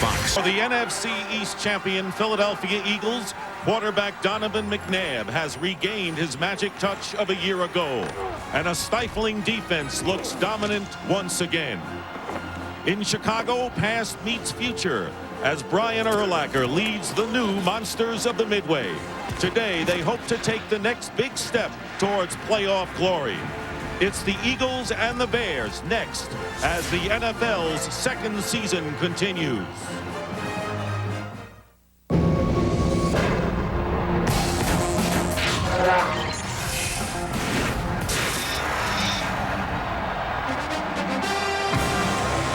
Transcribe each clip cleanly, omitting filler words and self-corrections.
box. For the NFC East champion Philadelphia Eagles, quarterback Donovan McNabb has regained his magic touch of a year ago, and a stifling defense looks dominant once again. In Chicago, past meets future as Brian Urlacher leads the new Monsters of the Midway. Today, they hope to take the next big step towards playoff glory. It's the Eagles and the Bears next as the NFL's second season continues.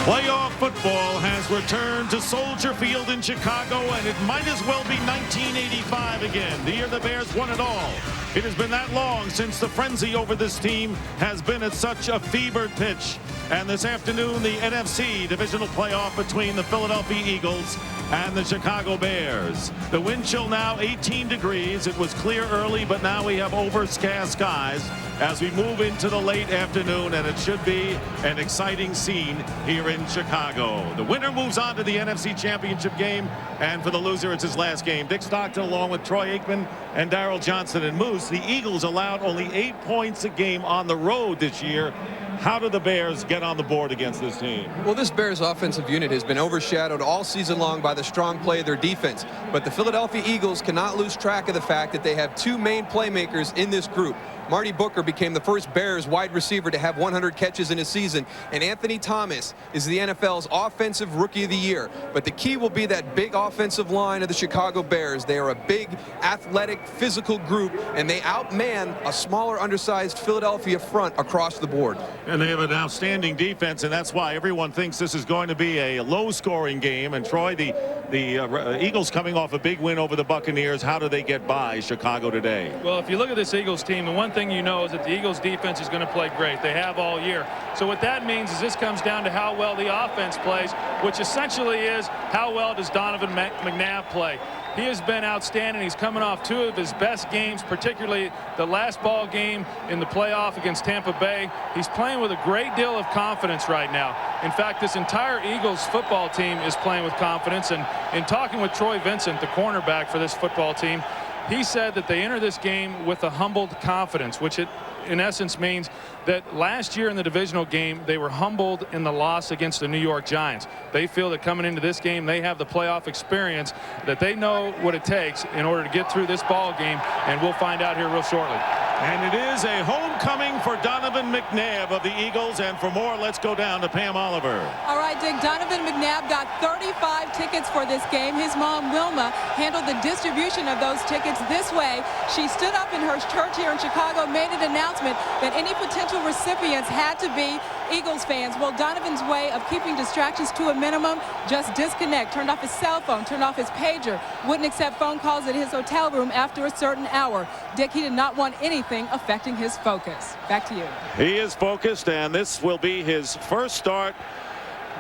Playoff football has returned to Soldier Field in Chicago, and it might as well be 1985 again, the year the Bears won it all. It has been that long since the frenzy over this team has been at such a fevered pitch. And this afternoon, the NFC divisional playoff between the Philadelphia Eagles and the Chicago Bears. The wind chill now 18 degrees. It was clear early, but now we have overcast skies as we move into the late afternoon, and it should be an exciting scene here in Chicago. The winner moves on to the NFC Championship game, and for the loser, it's his last game. Dick Stockton along with Troy Aikman and Darrell Johnson and Moose. The Eagles allowed only 8 points a game on the road this year. How do the Bears get on the board against this team? Well, this Bears offensive unit has been overshadowed all season long by the strong play of their defense. But the Philadelphia Eagles cannot lose track of the fact that they have two main playmakers in this group. Marty Booker became the first Bears wide receiver to have 100 catches in a season, and Anthony Thomas is the NFL's Offensive Rookie of the Year. But the key will be that big offensive line of the Chicago Bears. They are a big, athletic, physical group, and they outman a smaller, undersized Philadelphia front across the board. And they have an outstanding defense, and that's why everyone thinks this is going to be a low-scoring game. And Troy, the Eagles coming off a big win over the Buccaneers. How do they get by Chicago today? Well, if you look at this Eagles team, the one thing you know is that the Eagles defense is going to play great. They have all year. So what that means is this comes down to how well the offense plays, which essentially is how well does Donovan McNabb play. He has been outstanding. He's coming off two of his best games, particularly the last ball game in the playoff against Tampa Bay. He's playing with a great deal of confidence right now. In fact, this entire Eagles football team is playing with confidence. And in talking with Troy Vincent, the cornerback for this football team, he said that they enter this game with a humbled confidence, which it in essence means that last year in the divisional game, they were humbled in the loss against the New York Giants. They feel that coming into this game, they have the playoff experience, that they know what it takes in order to get through this ball game, and we'll find out here real shortly. And it is a homecoming for Donovan McNabb of the Eagles. And for more, let's go down to Pam Oliver. All right, Dick, Donovan McNabb got 35 tickets for this game. His mom, Wilma, handled the distribution of those tickets this way. She stood up in her church here in Chicago, made an announcement that any potential recipients had to be Eagles fans. Well, Donovan's way of keeping distractions to a minimum, just disconnect, turned off his cell phone, turned off his pager, wouldn't accept phone calls at his hotel room after a certain hour. Dick, he did not want anything affecting his focus. Back to you. He is focused, and this will be his first start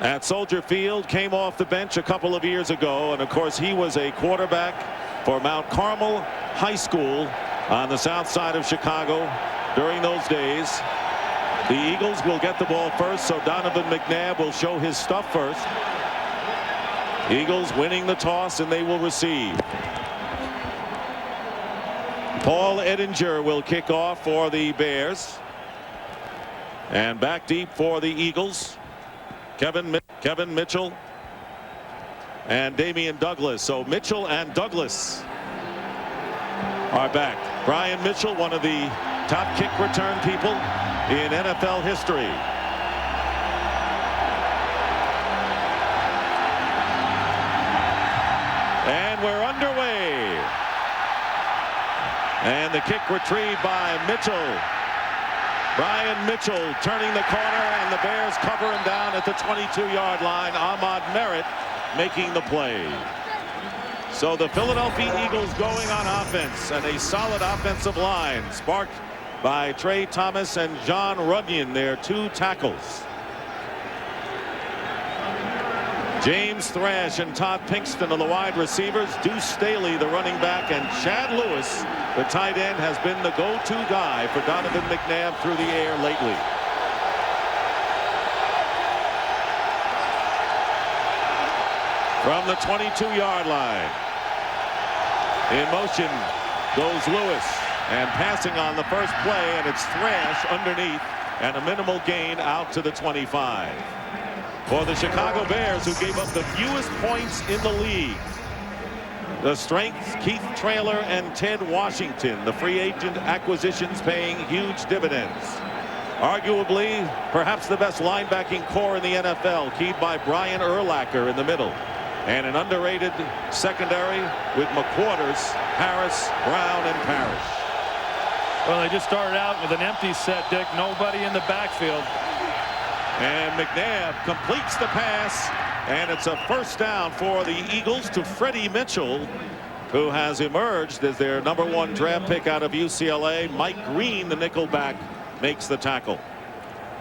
at Soldier Field. Came off the bench a couple of years ago, and of course he was a quarterback for Mount Carmel High School on the south side of Chicago during those days. The Eagles will get the ball first, so Donovan McNabb will show his stuff first. Eagles winning the toss, and they will receive. Paul Edinger will kick off for the Bears. And back deep for the Eagles. Kevin Mitchell and Damian Douglas. So Mitchell and Douglas are back. Brian Mitchell, one of the top kick return people in NFL history. And we're underway. And the kick retrieved by Mitchell. Brian Mitchell turning the corner, and the Bears cover him down at the 22-yard line. Ahmad Merritt making the play. So the Philadelphia Eagles going on offense, and a solid offensive line sparked by Trey Thomas and John Runyon, their two tackles. James Thrash and Todd Pinkston are the wide receivers. Deuce Staley, the running back, and Chad Lewis, the tight end, has been the go-to guy for Donovan McNabb through the air lately. From the 22-yard line. In motion goes Lewis, and passing on the first play, and it's Thrash underneath, and a minimal gain out to the 25. For the Chicago Bears, who gave up the fewest points in the league, the strengths Keith Traylor and Ted Washington, the free agent acquisitions paying huge dividends. Arguably, perhaps the best linebacking core in the NFL, keyed by Brian Urlacher in the middle. And an underrated secondary with McQuarters, Harris, Brown, and Parrish. Well, they just started out with an empty set, Dick. Nobody in the backfield. And McNabb completes the pass, and it's a first down for the Eagles to Freddie Mitchell, who has emerged as their #1 draft pick out of UCLA. Mike Green, the nickelback, makes the tackle.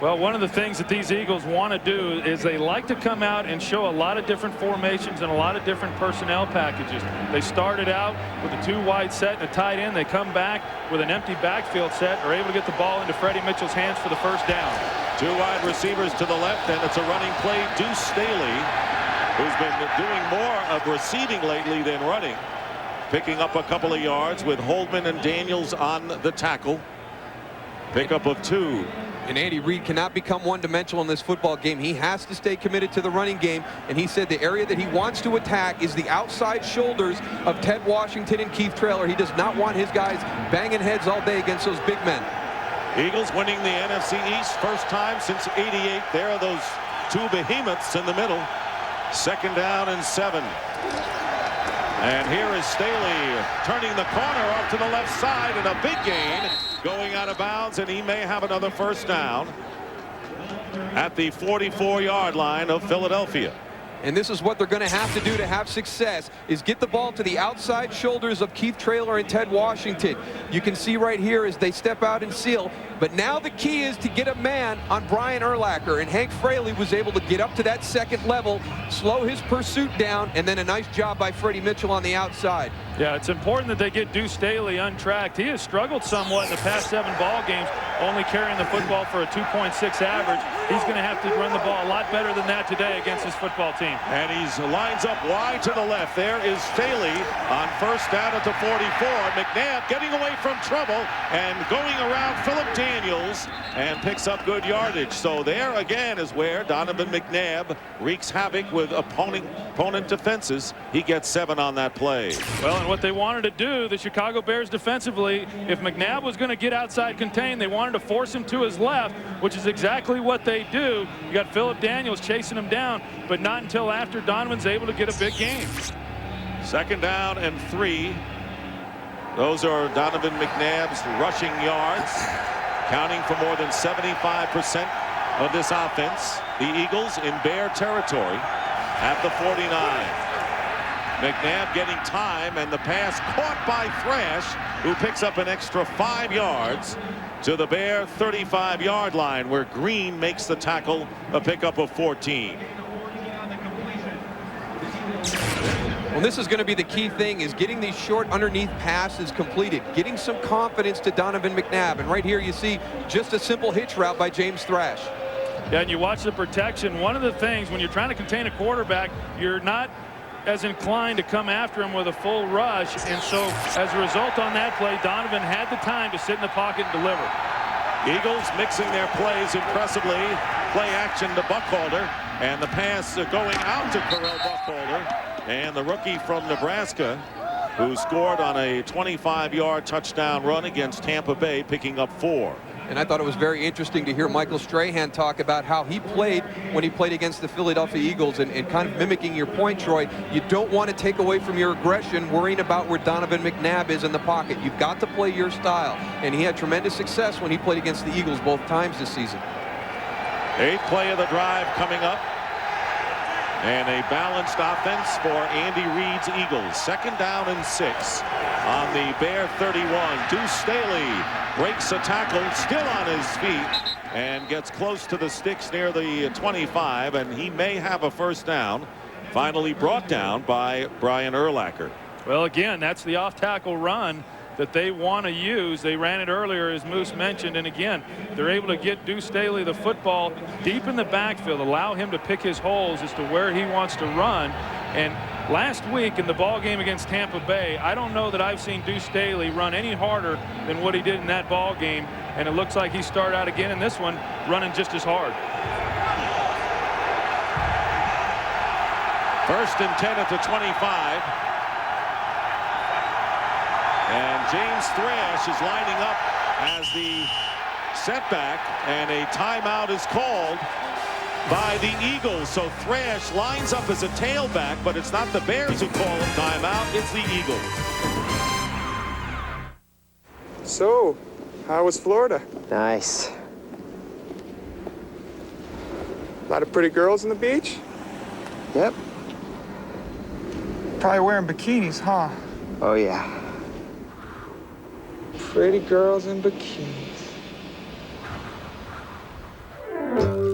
Well, one of the things that these Eagles want to do is they like to come out and show a lot of different formations and a lot of different personnel packages. They started out with a 2-wide set and a tight end. They come back with an empty backfield set, are able to get the ball into Freddie Mitchell's hands for the first down. 2 wide receivers to the left, and it's a running play. Deuce Staley, who's been doing more of receiving lately than running, picking up a couple of yards with Holdman and Daniels on the tackle. Pickup of 2. And Andy Reid cannot become one-dimensional in this football game. He has to stay committed to the running game, and he said the area that he wants to attack is the outside shoulders of Ted Washington and Keith Traylor. He does not want his guys banging heads all day against those big men. Eagles winning the NFC East first time since '88. There are those 2 behemoths in the middle. 2nd down and 7. And here is Staley turning the corner off to the left side, and a big gain going out of bounds, and he may have another first down at the 44-yard line of Philadelphia. And this is what they're going to have to do to have success, is get the ball to the outside shoulders of Keith Traylor and Ted Washington. You can see right here as they step out and seal. But now the key is to get a man on Brian Urlacher, and Hank Fraley was able to get up to that 2nd level, slow his pursuit down, and then a nice job by Freddie Mitchell on the outside. Yeah, it's important that they get Deuce Staley untracked. He has struggled somewhat in the past 7 ball games, only carrying the football for a 2.6 average. He's going to have to run the ball a lot better than that today against this football team. And he lines up wide to the left. There is Staley on first down at the 44. McNabb getting away from trouble and going around Philip Daniels and picks up good yardage. So there again is where Donovan McNabb wreaks havoc with opponent defenses. He gets 7 on that play. Well, and what they wanted to do, the Chicago Bears defensively, if McNabb was going to get outside contained, they wanted to force him to his left, which is exactly what they do. You got Philip Daniels chasing him down, but not until after Donovan's able to get a big gain. 2nd down and 3. Those are Donovan McNabb's rushing yards, counting for more than 75% of this offense. The Eagles in Bear territory at the 49. McNabb getting time, and the pass caught by Thrash, who picks up an extra 5 yards to the Bear 35-yard line, where Green makes the tackle, a pickup of 14. Well, this is going to be the key thing, is getting these short underneath passes completed, getting some confidence to Donovan McNabb. And right here you see just a simple hitch route by James Thrash. Yeah, and you watch the protection. One of the things when you're trying to contain a quarterback, you're not as inclined to come after him with a full rush, and so as a result on that play, Donovan had the time to sit in the pocket and deliver. Eagles mixing their plays impressively. Play action to Buckholder, and the pass going out to Correll Buckholder, and the rookie from Nebraska, who scored on a 25-yard touchdown run against Tampa Bay, picking up 4. And I thought it was very interesting to hear Michael Strahan talk about how he played when he played against the Philadelphia Eagles, and kind of mimicking your point, Troy. You don't want to take away from your aggression worrying about where Donovan McNabb is in the pocket. You've got to play your style. And he had tremendous success when he played against the Eagles both times this season. 8th play of the drive coming up. And a balanced offense for Andy Reid's Eagles. 2nd down and 6 on the Bear 31. Deuce Staley breaks a tackle, still on his feet, and gets close to the sticks near the 25, and he may have a first down. Finally brought down by Brian Urlacher. Well, again, that's the off-tackle run that they want to use. They ran it earlier, as Moose mentioned, and again, they're able to get Deuce Staley the football deep in the backfield, allow him to pick his holes as to where he wants to run. And last week in the ball game against Tampa Bay, I don't know that I've seen Deuce Staley run any harder than what he did in that ball game, and it looks like he started out again in this one running just as hard. 1st and 10 at the 25. And James Thrash is lining up as the setback, and a timeout is called by the Eagles. So Thrash lines up as a tailback, but it's not the Bears who call a timeout, it's the Eagles. So, how was Florida? Nice. A lot of pretty girls on the beach? Yep. Probably wearing bikinis, huh? Oh, yeah. Pretty girls in bikinis.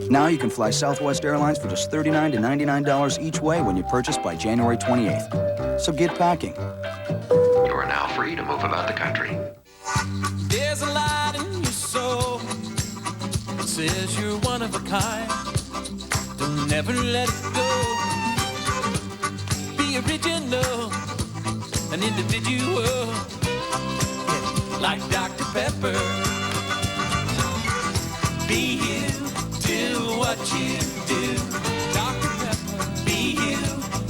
Now you can fly Southwest Airlines for just $39 to $99 each way when you purchase by January 28th. So get packing. You are now free to move about the country. There's a light in your soul that says you're one of a kind. Don't never let it go. Be original, an individual, yeah, like Dr. Pepper. Be you, do what you do. Dr. Pepper, be you,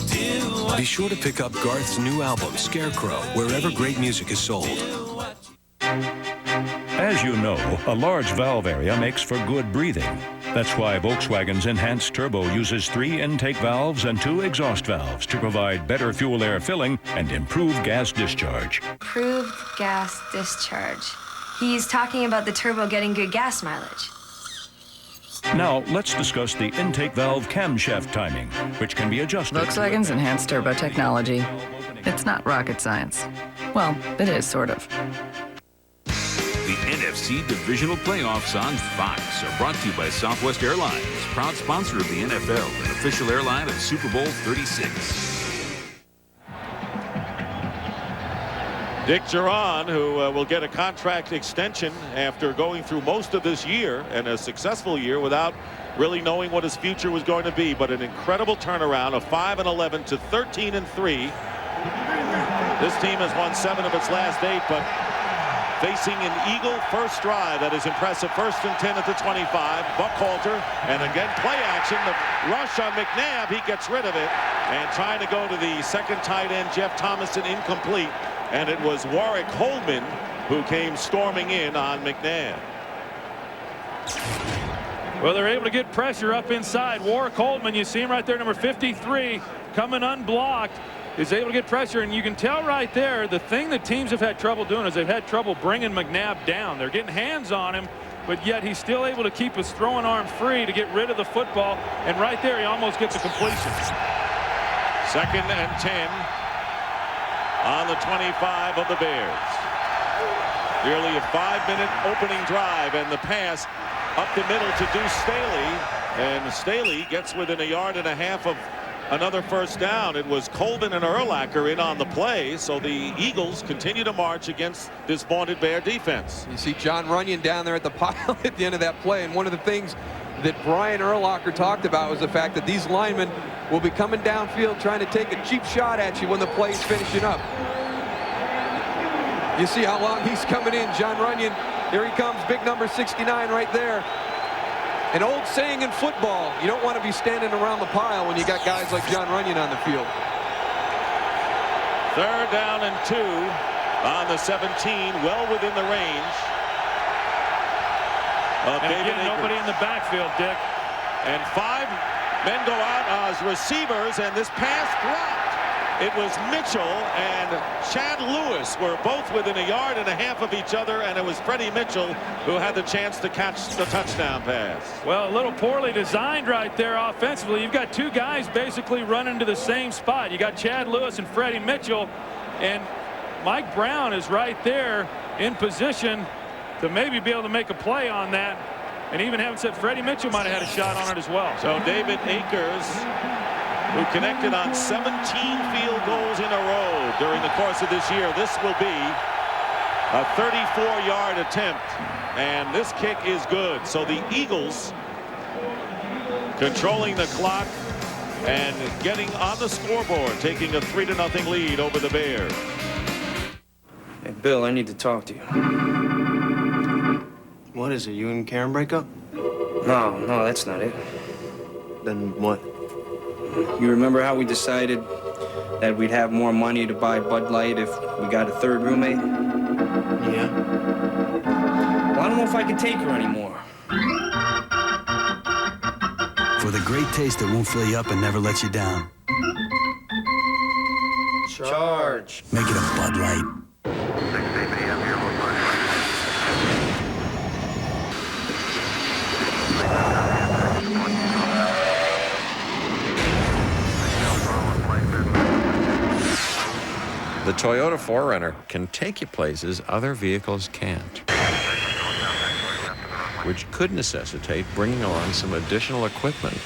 do what. Be sure to pick up Garth's new album, Scarecrow, wherever great music is sold. As you know, a large valve area makes for good breathing. That's why Volkswagen's Enhanced Turbo uses 3 intake valves and 2 exhaust valves to provide better fuel air filling and improved gas discharge. Improved gas discharge. He's talking about the turbo getting good gas mileage. Now, let's discuss the intake valve camshaft timing, which can be adjusted. Volkswagen's Enhanced Turbo technology. It's not rocket science. Well, it is, sort of. The NFC Divisional Playoffs on Fox are brought to you by Southwest Airlines, proud sponsor of the NFL and official airline of Super Bowl 36. Dick Geron, who will get a contract extension after going through most of this year and a successful year without really knowing what his future was going to be, but an incredible turnaround of 5-11 to 13-3. This team has won 7 of its last 8, but facing an Eagle first drive that is impressive. 1st and 10 at the 25. Buckhalter, and again play action. The rush on McNabb, he gets rid of it, and trying to go to the second tight end, Jeff Thomason, incomplete. And it was Warwick Holman who came storming in on McNabb. Well, they're able to get pressure up inside. Warwick Holman, you see him right there, number 53, coming unblocked, is able to get pressure. And you can tell right there, the thing that teams have had trouble doing is they've had trouble bringing McNabb down. They're getting hands on him, but yet he's still able to keep his throwing arm free to get rid of the football. And right there, he almost gets a completion. 2nd and 10 on the 25 of the Bears. Nearly a 5-minute opening drive, and the pass up the middle to Deuce Staley, and Staley gets within 1.5 yards of another first down. It was Colvin and Urlacher in on the play, so the Eagles continue to march against this vaunted Bear defense. You see John Runyon down there at the pile at the end of that play, and one of the things that Brian Urlacher talked about was the fact that these linemen will be coming downfield trying to take a cheap shot at you when the play's finishing up. You see how long he's coming in, John Runyon. Here he comes, big number 69 right there. An old saying in football, you don't want to be standing around the pile when you got guys like John Runyon on the field. 3rd down and 2 on the 17, well within the range of And David again, Akers. nobody in the backfield, Dick. And 5 men go out as receivers, and this pass dropped. It was Mitchell and Chad Lewis were both within 1.5 yards of each other, and it was Freddie Mitchell who had the chance to catch the touchdown pass. Well, a little poorly designed right there offensively. You've got 2 guys basically running to the same spot. You got Chad Lewis and Freddie Mitchell, and Mike Brown is right there in position to maybe be able to make a play on that. And even having said, Freddie Mitchell might have had a shot on it as well. So David Akers, who connected on 17 field goals in a row during the course of this year, this will be A 34-yard attempt, and this kick is good. So the Eagles controlling the clock and getting on the scoreboard, taking a 3-0 lead over the Bears. Hey, Bill, I need to talk to you. What is it, you and Karen break up? No, that's not it. Then what? You remember how we decided that we'd have more money to buy Bud Light if we got a third roommate? Yeah. Well, I don't know if I can take her anymore. For the great taste that won't fill you up and never lets you down. Charge. Make it a Bud Light. The Toyota 4Runner can take you places other vehicles can't, which could necessitate bringing along some additional equipment.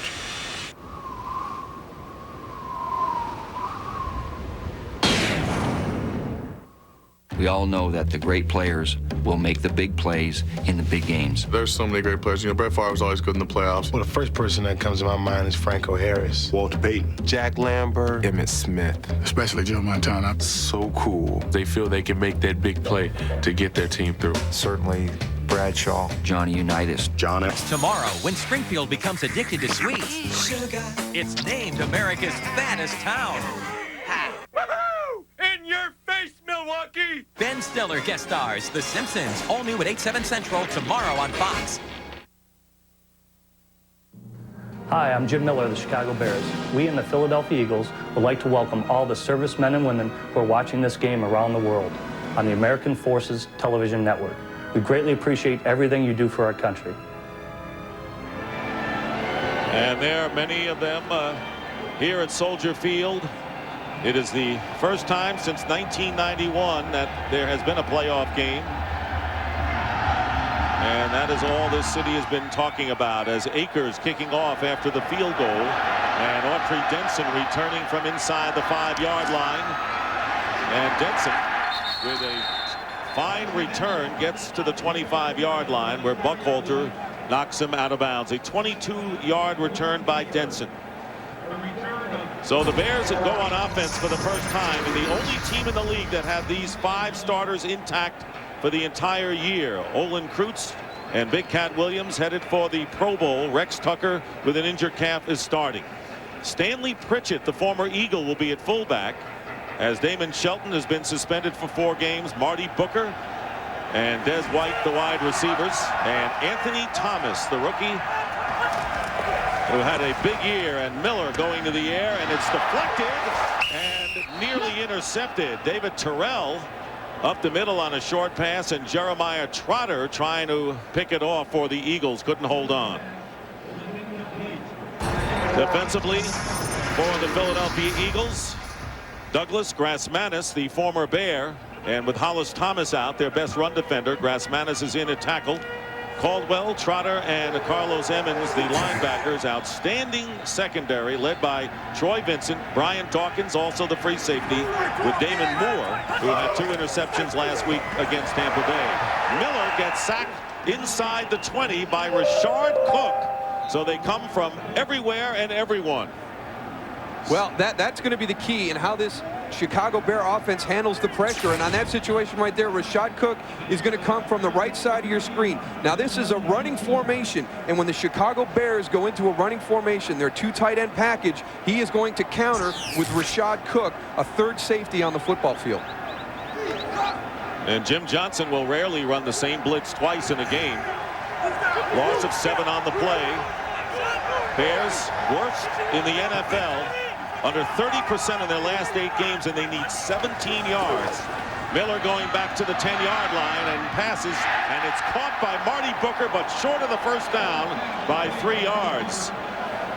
We all know that the great players will make the big plays in the big games. There's so many great players. You know, Brett Favre was always good in the playoffs. Well, the first person that comes to my mind is Franco Harris, Walter Payton, Jack Lambert, Emmitt Smith, especially Joe Montana. So cool. They feel they can make that big play to get their team through. certainly Bradshaw, Johnny Unitas. John F. Tomorrow, when Springfield becomes addicted to sweets, it's named America's fattest town. In your face, Milwaukee! Ben Stiller guest stars The Simpsons, all new at 8/7 Central tomorrow on Fox. Hi, I'm Jim Miller of the Chicago Bears. We and the Philadelphia Eagles would like to welcome all the servicemen and women who are watching this game around the world on the American Forces Television Network. We greatly appreciate everything you do for our country. And there are many of them here at Soldier Field. It is the first time since 1991 that there has been a playoff game. And that is all this city has been talking about, as Akers kicking off after the field goal, and Autry Denson returning from inside the 5-yard line. And Denson, with a fine return, gets to the 25-yard line where Buckhalter knocks him out of bounds. A 22-yard return by Denson. So the Bears go on offense for the first time, and the only team in the league that had these 5 starters intact for the entire year. Olin Kreutz and Big Cat Williams headed for the Pro Bowl. Rex Tucker with an injured calf is starting. Stanley Pritchett, the former Eagle, will be at fullback, as Damon Shelton has been suspended for 4 games. Marty Booker and Des White, the wide receivers, and Anthony Thomas, the rookie, who had a big year, and Miller going to the air, and it's deflected and nearly intercepted. David Terrell up the middle on a short pass, and Jeremiah Trotter trying to pick it off for the Eagles. Couldn't hold on. Defensively for the Philadelphia Eagles, Douglas Grassmanis, the former Bear, and with Hollis Thomas out, their best run defender. Grassmanis is in at tackle. Caldwell, Trotter, and Carlos Emmons, the linebackers. Outstanding secondary led by Troy Vincent, Brian Dawkins, also the free safety, with Damon Moore, who had 2 interceptions last week against Tampa Bay. Miller gets sacked inside the 20 by Rashard Cook. So they come from everywhere and everyone. Well, that's going to be the key in how this Chicago Bear offense handles the pressure. And on that situation right there, Rashard Cook is going to come from the right side of your screen. Now, this is a running formation, and when the Chicago Bears go into a running formation, their 2 tight end package, he is going to counter with Rashard Cook, a 3rd safety on the football field. And Jim Johnson will rarely run the same blitz twice in a game. Loss of 7 on the play. Bears worst in the NFL. Under 30% in their last 8 games, and they need 17 yards. Miller going back to the 10-yard line and passes, and it's caught by Marty Booker, but short of the first down by 3 yards.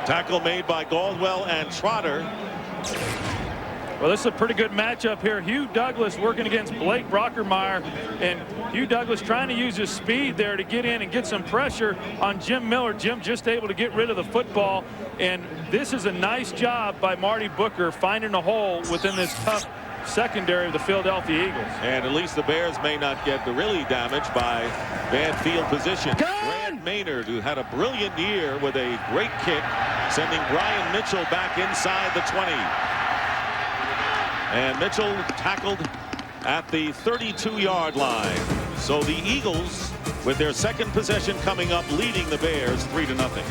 Tackle made by Caldwell and Trotter. Well, this is a pretty good matchup here. Hugh Douglas working against Blake Brockermeyer, and Hugh Douglas trying to use his speed there to get in and get some pressure on Jim Miller. Jim just able to get rid of the football, and this is a nice job by Marty Booker finding a hole within this tough secondary of the Philadelphia Eagles. And at least the Bears may not get really damaged by bad field position. Brad Maynard, who had a brilliant year with a great kick, sending Brian Mitchell back inside the 20. And Mitchell tackled at the 32-yard line. So the Eagles, with their second possession coming up, leading the Bears 3-0.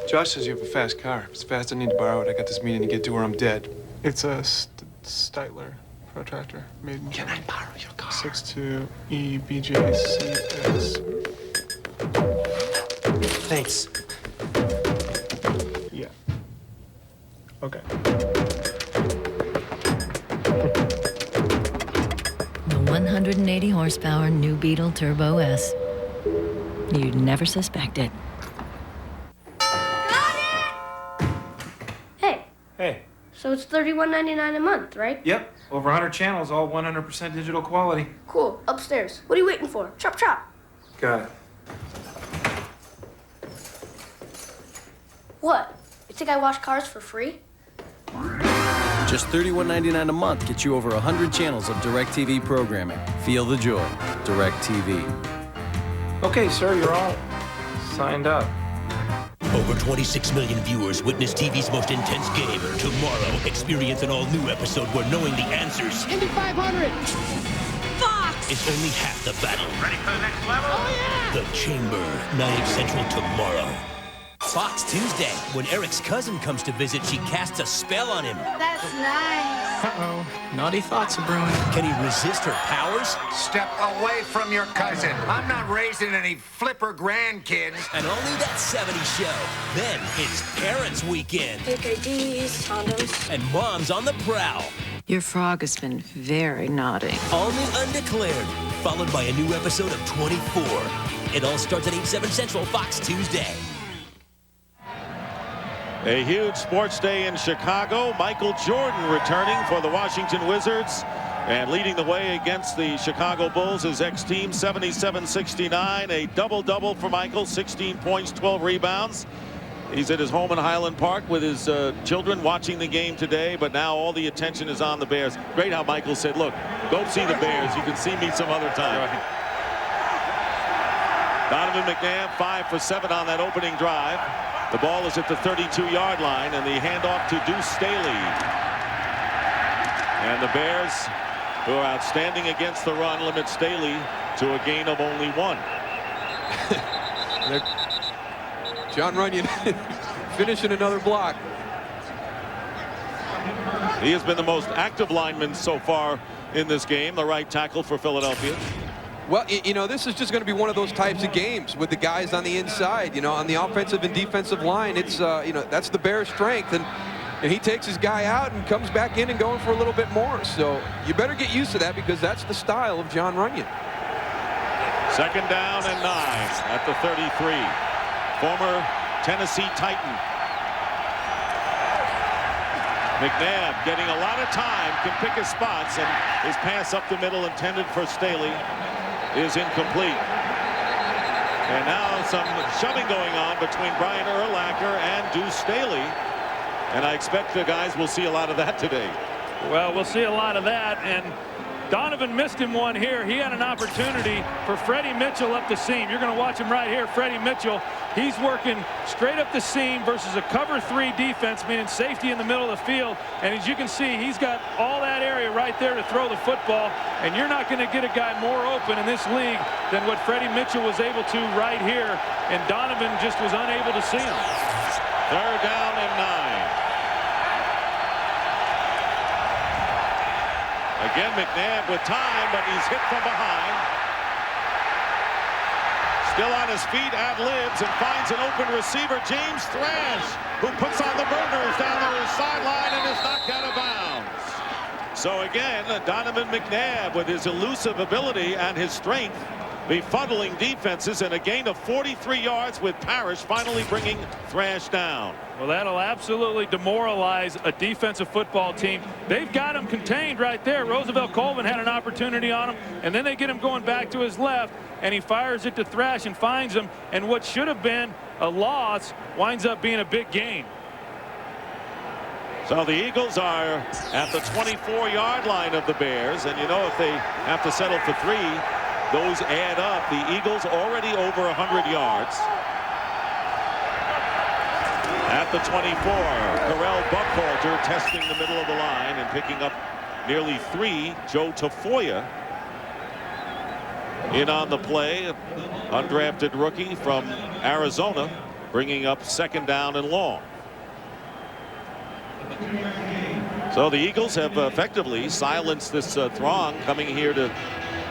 Josh says you have a fast car. If it's fast, I need to borrow it. I got this meeting to get to or I'm dead. It's a Styler protractor made in Can I borrow your car? 62 EBJCS. Thanks. Yeah. Okay. The 180 horsepower new Beetle Turbo S. You'd never suspect it. Hey. So it's $31.99 a month, right? Yep. Over 100 channels, all 100% digital quality. Cool. Upstairs. What are you waiting for? Chop, chop. Got it. What? You think I wash cars for free? Just $31.99 a month gets you over 100 channels of DirecTV programming. Feel the joy. DirecTV. Okay, sir, you're all signed up. Over 26 million viewers witness TV's most intense game. Tomorrow, experience an all-new episode where knowing the answers Indy 500! Fox! is only half the battle. Ready for the next level? Oh, yeah! The Chamber, 9 Central tomorrow. Fox Tuesday. When Eric's cousin comes to visit, she casts a spell on him. That's nice. Uh-oh. Naughty thoughts are brewing. Can he resist her powers? Step away from your cousin. I'm not raising any flipper grandkids. And only that 70s show. Then it's Parents' Weekend. AKDs, condoms. And Mom's on the prowl. Your frog has been very naughty. All new Undeclared, followed by a new episode of 24. It all starts at 8/7 Central, Fox Tuesday. A huge sports day in Chicago. Michael Jordan returning for the Washington Wizards and leading the way against the Chicago Bulls, his ex-team, 77-69. A double-double for Michael, 16 points, 12 rebounds. He's at his home in Highland Park with his children watching the game today, but now all the attention is on the Bears. Great how Michael said, look, go see the Bears. You can see me some other time. Donovan McNabb, 5 for 7 on that opening drive. The ball is at the 32-yard line, and the handoff to Deuce Staley. And the Bears, who are outstanding against the run, limit Staley to a gain of only 1. John Runyon finishing another block. He has been the most active lineman so far in this game, the right tackle for Philadelphia. Well, you know, this is just going to be one of those types of games with the guys on the inside, you know, on the offensive and defensive line. It's, you know, that's the Bears' strength. And he takes his guy out and comes back in and going for a little bit more. So you better get used to that because that's the style of John Runyon. 2nd down and 9 at the 33. Former Tennessee Titan. McNabb getting a lot of time, can pick his spots, and his pass up the middle intended for Staley is incomplete. And now some shoving going on between Brian Urlacher and Deuce Staley. And I expect the guys will see a lot of that today. Well, we'll see a lot of that. And Donovan missed him one here. He had an opportunity for Freddie Mitchell up the seam. You're going to watch him right here. Freddie Mitchell, he's working straight up the seam versus a cover 3 defense, meaning safety in the middle of the field. And as you can see, he's got all that area right there to throw the football. And you're not going to get a guy more open in this league than what Freddie Mitchell was able to right here. And Donovan just was unable to see him. 3rd down and 9. Again, McNabb with time, but he's hit from behind. Still on his feet, ad-libs, and finds an open receiver, James Thrash, who puts on the burners down the sideline and is knocked out of bounds. So again, Donovan McNabb with his elusive ability and his strength befuddling defenses, and a gain of 43 yards with Parrish finally bringing Thrash down. Well, that'll absolutely demoralize a defensive football team. They've got him contained right there. Roosevelt Colvin had an opportunity on him, and then they get him going back to his left, and he fires it to Thrash and finds him, and what should have been a loss winds up being a big gain. So the Eagles are at the 24-yard line of the Bears, and you know if they have to settle for 3, those add up. The Eagles already over 100 yards. At the 24, Carell Buckhalter testing the middle of the line and picking up nearly 3. Joe Tafoya in on the play, undrafted rookie from Arizona, bringing up 2nd down and long. So the Eagles have effectively silenced this throng coming here to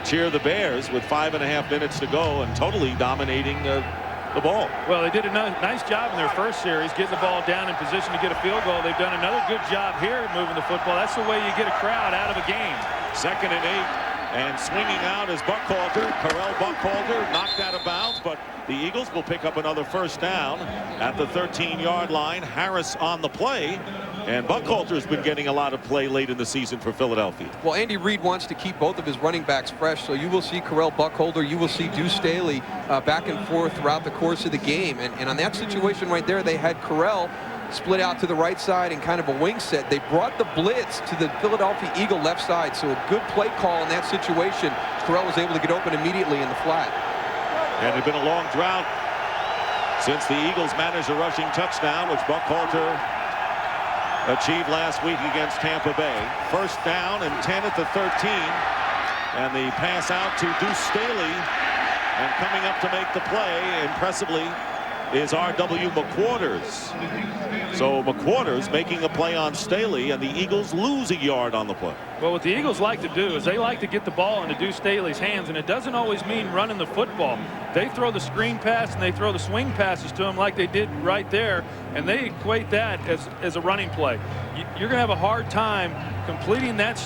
cheer the Bears with 5.5 minutes to go and totally dominating the ball. Well, they did a nice job in their first series getting the ball down in position to get a field goal. They've done another good job here moving the football. That's the way you get a crowd out of a game. 2nd and 8. And swinging out is Buckhalter. Carell Buckhalter knocked out of bounds, but the Eagles will pick up another 1st down at the 13-yard line. Harris on the play, and Buckhalter's been getting a lot of play late in the season for Philadelphia. Well, Andy Reid wants to keep both of his running backs fresh, so you will see Carell Buckhalter, you will see Deuce Staley back and forth throughout the course of the game. And on that situation right there, they had Carell split out to the right side in kind of a wing set. They brought the blitz to the Philadelphia Eagle left side, so a good play call in that situation. Carell was able to get open immediately in the flat. And it had been a long drought since the Eagles managed a rushing touchdown, which Buckhalter achieved last week against Tampa Bay. 1st down and 10 at the 13. And the pass out to Deuce Staley. And coming up to make the play, impressively, is R.W. McQuarters. So McQuarters making a play on Staley, and the Eagles lose a yard on the play. Well, what the Eagles like to do is they like to get the ball into Deuce Staley's hands, and it doesn't always mean running the football. They throw the screen pass and they throw the swing passes to him like they did right there, and they equate that as a running play. You're going to have a hard time completing that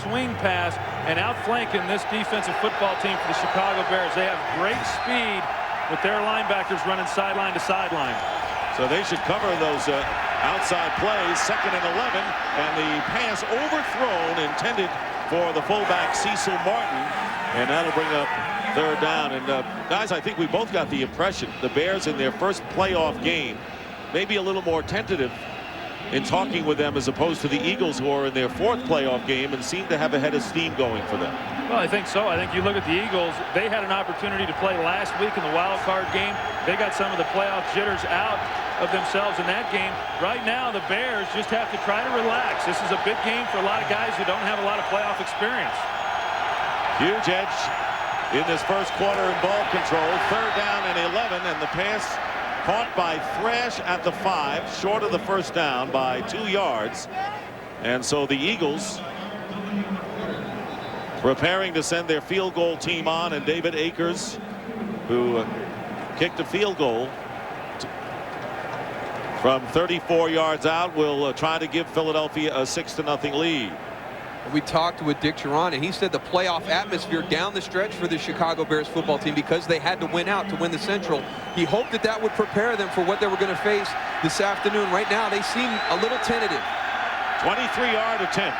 swing pass and outflanking this defensive football team for the Chicago Bears. They have great speed with their linebackers running sideline to sideline. So they should cover those outside plays. 2nd and 11, and the pass overthrown intended for the fullback Cecil Martin, and that'll bring up 3rd down. And guys, I think we both got the impression the Bears in their first playoff game maybe a little more tentative in talking with them as opposed to the Eagles, who are in their 4th playoff game and seem to have a head of steam going for them. Well, I think so. I think you look at the Eagles, they had an opportunity to play last week in the wild card game. They got some of the playoff jitters out of themselves in that game. Right now, the Bears just have to try to relax. This is a big game for a lot of guys who don't have a lot of playoff experience. Huge edge in this first quarter in ball control. 3rd down and 11, and the pass caught by Thrash at the 5, short of the 1st down by 2 yards. And so the Eagles preparing to send their field goal team on, and David Akers, who kicked a field goal from 34 yards out, will try to give Philadelphia a 6-0 lead. We talked with Dick Geron, and he said the playoff atmosphere down the stretch for the Chicago Bears football team, because they had to win out to win the Central. He hoped that that would prepare them for what they were going to face this afternoon. Right now, they seem a little tentative. 23-yard attempt.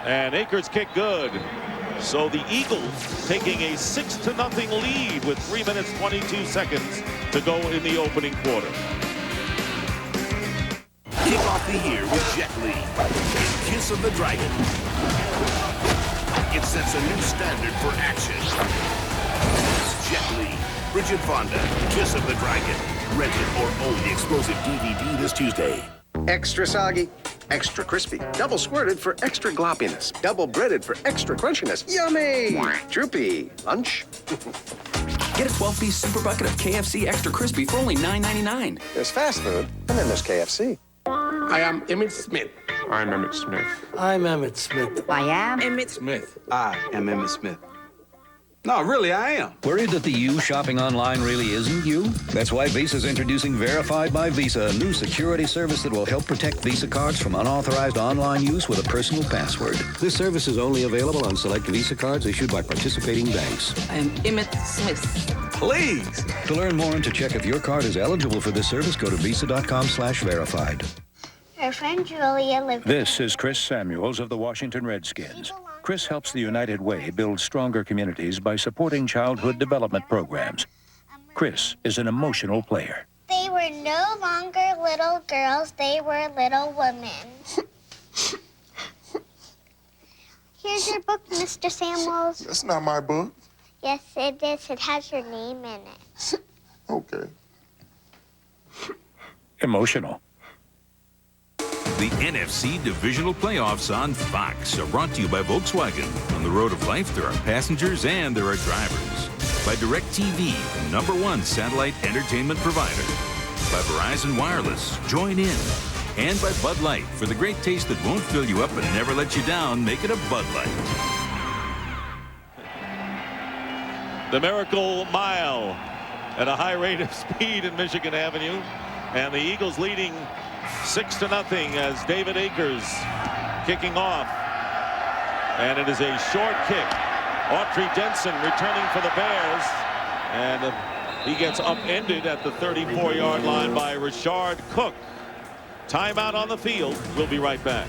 And Akers kick good. So the Eagles taking a 6-0 lead with 3 minutes 22 seconds to go in the opening quarter. Kick off the year with Jet Li in Kiss of the Dragon. It sets a new standard for action. Jet Li, Bridget Fonda, Kiss of the Dragon. Rent it or own the explosive DVD this Tuesday. Extra soggy, extra crispy, double squirted for extra gloppiness, double breaded for extra crunchiness. Yummy! Droopy. Lunch? Get a 12-piece super bucket of KFC Extra Crispy for only $9.99. There's fast food, and then there's KFC. I am Emmett Smith. I'm Emmett Smith. I'm Emmett Smith. I am Emmett Smith. I am Emmett Smith. No, really, I am. Worried that the you shopping online really isn't you? That's why Visa's introducing Verified by Visa, a new security service that will help protect Visa cards from unauthorized online use with a personal password. This service is only available on select Visa cards issued by participating banks. I am Emmett Smith. Please. To learn more and to check if your card is eligible for this service, go to visa.com/verified. Her friend Julia lives. This is Chris Samuels of the Washington Redskins. Chris helps the United Way build stronger communities by supporting childhood development programs. Chris is an emotional player. They were were no longer little girls, they were little women. Here's your book, Mr. Samuels. That's not my book. Yes, it is. It has your name in it. Okay. Emotional. The NFC Divisional Playoffs on Fox are brought to you by Volkswagen. On the road of life, there are passengers and there are drivers. By DirecTV, the #1 satellite entertainment provider. By Verizon Wireless, join in. And by Bud Light, for the great taste that won't fill you up and never let you down, make it a Bud Light. The Miracle Mile at a high rate of speed in Michigan Avenue. And the Eagles leading 6-0 as David Akers kicking off. And it is a short kick. Autry Denson returning for the Bears. And he gets upended at the 34-yard line by Rashard Cook. Timeout on the field. We'll be right back.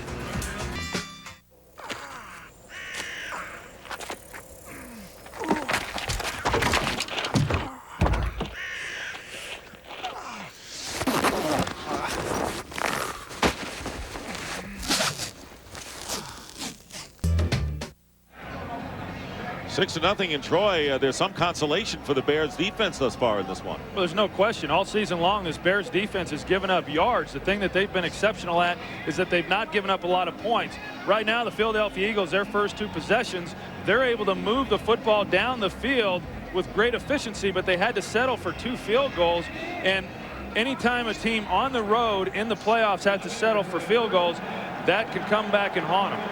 Six to nothing in Troy. There's some consolation for the Bears defense thus far in this one. Well, there's no question. All season long, this Bears defense has given up yards. The thing that they've been exceptional at is that they've not given up a lot of points. Right now, the Philadelphia Eagles, their first 2 possessions, they're able to move the football down the field with great efficiency, but they had to settle for 2 field goals. And anytime a team on the road in the playoffs had to settle for field goals, that can come back and haunt them.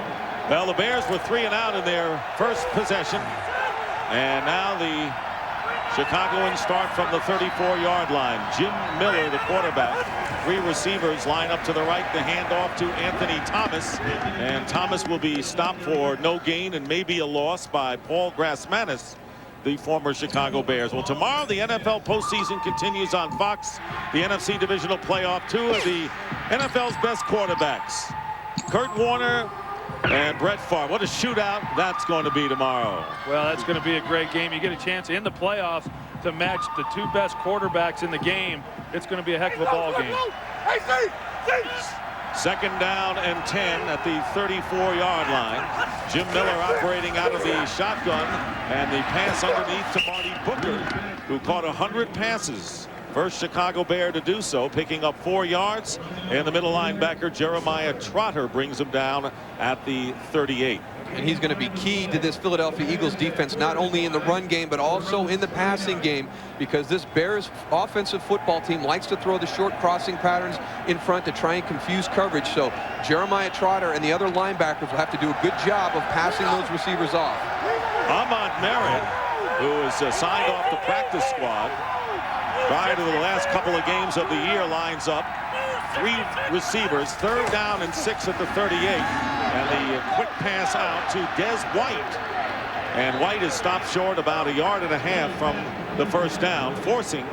Well, the Bears were 3 and out in their first possession. And now the Chicagoans start from the 34-yard line. Jim Miller, the quarterback. 3 receivers line up to the right. The handoff to Anthony Thomas. And Thomas will be stopped for no gain and maybe a loss by Paul Grassmanis, the former Chicago Bears. Well, tomorrow the NFL postseason continues on Fox. The NFC Divisional Playoff. 2 of the NFL's best quarterbacks, Kurt Warner and Brett Favre. What a shootout that's going to be tomorrow. Well, that's going to be a great game. You get a chance in the playoffs to match the 2 best quarterbacks in the game. It's going to be a heck of a ball game. Second down and 10 at the 34-yard line. Jim Miller operating out of the shotgun, and the pass underneath to Marty Booker, who caught 100 passes. First Chicago Bear to do so, picking up 4 yards. And the middle linebacker Jeremiah Trotter brings him down at the 38. And he's going to be key to this Philadelphia Eagles defense, not only in the run game, but also in the passing game, because this Bears offensive football team likes to throw the short crossing patterns in front to try and confuse coverage. So Jeremiah Trotter and the other linebackers will have to do a good job of passing those receivers off. Ahmad Merritt, who is signed off the practice squad prior to the last couple of games of the year, lines up. 3 receivers, 3rd down and 6 at the 38. And the quick pass out to Des White. And White is stopped short about 1.5 yards from the first down, forcing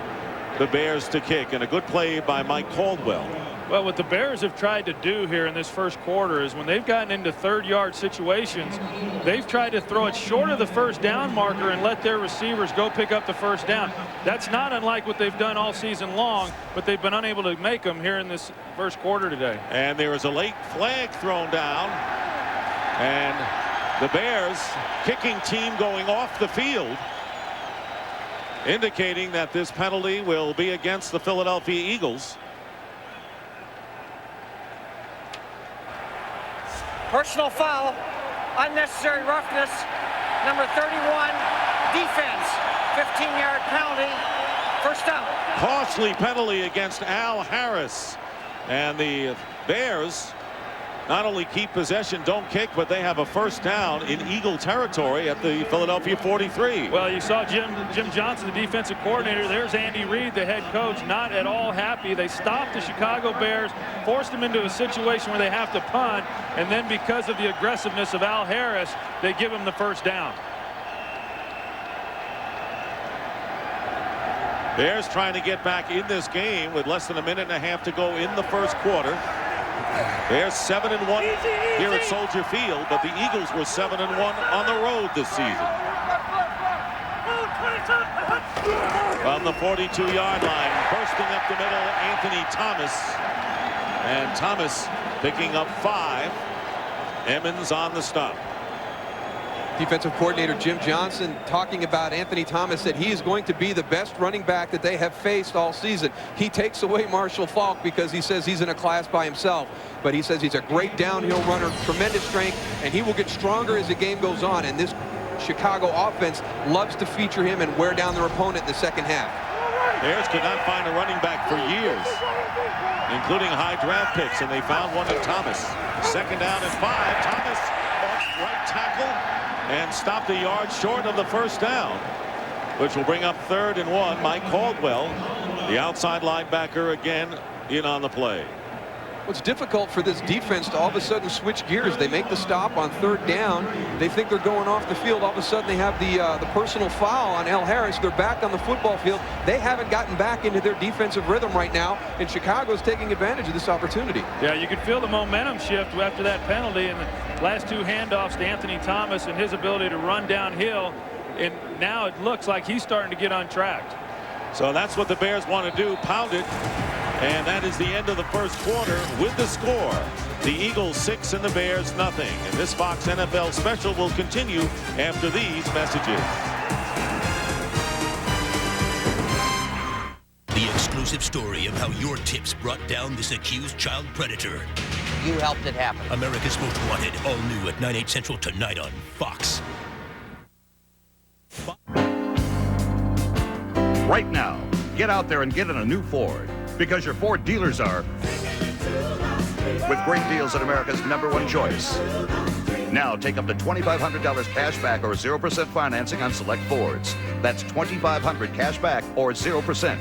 the Bears to kick. And a good play by Mike Caldwell. Well, what the Bears have tried to do here in this first quarter is when they've gotten into 3rd-yard situations, they've tried to throw it short of the first down marker and let their receivers go pick up the first down. That's not unlike what they've done all season long, but they've been unable to make them here in this first quarter today. And there is a late flag thrown down, and the Bears kicking team going off the field, indicating that this penalty will be against the Philadelphia Eagles. Personal foul, unnecessary roughness, number 31, defense, 15-yard penalty, first down. Costly penalty against Al Harris. And the Bears not only keep possession, don't kick, but they have a first down in Eagle territory at the Philadelphia 43. Well, you saw Jim Johnson, the defensive coordinator. There's Andy Reid, the head coach, not at all happy. They stopped the Chicago Bears, forced them into a situation where they have to punt, and then because of the aggressiveness of Al Harris, they give him the first down. Bears trying to get back in this game with less than 1.5 minutes to go in the first quarter. Bears 7-1 here at Soldier Field, but the Eagles were 7-1 on the road this season. From the 42-yard line, Busting up the middle, Anthony Thomas. And Thomas picking up 5. Emmons on the stop. Defensive coordinator Jim Johnson talking about Anthony Thomas, said he is going to be the best running back that they have faced all season. He takes away Marshall Faulk because he says he's in a class by himself. But he says he's a great downhill runner, tremendous strength, and he will get stronger as the game goes on. And this Chicago offense loves to feature him and wear down their opponent in the second half. Bears could not find a running back for years, including high draft picks, and they found one in Thomas. Second down and 5. Thomas off right tackle and stopped a yard short of the first down, which will bring up 3rd and 1. Mike Caldwell, the outside linebacker, again in on the play. It's difficult for this defense to all of a sudden switch gears. They make the stop on 3rd down. They think they're going off the field. All of a sudden they have the personal foul on Al Harris. They're back on the football field. They haven't gotten back into their defensive rhythm right now, and Chicago's taking advantage of this opportunity. Yeah, you could feel the momentum shift after that penalty, and the last 2 handoffs to Anthony Thomas and his ability to run downhill, and now it looks like he's starting to get on track. So that's what the Bears want to do, pound it. And that is the end of the first quarter with the score. The Eagles 6 and the Bears nothing. And this Fox NFL special will continue after these messages. The exclusive story of how your tips brought down this accused child predator. You helped it happen. America's Most Wanted, all new at 9/8 Central tonight on Fox. Right now, get out there and get in a new Ford, because your Ford dealers are with great deals at America's #1 choice. Now take up to $2,500 cash back or 0% financing on select Fords. That's $2,500 cash back or 0%.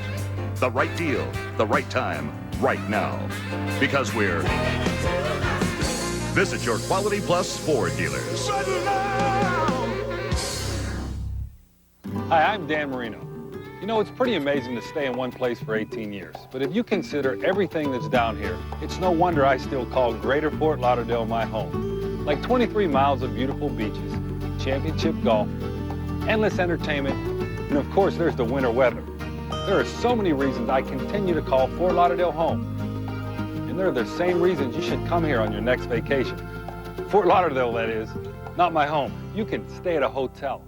The right deal, the right time, right now. Because we're... Visit your Quality Plus Ford dealers. Hi, I'm Dan Marino. You know, it's pretty amazing to stay in one place for 18 years. But if you consider everything that's down here, it's no wonder I still call Greater Fort Lauderdale my home. Like 23 miles of beautiful beaches, championship golf, endless entertainment, and of course there's the winter weather. There are so many reasons I continue to call Fort Lauderdale home. And they're the same reasons you should come here on your next vacation. Fort Lauderdale, that is, not my home. You can stay at a hotel.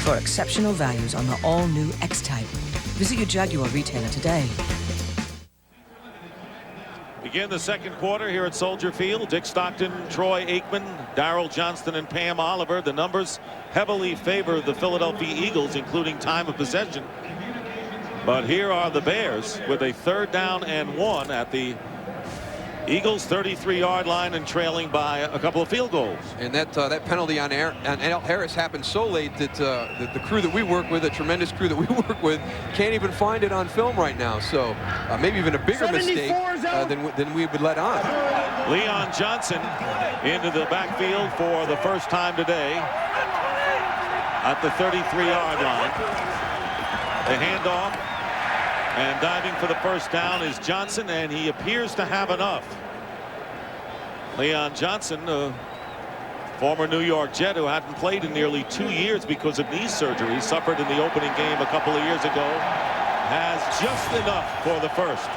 For exceptional values on the all-new X-Type. Visit your Jaguar retailer today. Begin the second quarter here at Soldier Field. Dick Stockton, Troy Aikman, Darryl Johnston, and Pam Oliver. The numbers heavily favor the Philadelphia Eagles, including time of possession. But here are the Bears with a 3rd down and 1 at the Eagles 33-yard line and trailing by a couple of field goals. And that penalty on Al Harris happened so late that the crew that we work with, a tremendous crew that we work with, can't even find it on film right now. So maybe even a bigger mistake than we would let on. Leon Johnson into the backfield for the first time today at the 33-yard line. The handoff. And diving for the first down is Johnson, and he appears to have enough. Leon Johnson, former New York Jet who hadn't played in nearly 2 years because of knee surgery, suffered in the opening game a couple of years ago, has just enough for the first.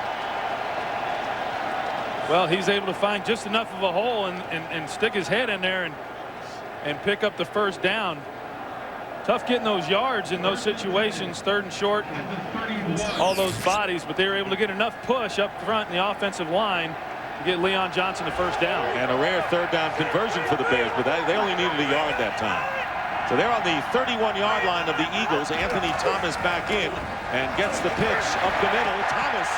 Well, he's able to find just enough of a hole and stick his head in there and pick up the first down. Tough getting those yards in those situations, 3rd and short, and all those bodies, but they were able to get enough push up front in the offensive line to get Leon Johnson the first down. And a rare 3rd down conversion for the Bears, but they only needed a yard that time. So they're on the 31-yard line of the Eagles. Anthony Thomas back in and gets the pitch up the middle. Thomas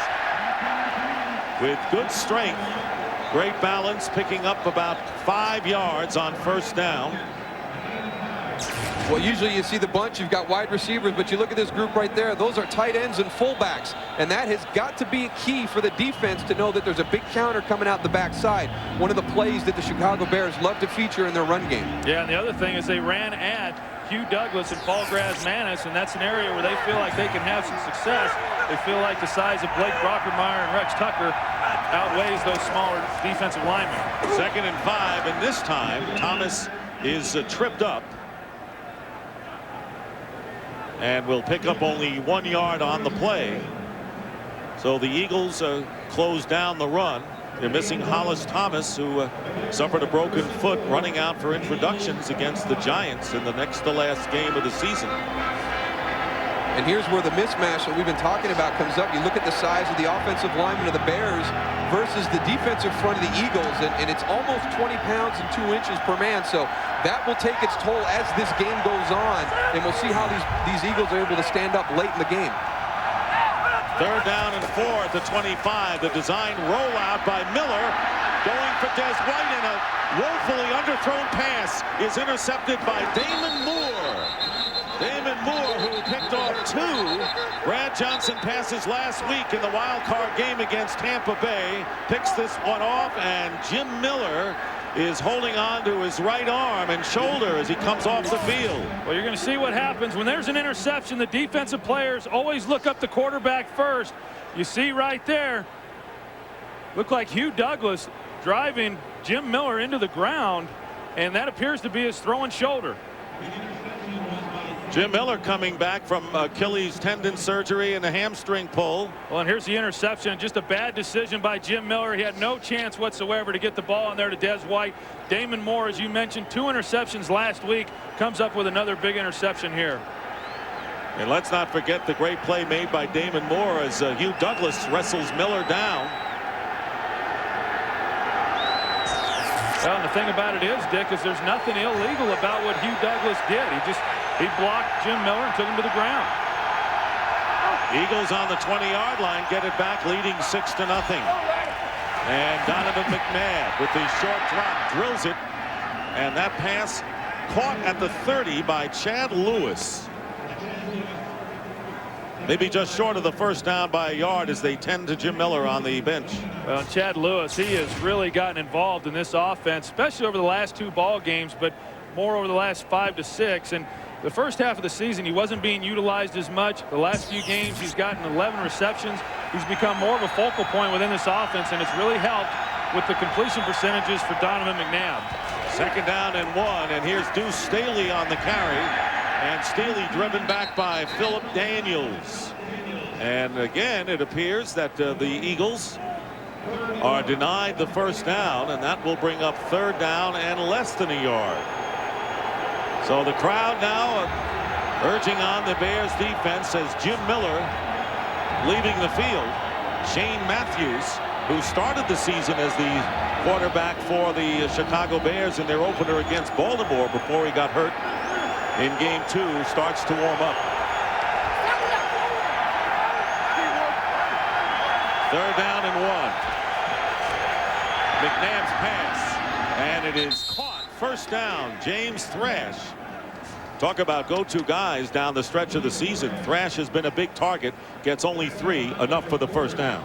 with good strength, great balance, picking up about 5 yards on first down. Well, usually you see the bunch, you've got wide receivers, but you look at this group right there, those are tight ends and fullbacks, and that has got to be key for the defense to know that there's a big counter coming out the backside. One of the plays that the Chicago Bears love to feature in their run game. Yeah, and the other thing is they ran at Hugh Douglas and Paul Grazmanis, and that's an area where they feel like they can have some success. They feel like the size of Blake Brockermeyer and Rex Tucker outweighs those smaller defensive linemen. 2nd and 5, and this time Thomas is tripped up and will pick up only 1 yard on the play. So the Eagles close down the run. They're missing Hollis Thomas, who suffered a broken foot running out for introductions against the Giants in the next to last game of the season. And here's where the mismatch that we've been talking about comes up. You look at the size of the offensive linemen of the Bears versus the defensive front of the Eagles, and it's almost 20 pounds and 2 inches per man. So that will take its toll as this game goes on, and we'll see how these Eagles are able to stand up late in the game. 3rd down and 4 at the 25. The design rollout by Miller, going for Des White, and a woefully underthrown pass is intercepted by Damon Moore. Damon Moore, who picked off 2 Brad Johnson passes last week in the wild card game against Tampa Bay, picks this one off, and Jim Miller is holding on to his right arm and shoulder as he comes off the field. Well, you're going to see what happens when there's an interception. The defensive players always look up the quarterback first. You see right there, look like Hugh Douglas driving Jim Miller into the ground, and that appears to be his throwing shoulder. Jim Miller coming back from Achilles tendon surgery and a hamstring pull. Well, and here's the interception. Just a bad decision by Jim Miller. He had no chance whatsoever to get the ball in there to Des White. Damon Moore, as you mentioned, 2 interceptions last week, comes up with another big interception here. And let's not forget the great play made by Damon Moore as Hugh Douglas wrestles Miller down. Well, and the thing about it is, Dick, is there's nothing illegal about what Hugh Douglas did. He blocked Jim Miller and took him to the ground. Eagles on the 20-yard line get it back, leading 6-0. And Donovan McNabb with the short drop drills it, and that pass caught at the 30 by Chad Lewis. Maybe just short of the 1st down by a yard as they tend to Jim Miller on the bench. Well, Chad Lewis, he has really gotten involved in this offense, especially over the last 2 ball games, but more over the last 5 to 6. And the first half of the season, he wasn't being utilized as much. The last few games, he's gotten 11 receptions. He's become more of a focal point within this offense, and it's really helped with the completion percentages for Donovan McNabb. 2nd down and 1, and here's Deuce Staley on the carry. And Staley driven back by Philip Daniels. And again, it appears that the Eagles are denied the 1st down, and that will bring up 3rd down and less than a yard. So the crowd now urging on the Bears defense as Jim Miller leaving the field. Shane Matthews, who started the season as the quarterback for the Chicago Bears in their opener against Baltimore before he got hurt in game 2, starts to warm up. 3rd down and 1. McNabb's pass, and it is caught. 1st down. James Thrash. Talk about go-to guys down the stretch of the season. Thrash has been a big target, gets only 3, enough for the 1st down.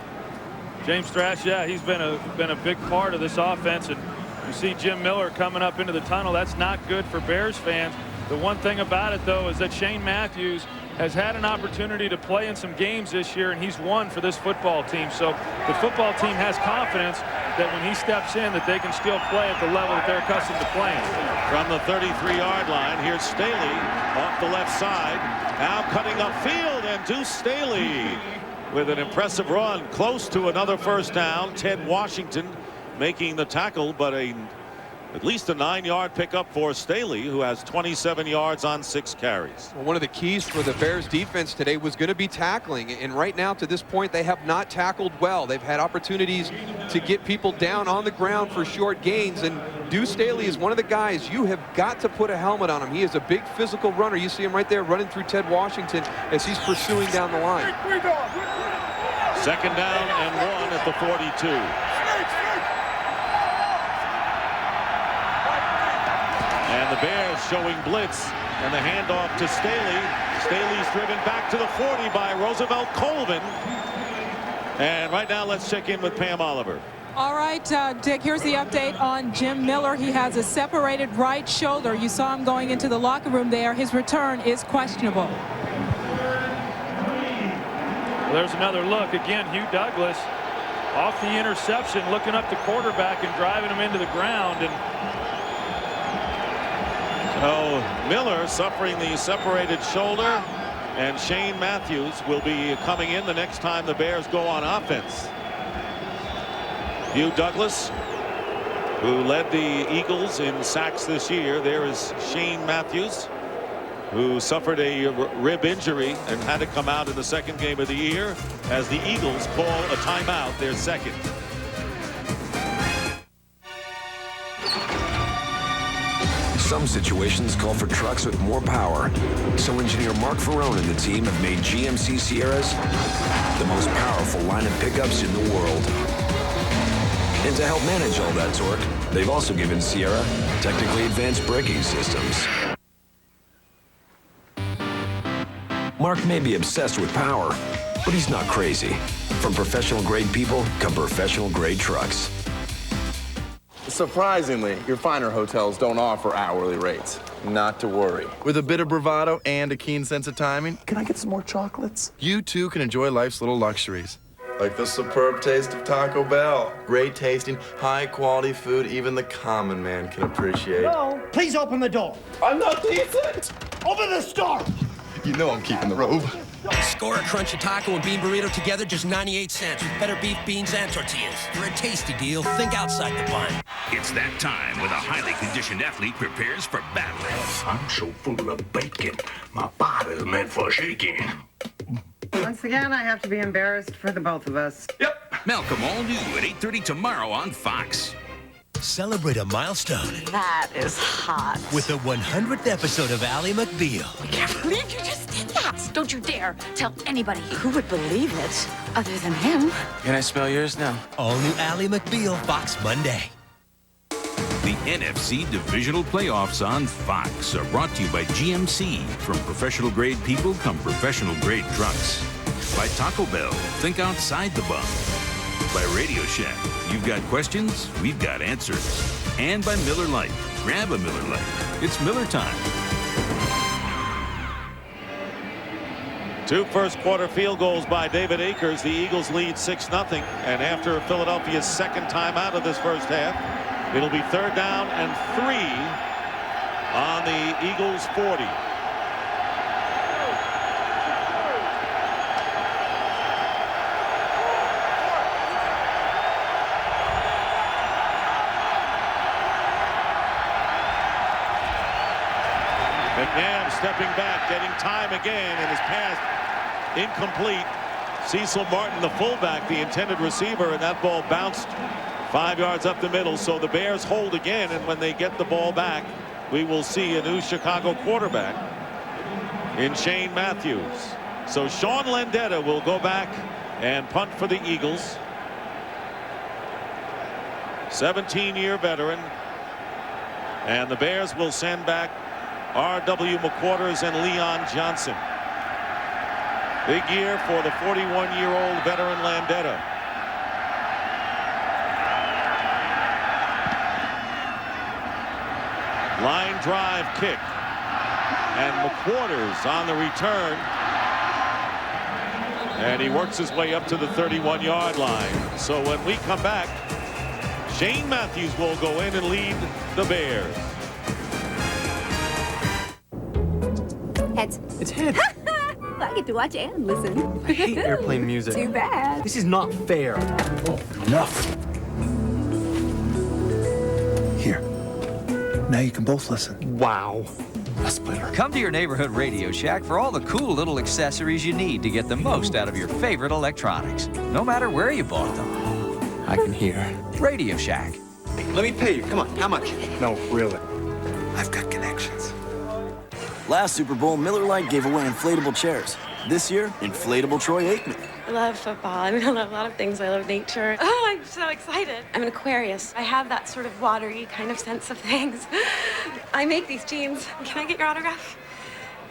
James Thrash, yeah, he's been a big part of this offense, and you see Jim Miller coming up into the tunnel. That's not good for Bears fans. The one thing about it, though, is that Shane Matthews has had an opportunity to play in some games this year, and he's won for this football team. So the football team has confidence that when he steps in, that they can still play at the level that they're accustomed to playing. From the 33-yard line, here's Staley off the left side. Now cutting upfield, and Deuce Staley with an impressive run, close to another 1st down. Ted Washington making the tackle, but at least a 9-yard pickup for Staley, who has 27 yards on 6 carries. Well, one of the keys for the Bears defense today was going to be tackling, and right now to this point they have not tackled well. They've had opportunities to get people down on the ground for short gains, and Deuce Staley is one of the guys you have got to put a helmet on him. He is a big physical runner. You see him right there running through Ted Washington as he's pursuing down the line. 2nd down and 1 at the 42. And the Bears showing blitz And the handoff to Staley. Staley's driven back to the 40 by Roosevelt Colvin. And right now, let's check in with Pam Oliver. All right, Dick, here's the update on Jim Miller. He has a separated right shoulder. You saw him going into the locker room there. His return is questionable. There's another look. Again, Hugh Douglas off the interception, looking up the quarterback and driving him into the ground. And so Miller suffering the separated shoulder, and Shane Matthews will be coming in the next time the Bears go on offense. Hugh Douglas, who led the Eagles in sacks this year. There is Shane Matthews, who suffered a rib injury and had to come out in the second game of the year as the Eagles call a timeout, their second. Some situations call for trucks with more power. So engineer Mark Ferrone and the team have made GMC Sierras the most powerful line of pickups in the world. And to help manage all that torque, they've also given Sierra technically advanced braking systems. Mark may be obsessed with power, but he's not crazy. From professional-grade people come professional-grade trucks. Surprisingly, your finer hotels don't offer hourly rates. Not to worry. With a bit of bravado and a keen sense of timing, can I get some more chocolates? You too can enjoy life's little luxuries. Like the superb taste of Taco Bell. Great tasting, high quality food even the common man can appreciate. No, please open the door. I'm not decent! Open the store. You know I'm keeping the robe. Score a crunchy taco and bean burrito together, just 98 cents with better beef, beans, and tortillas. For a tasty deal, think outside the bun. It's that time when a highly conditioned athlete prepares for battle. I'm so full of bacon, my body's meant for shaking. Once again, I have to be embarrassed for the both of us. Malcolm, all new at 8:30 tomorrow on Fox. Celebrate a milestone That is hot. with the 100th episode of Ally McBeal. I can't believe you just did that. Don't you dare tell anybody. Who would believe it other than him? Can I smell yours now? All new Ally McBeal, Fox Monday. The NFC Divisional Playoffs on Fox are brought to you by GMC. From professional-grade people come professional-grade trucks. By Taco Bell, think outside the bun. By Radio Shack, you've got questions, we've got answers. And by Miller Lite, grab a Miller Lite. It's Miller time. 2 first-quarter field goals by David Akers. The Eagles lead 6-0. And after Philadelphia's second time out of this first half, it'll be 3rd down and 3 on the Eagles' 40. McNabb stepping back, getting time again, and his pass incomplete. Cecil Martin, the fullback, the intended receiver, and that ball bounced 5 yards up the middle. So the Bears hold again, and when they get the ball back, we will see a new Chicago quarterback in Shane Matthews. So Sean Landeta will go back and punt for the Eagles. 17-year veteran. And the Bears will send back R.W. McQuarters and Leon Johnson. Big year for the 41-year-old veteran Landeta. Line drive kick. And McQuarters on the return. And he works his way up to the 31-yard line. So when we come back, Shane Matthews will go in and lead the Bears. Heads. It's heads. I get to watch and listen. I hate airplane music. Too bad. This is not fair. Oh, enough. Here. Now you can both listen. Wow. A splitter. Come to your neighborhood Radio Shack for all the cool little accessories you need to get the most out of your favorite electronics, no matter where you bought them. I can hear. Radio Shack. Let me pay you. Come on. How much? No, really. I've got connections. Last Super Bowl, Miller Lite gave away inflatable chairs. This year, inflatable Troy Aikman. I love football. I mean, I love a lot of things. I love nature. Oh, I'm so excited. I'm an Aquarius. I have that sort of watery kind of sense of things. I make these jeans. Can I get your autograph?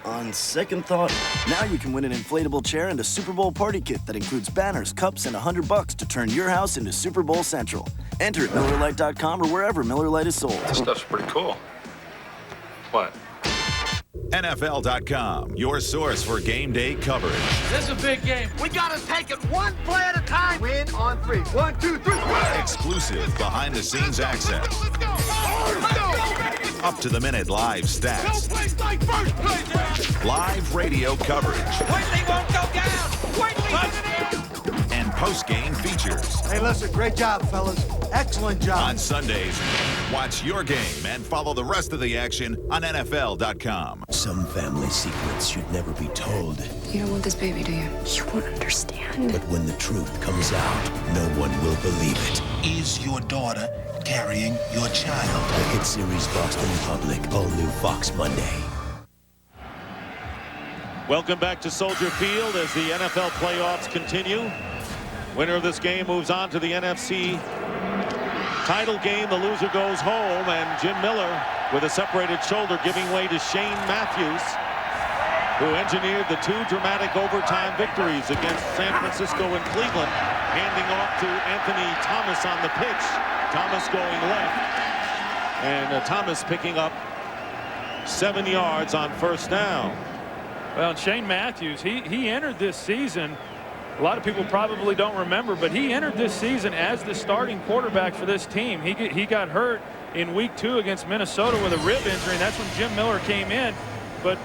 On second thought, now you can win an inflatable chair and a Super Bowl party kit that includes banners, cups, and $100 to turn your house into Super Bowl Central. Enter at MillerLite.com or wherever Miller Lite is sold. This stuff's pretty cool. What? NFL.com, your source for game day coverage. This is a big game. We gotta take it one play at a time. Win on 3. 1, 2, 3. Exclusive behind-the-scenes access. Let's go, Up-to-the-minute live stats. Live radio coverage. Whiteley won't go down. Whiteley, and post-game features. Hey, listen, great job, fellas. Excellent job. On Sundays, watch your game and follow the rest of the action on NFL.com. Some family secrets should never be told. You don't want this baby, do you? You won't understand. But when the truth comes out, no one will believe it. Is your daughter carrying your child? The hit series Boston Public, all new Fox Monday. Welcome back to Soldier Field as the NFL playoffs continue. Winner of this game moves on to the NFC title game. The loser goes home, and Jim Miller with a separated shoulder giving way to Shane Matthews, who engineered the 2 dramatic overtime victories against San Francisco and Cleveland, handing off to Anthony Thomas on the pitch. Thomas going left, and Thomas picking up 7 yards on first down. Well, and Shane Matthews, he entered this season, a lot of people probably don't remember, but he entered this season as the starting quarterback for this team. He got hurt in week 2 against Minnesota with a rib injury, and that's when Jim Miller came in. But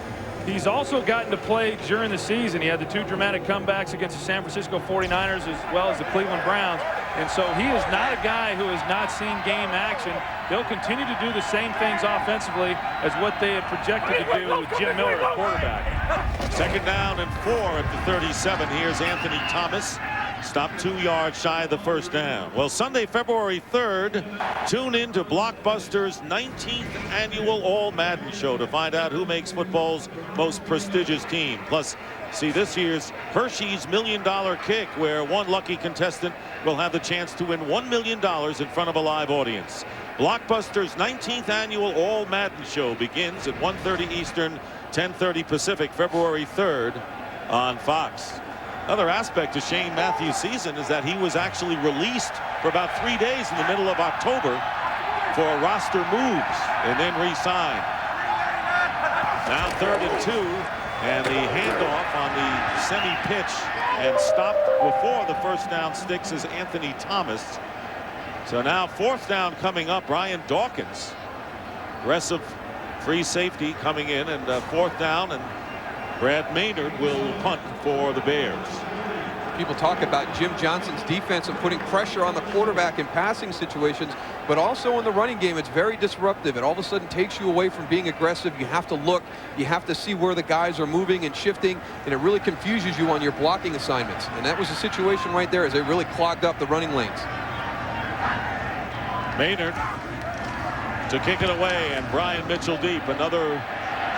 he's also gotten to play during the season. He had the 2 dramatic comebacks against the San Francisco 49ers as well as the Cleveland Browns. And so he is not a guy who has not seen game action. They'll continue to do the same things offensively as what they had projected to do with Jim Miller at quarterback. Second down and 4 at the 37. Here's Anthony Thomas. Stopped 2 yards shy of the first down. Well, Sunday, February 3rd, tune in to Blockbuster's 19th annual All Madden show to find out who makes football's most prestigious team. Plus, see this year's Hershey's $1 Million Kick, where one lucky contestant will have the chance to win $1 million in front of a live audience. Blockbuster's 19th annual All Madden show begins at 1:30 Eastern, 10:30 Pacific, February 3rd on Fox. Another aspect of Shane Matthews' season is that he was actually released for about 3 days in the middle of October for roster moves and then re-signed. Now 3rd and 2, and the handoff on the semi-pitch and stopped before the first down sticks is Anthony Thomas. So now 4th down coming up. Brian Dawkins, aggressive free safety coming in, and 4th down, and Brad Maynard will punt for the Bears. People talk about Jim Johnson's defense and putting pressure on the quarterback in passing situations, but also in the running game. It's very disruptive. It all of a sudden takes you away from being aggressive. You have to look, you have to see where the guys are moving and shifting, and it really confuses you on your blocking assignments. And that was the situation right there as they really clogged up the running lanes. Maynard to kick it away, and Brian Mitchell deep. Another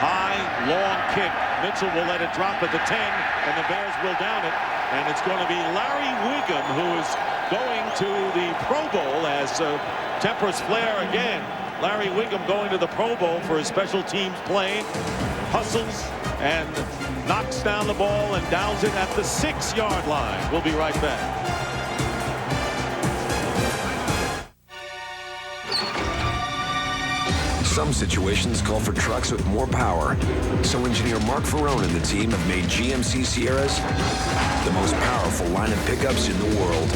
high, long kick. Mitchell will let it drop at the 10, and the Bears will down it. And it's going to be Larry Wiggum who is going to the Pro Bowl as tempers flare again. Larry Wiggum going to the Pro Bowl for his special teams play. Hustles and knocks down the ball and downs it at the 6-yard line. We'll be right back. Some situations call for trucks with more power. So engineer Mark Ferrone and the team have made GMC Sierras the most powerful line of pickups in the world.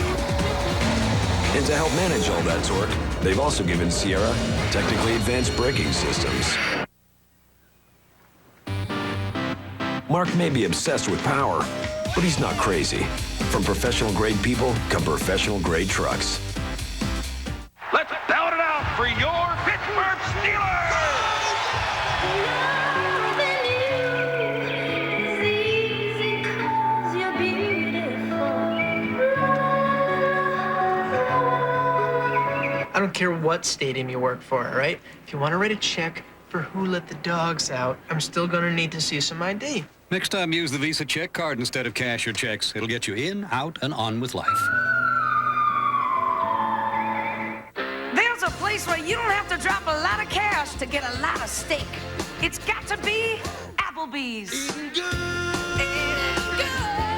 And to help manage all that torque, they've also given Sierra technically advanced braking systems. Mark may be obsessed with power, but he's not crazy. From professional-grade people come professional-grade trucks. Let's pound it out for your Pittsburgh Steelers! I don't care what stadium you work for, all right? If you want to write a check for who let the dogs out, I'm still going to need to see some ID. Next time, use the Visa check card instead of cash or checks. It'll get you in, out, and on with life. There's a place where you don't have to drop a lot of cash to get a lot of steak. It's got to be Applebee's. Eating good.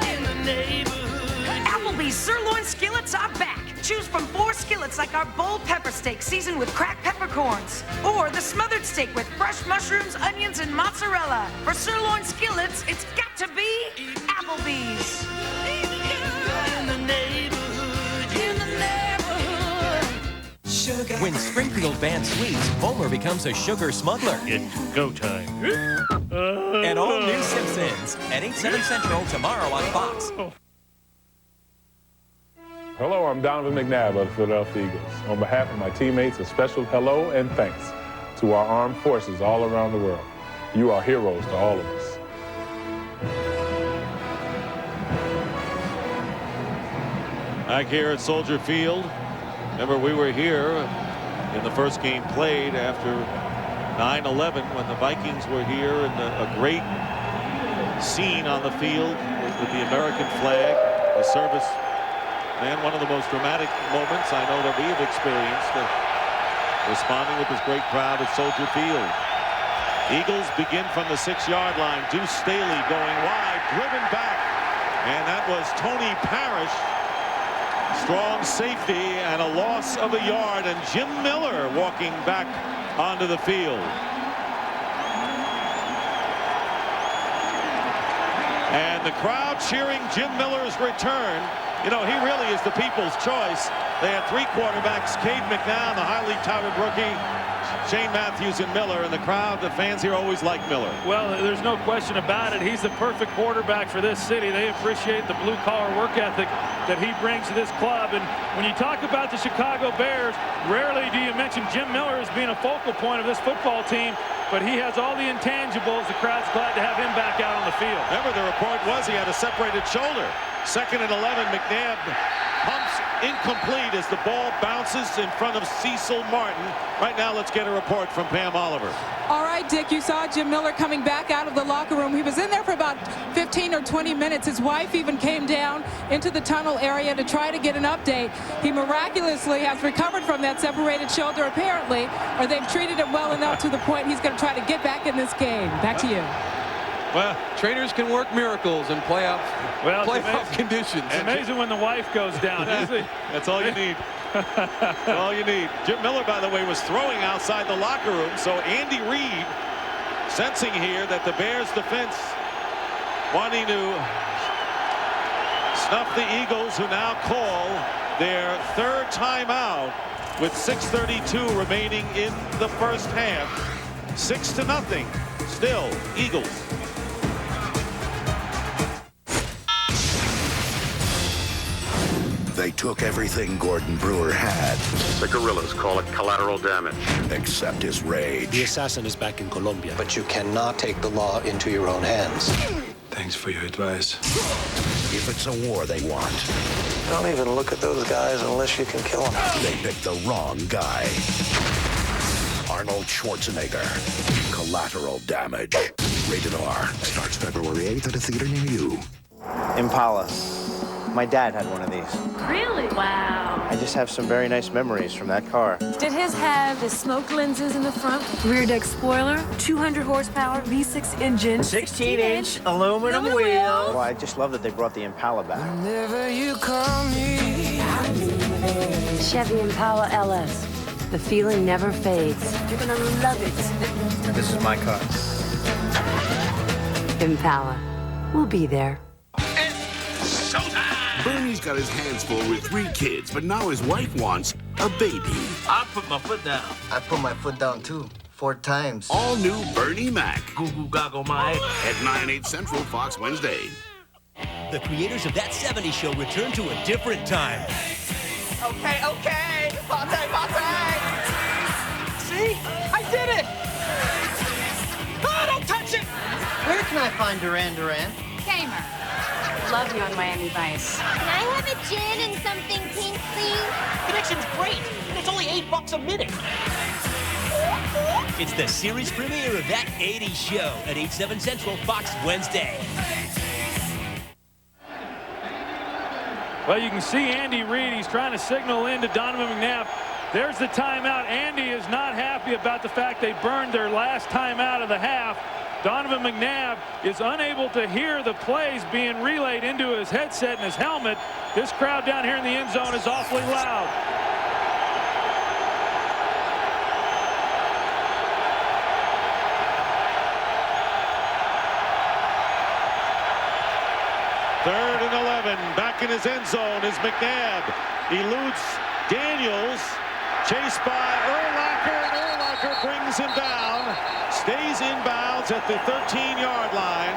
In the neighborhood. Applebee's sirloin skillets are back. Choose from 4 skillets like our bold pepper steak seasoned with cracked peppercorns. Or the smothered steak with fresh mushrooms, onions, and mozzarella. For sirloin skillets, it's got to be Applebee's. In the neighborhood. In the neighborhood. Sugar. When Springfield bans sweets, Homer becomes a sugar smuggler. It's go time. And all new Simpsons at 8/7 Central tomorrow on Fox. Hello, I'm Donovan McNabb of the Philadelphia Eagles. On behalf of my teammates, a special hello and thanks to our armed forces all around the world. You are heroes to all of us. Back here at Soldier Field. Remember, we were here in the first game played after 9/11 when the Vikings were here, and a great scene on the field with the American flag, the service. And one of the most dramatic moments I know that we have experienced, responding with this great crowd at Soldier Field. Eagles begin from the 6-yard line. Deuce Staley going wide, driven back. And that was Tony Parrish. Strong safety and a loss of a yard. And Jim Miller walking back onto the field. And the crowd cheering Jim Miller's return. You know, he really is the people's choice. They had 3 quarterbacks, Cade McNown, the highly touted rookie, Shane Matthews and Miller, and the crowd, the fans here always like Miller. Well, there's no question about it. He's the perfect quarterback for this city. They appreciate the blue-collar work ethic that he brings to this club. And when you talk about the Chicago Bears, rarely do you mention Jim Miller as being a focal point of this football team, but he has all the intangibles. The crowd's glad to have him back out on the field. Remember, the report was he had a separated shoulder. 2nd and 11, McNabb pumps incomplete as the ball bounces in front of Cecil Martin. Right now, let's get a report from Pam Oliver. All right, Dick, you saw Jim Miller coming back out of the locker room. He was in there for about 15 or 20 minutes. His wife even came down into the tunnel area to try to get an update. He miraculously has recovered from that separated shoulder, apparently, or they've treated him well enough to the point he's going to try to get back in this game. Back to you. Well, trainers can work miracles in playoff conditions. Amazing when the wife goes down. That's all you need. That's all you need. Jim Miller, by the way, was throwing outside the locker room. So Andy Reid, sensing here that the Bears defense wanting to snuff the Eagles, who now call their 3rd timeout with 6:32 remaining in the first half. 6-0. Still, Eagles. They took everything Gordon Brewer had. The guerrillas call it collateral damage. Except his rage. The assassin is back in Colombia. But you cannot take the law into your own hands. Thanks for your advice. If it's a war they want. Don't even look at those guys unless you can kill them. They picked the wrong guy. Arnold Schwarzenegger. Collateral Damage. Rated R. Starts February 8th at a theater near you. Impala. My dad had one of these. Really? Wow. I just have some very nice memories from that car. Did his have the smoke lenses in the front? Rear deck spoiler, 200 horsepower, V6 engine, 16-inch aluminum wheels. Well, I just love that they brought the Impala back. Whenever you call me, Chevy Impala LS. The feeling never fades. You're gonna love it. This is my car. Impala. We'll be there. Bernie's got his hands full with 3 kids, but now his wife wants a baby. I put my foot down. I put my foot down, too. 4 times. All new Bernie Mac. Goo goo goggle my. At 9/8 Central, Fox Wednesday. The creators of That 70s Show return to a different time. Okay. Party. See? I did it! Oh, don't touch it! Where can I find Duran Duran? Gamer. Love you on Miami Vice. Can I have a gin and something pink, please? Connection's great, and it's only $8 a minute. It's the series premiere of That 80s Show at 8/7 Central, Fox Wednesday. Well, you can see Andy Reid. He's trying to signal in to Donovan McNabb. There's the timeout. Andy is not happy about the fact they burned their last timeout of the half. Donovan McNabb is unable to hear the plays being relayed into his headset and his helmet. This crowd down here in the end zone is awfully loud. Third and 11. Back in his end zone is McNabb. Eludes Daniels. Chased by Urlacher, and Urlacher brings him down. Stays inbounds at the 13-yard line,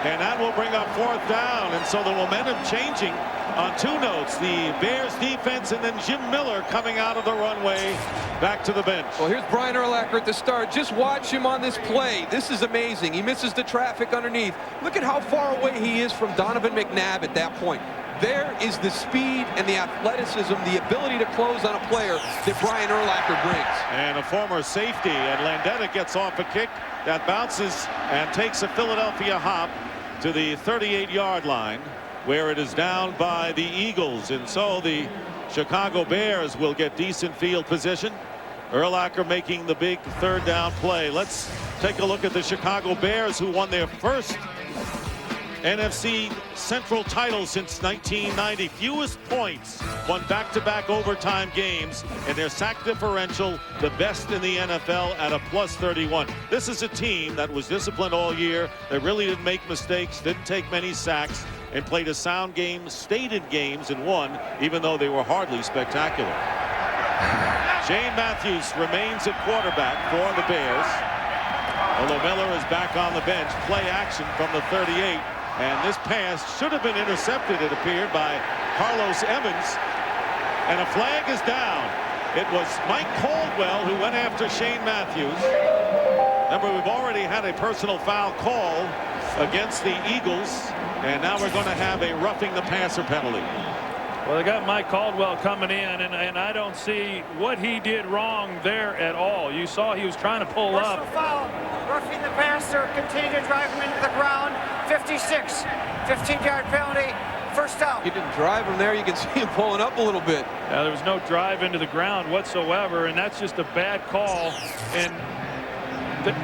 and that will bring up 4th down. And so the momentum changing on 2 notes. The Bears defense and then Jim Miller coming out of the runway back to the bench. Well, here's Brian Urlacher at the start. Just watch him on this play. This is amazing. He misses the traffic underneath. Look at how far away he is from Donovan McNabb at that point. There is the speed and the athleticism, the ability to close on a player that Brian Urlacher brings. And a former safety, and Landeta gets off a kick that bounces and takes a Philadelphia hop to the 38-yard line, where it is down by the Eagles. And so the Chicago Bears will get decent field position. Urlacher making the big 3rd down play. Let's take a look at the Chicago Bears, who won their first NFC Central title since 1990. Fewest points, won back-to-back overtime games, and their sack differential the best in the NFL at a +31. This is a team that was disciplined all year, that really didn't make mistakes, didn't take many sacks, and played a sound game, stayed in games, and won, even though they were hardly spectacular. Shane Matthews remains at quarterback for the Bears, although Miller is back on the bench. Play action from the 38. And this pass should have been intercepted, it appeared, by Carlos Evans. And a flag is down. It was Mike Caldwell who went after Shane Matthews. Remember, we've already had a personal foul call against the Eagles. And now we're going to have a roughing the passer penalty. Well, they got Mike Caldwell coming in, and I don't see what he did wrong there at all. You saw he was trying to pull up. Foul, roughing the passer, continue to drive him into the ground. 56, 15-yard penalty, 1st down. He didn't drive him there. You can see him pulling up a little bit. Yeah, there was no drive into the ground whatsoever, and that's just a bad call. And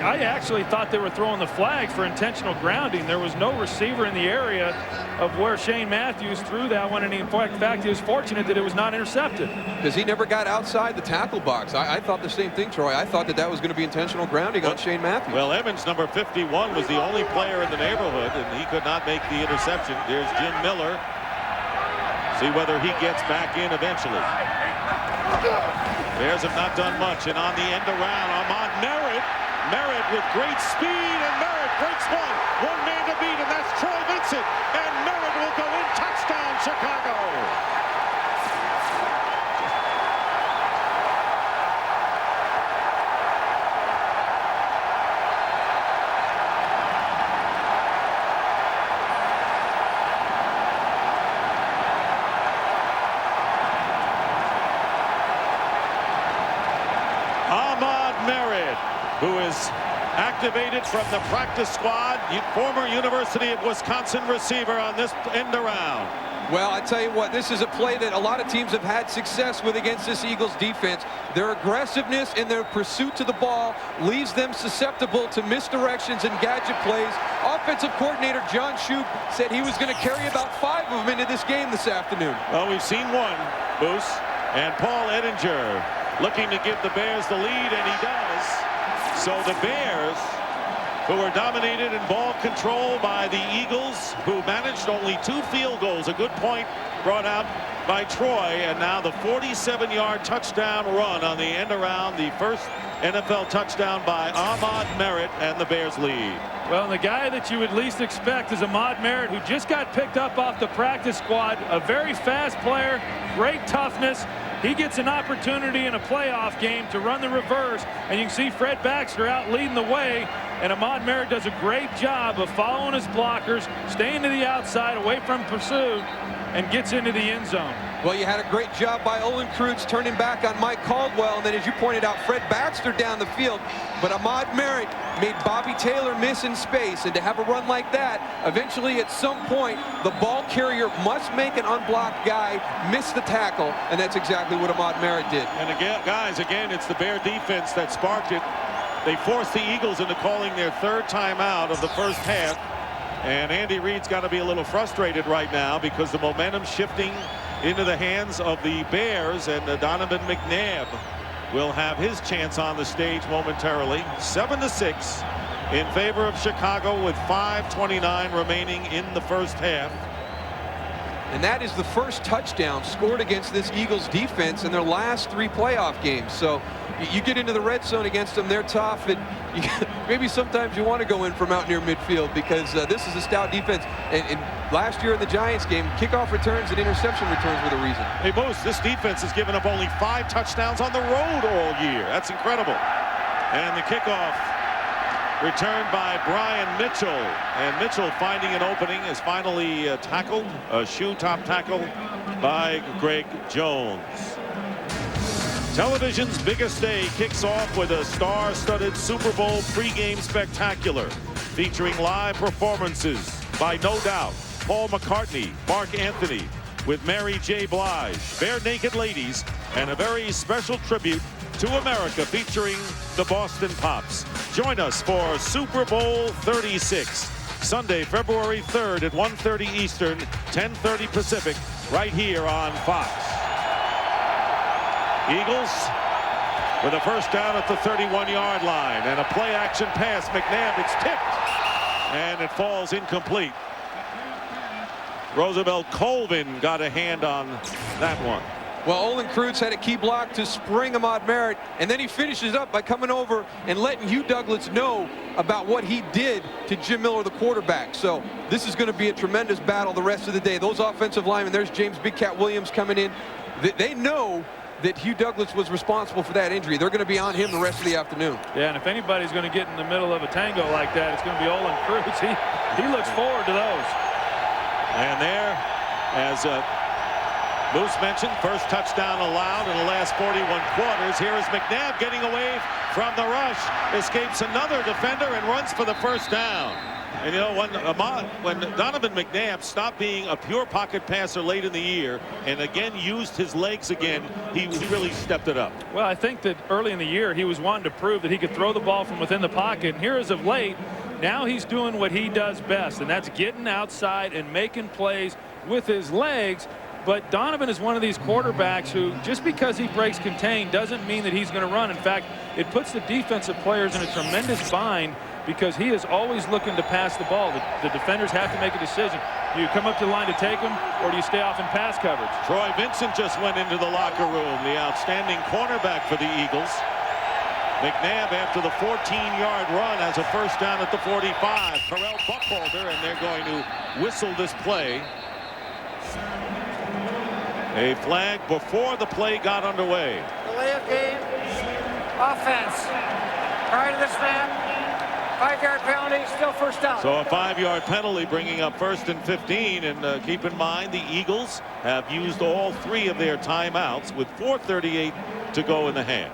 I actually thought they were throwing the flag for intentional grounding. There was no receiver in the area of where Shane Matthews threw that one, and in fact, he was fortunate that it was not intercepted. Because he never got outside the tackle box. I thought the same thing, Troy. I thought that was going to be intentional grounding on Shane Matthews. Well, Evans, number 51, was the only player in the neighborhood, and he could not make the interception. There's Jim Miller. See whether he gets back in eventually. Bears have not done much, and on the end around, Ahmad Merritt with great speed, and Merritt breaks one man to beat, and that's Troy Vincent, and Merritt will go in. Touchdown, Chicago. Ahmad Merritt, who is activated from the practice squad, former University of Wisconsin receiver on this end around. Well, I tell you what, this is a play that a lot of teams have had success with against this Eagles defense. Their aggressiveness and their pursuit to the ball leaves them susceptible to misdirections and gadget plays. Offensive coordinator John Shoup said he was going to carry about 5 of them into this game this afternoon. Well, we've seen one, Boos, and Paul Ettinger looking to give the Bears the lead, and he does. So the Bears, who were dominated in ball control by the Eagles, who managed only 2 field goals, a good point brought out by Troy, and now the 47-yard touchdown run on the end around, the first NFL touchdown by Ahmad Merritt, and the Bears lead. Well, the guy that you would least expect is Ahmad Merritt, who just got picked up off the practice squad, a very fast player, great toughness. He gets an opportunity in a playoff game to run the reverse, and you can see Fred Baxter out leading the way, and Ahmad Merritt does a great job of following his blockers, staying to the outside away from pursuit, and gets into the end zone. Well, you had a great job by Olin Kreutz turning back on Mike Caldwell, and then as you pointed out, Fred Baxter down the field. But Ahmad Merritt made Bobby Taylor miss in space, and to have a run like that, eventually at some point, the ball carrier must make an unblocked guy miss the tackle, and that's exactly what Ahmad Merritt did. And again, guys, it's the Bear defense that sparked it. They forced the Eagles into calling their third timeout of the first half, and Andy Reid's got to be a little frustrated right now because the momentum's shifting into the hands of the Bears, and Donovan McNabb will have his chance on the stage momentarily. 7-6 in favor of Chicago with 5:29 remaining in the first half. And that is the first touchdown scored against this Eagles defense in their last 3 playoff games. So you get into the red zone against them, they're tough, and maybe sometimes you want to go in from out near midfield because this is a stout defense. And last year in the Giants game, kickoff returns and interception returns were the reason. Hey, Moose, this defense has given up only 5 touchdowns on the road all year. That's incredible. And the kickoff returned by Brian Mitchell, and Mitchell, finding an opening, is finally tackled, a shoe top tackle by Greg Jones. Television's biggest day kicks off with a star-studded Super Bowl pregame spectacular featuring live performances by No Doubt, Paul McCartney, Mark Anthony, with Mary J. Blige, Bare Naked Ladies, and a very special tribute to America featuring the Boston Pops. Join us for Super Bowl 36, Sunday, February 3rd at 1:30 Eastern, 10:30 Pacific, right here on Fox. Eagles with a first down at the 31-yard line, and a play-action pass. McNabb, it's tipped, and it falls incomplete. Roosevelt Colvin got a hand on that one. Well, Olin Kreutz had a key block to spring Ahmad Merritt, and then he finishes up by coming over and letting Hugh Douglas know about what he did to Jim Miller, the quarterback. So this is going to be a tremendous battle the rest of the day. Those offensive linemen, there's James Big Cat Williams coming in. They know that Hugh Douglas was responsible for that injury. They're going to be on him the rest of the afternoon. Yeah, and if anybody's going to get in the middle of a tango like that, it's going to be Olin Kreutz. He looks forward to those. And there, as Moose mentioned, first touchdown allowed in the last 41 quarters. Here is McNabb getting away from the rush, escapes another defender and runs for the first down. And you know, when Donovan McNabb stopped being a pure pocket passer late in the year and again used his legs again, he really stepped it up. Well, I think that early in the year he was wanting to prove that he could throw the ball from within the pocket. And here as of late, now he's doing what he does best, and that's getting outside and making plays with his legs. But Donovan is one of these quarterbacks who, just because he breaks contain doesn't mean that he's going to run. In fact, it puts the defensive players in a tremendous bind because he is always looking to pass the ball. The defenders have to make a decision. Do you come up to the line to take him, or do you stay off in pass coverage? Troy Vincent just went into the locker room, the outstanding cornerback for the Eagles. McNabb, after the 14-yard run, has a first down at the 45. Carell Buckholder, and they're going to whistle this play. A flag before the play got underway. Delay of game. Offense. Prior to the snap. 5-yard penalty. Still first down. So a 5-yard penalty bringing up 1st and 15. And keep in mind the Eagles have used all 3 of their timeouts with 4:38 to go in the half.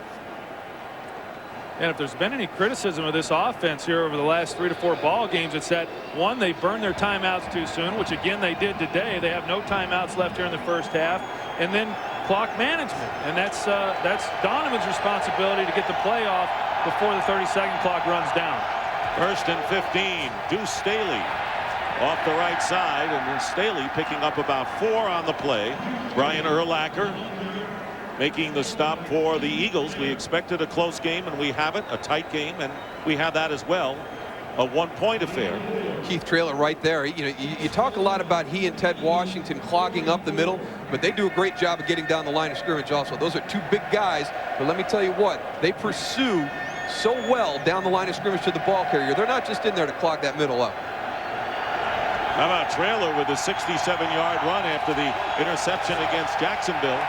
And if there's been any criticism of this offense here over the last 3 to 4 ball games, it's that, one, they burned their timeouts too soon, which again they did today. They have no timeouts left here in the first half. And then clock management. And that's Donovan's responsibility to get the play off before the 30-second clock runs down. 1st and 15. Deuce Staley off the right side, and then Staley picking up about 4 on the play. Brian Urlacher making the stop for the Eagles. We expected a close game, and we have it, a tight game, and we have that as well, a 1-point affair. Keith Traylor right there. You know, you talk a lot about he and Ted Washington clogging up the middle, but they do a great job of getting down the line of scrimmage also. Those are 2 big guys, but let me tell you what, they pursue so well down the line of scrimmage to the ball carrier. They're not just in there to clog that middle up. How about Traylor with a 67-yard run after the interception against Jacksonville?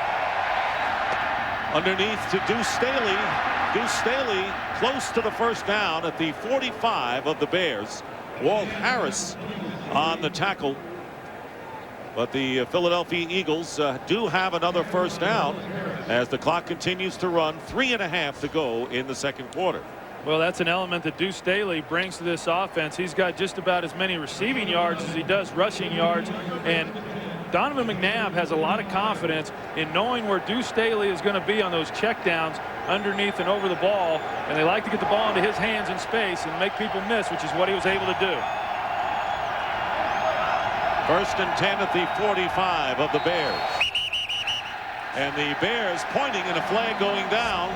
Underneath to Deuce Staley. Deuce Staley close to the first down at the 45 of the Bears. Walt Harris on the tackle. But the Philadelphia Eagles do have another first down as the clock continues to run. 3.5 to go in the second quarter. Well, that's an element that Deuce Staley brings to this offense. He's got just about as many receiving yards as he does rushing yards. And Donovan McNabb has a lot of confidence in knowing where Deuce Staley is going to be on those checkdowns underneath and over the ball. And they like to get the ball into his hands in space and make people miss, which is what he was able to do. 1st and 10 at the 45 of the Bears. And the Bears pointing and a flag going down.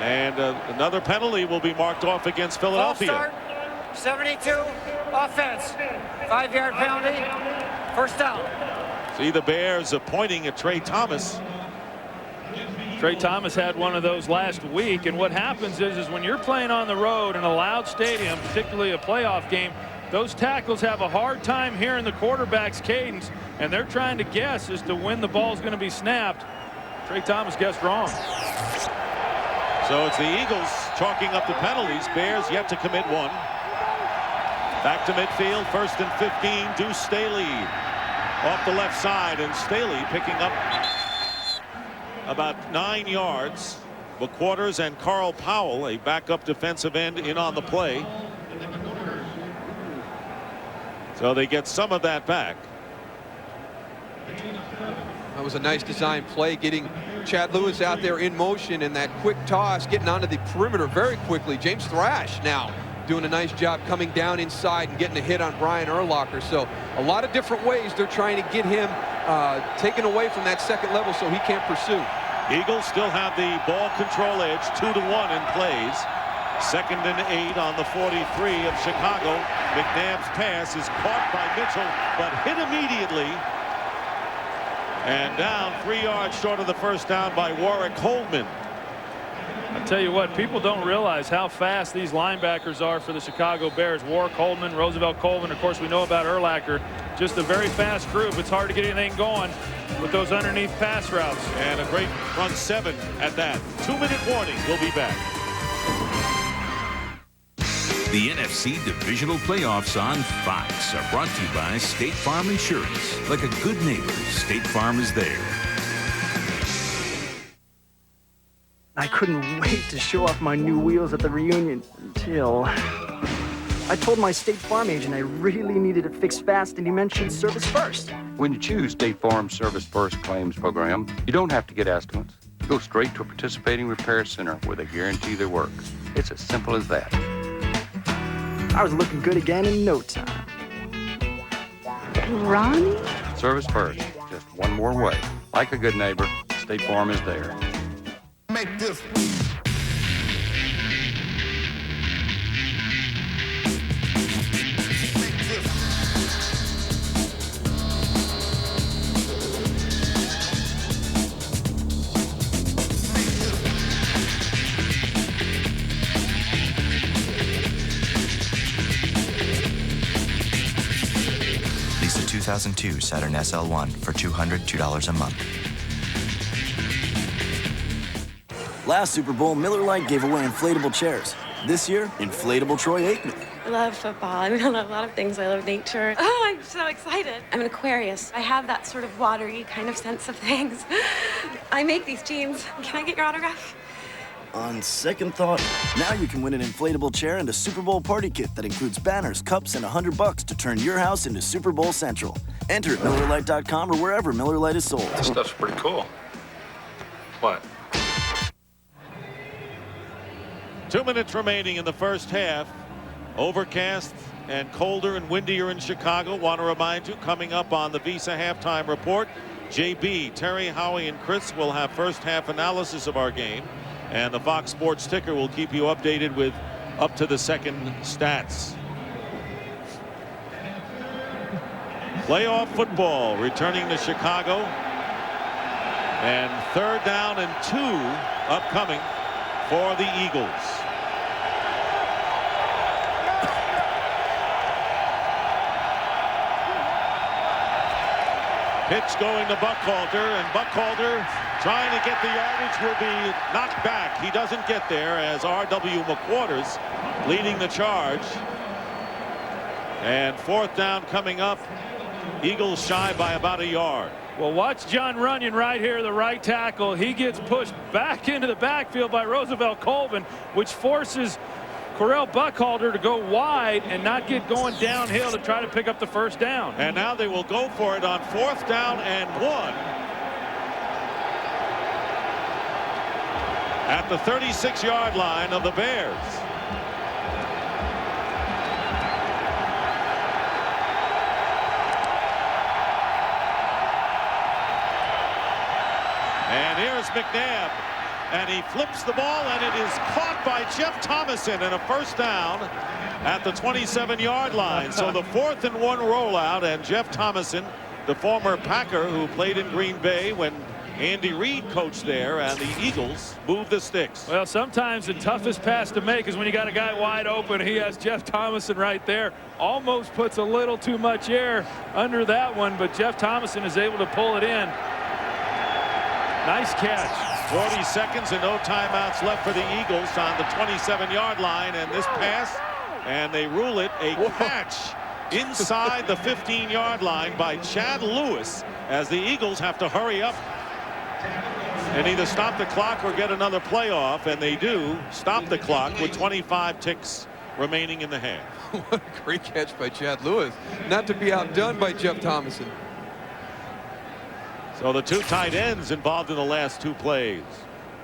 And another penalty will be marked off against Philadelphia. Start, 72, offense, 5-yard penalty, first down. See the Bears pointing at Trey Thomas. Trey Thomas had one of those last week. And what happens is when you're playing on the road in a loud stadium, particularly a playoff game, those tackles have a hard time hearing the quarterback's cadence, and they're trying to guess as to when the ball's going to be snapped. Trey Thomas guessed wrong. So it's the Eagles chalking up the penalties. Bears yet to commit one. Back to midfield, 1st and 15. Deuce Staley off the left side, and Staley picking up about 9 yards. McQuarters and Carl Powell, a backup defensive end, in on the play. So they get some of that back. That was a nice design play, getting Chad Lewis out there in motion, and that quick toss getting onto the perimeter very quickly. James Thrash now doing a nice job coming down inside and getting a hit on Brian Urlacher. So a lot of different ways they're trying to get him taken away from that second level so he can't pursue. Eagles still have the ball control edge, 2-1 in plays. 2nd and 8 on the 43 of Chicago. McNabb's pass is caught by Mitchell, but hit immediately. And down 3 yards short of the first down by Warwick Coleman. I tell you what, people don't realize how fast these linebackers are for the Chicago Bears. Warwick Coleman, Roosevelt Coleman, of course we know about Urlacher. Just a very fast group. It's hard to get anything going with those underneath pass routes. And a great front seven at that. 2-minute warning. We'll be back. The NFC Divisional Playoffs on Fox are brought to you by State Farm Insurance. Like a good neighbor, State Farm is there. I couldn't wait to show off my new wheels at the reunion until I told my State Farm agent I really needed it fixed fast, and he mentioned Service First. When you choose State Farm's Service First claims program, you don't have to get estimates. You go straight to a participating repair center where they guarantee their work. It's as simple as that. I was looking good again in no time. Ronnie? Service First, just one more way. Like a good neighbor, State Farm is there. Make this. Lease a 2002 Saturn SL1 for $202 a month. Last Super Bowl, Miller Lite gave away inflatable chairs. This year, inflatable Troy Aikman. I love football. I love a lot of things. I love nature. Oh, I'm so excited. I'm an Aquarius. I have that sort of watery kind of sense of things. I make these jeans. Can I get your autograph? On second thought, now you can win an inflatable chair and a Super Bowl party kit that includes banners, cups, and $100 to turn your house into Super Bowl Central. Enter at MillerLite.com or wherever Miller Lite is sold. This stuff's pretty cool. What? 2 minutes remaining in the first half. Overcast and colder and windier in Chicago. Want to remind you, coming up on the Visa halftime report, JB, Terry, Howie, and Chris will have first half analysis of our game. And the Fox Sports ticker will keep you updated with up to the second stats. Playoff football returning to Chicago. And 3rd down and 2 upcoming for the Eagles. Pitch going to Buckhalter, and Buckhalter trying to get the yardage, will be knocked back. He doesn't get there as R.W. McQuarters leading the charge. And 4th down coming up. Eagles shy by about a yard. Well, watch John Runyon right here, the right tackle. He gets pushed back into the backfield by Roosevelt Colvin, which forces Correll Buckhalter to go wide and not get going downhill to try to pick up the 1st down. And now they will go for it on 4th down and 1. At the 36-yard line of the Bears. And here's McNabb, and he flips the ball, and it is caught by Jeff Thomason, and a 1st down at the 27-yard line. So the 4th and 1 rollout, and Jeff Thomason, the former Packer who played in Green Bay when Andy Reid coached there, and the Eagles moved the sticks. Well, sometimes the toughest pass to make is when you got a guy wide open. He has Jeff Thomason right there. Almost puts a little too much air under that one, but Jeff Thomason is able to pull it in. Nice catch. 40 seconds and no timeouts left for the Eagles on the 27-yard line, and this pass, and they rule it a catch inside the 15-yard line by Chad Lewis, as the Eagles have to hurry up and either stop the clock or get another play off, and they do stop the clock with 25 ticks remaining in the half. What a great catch by Chad Lewis, not to be outdone by Jeff Thomason. So the 2 tight ends involved in the last 2 plays.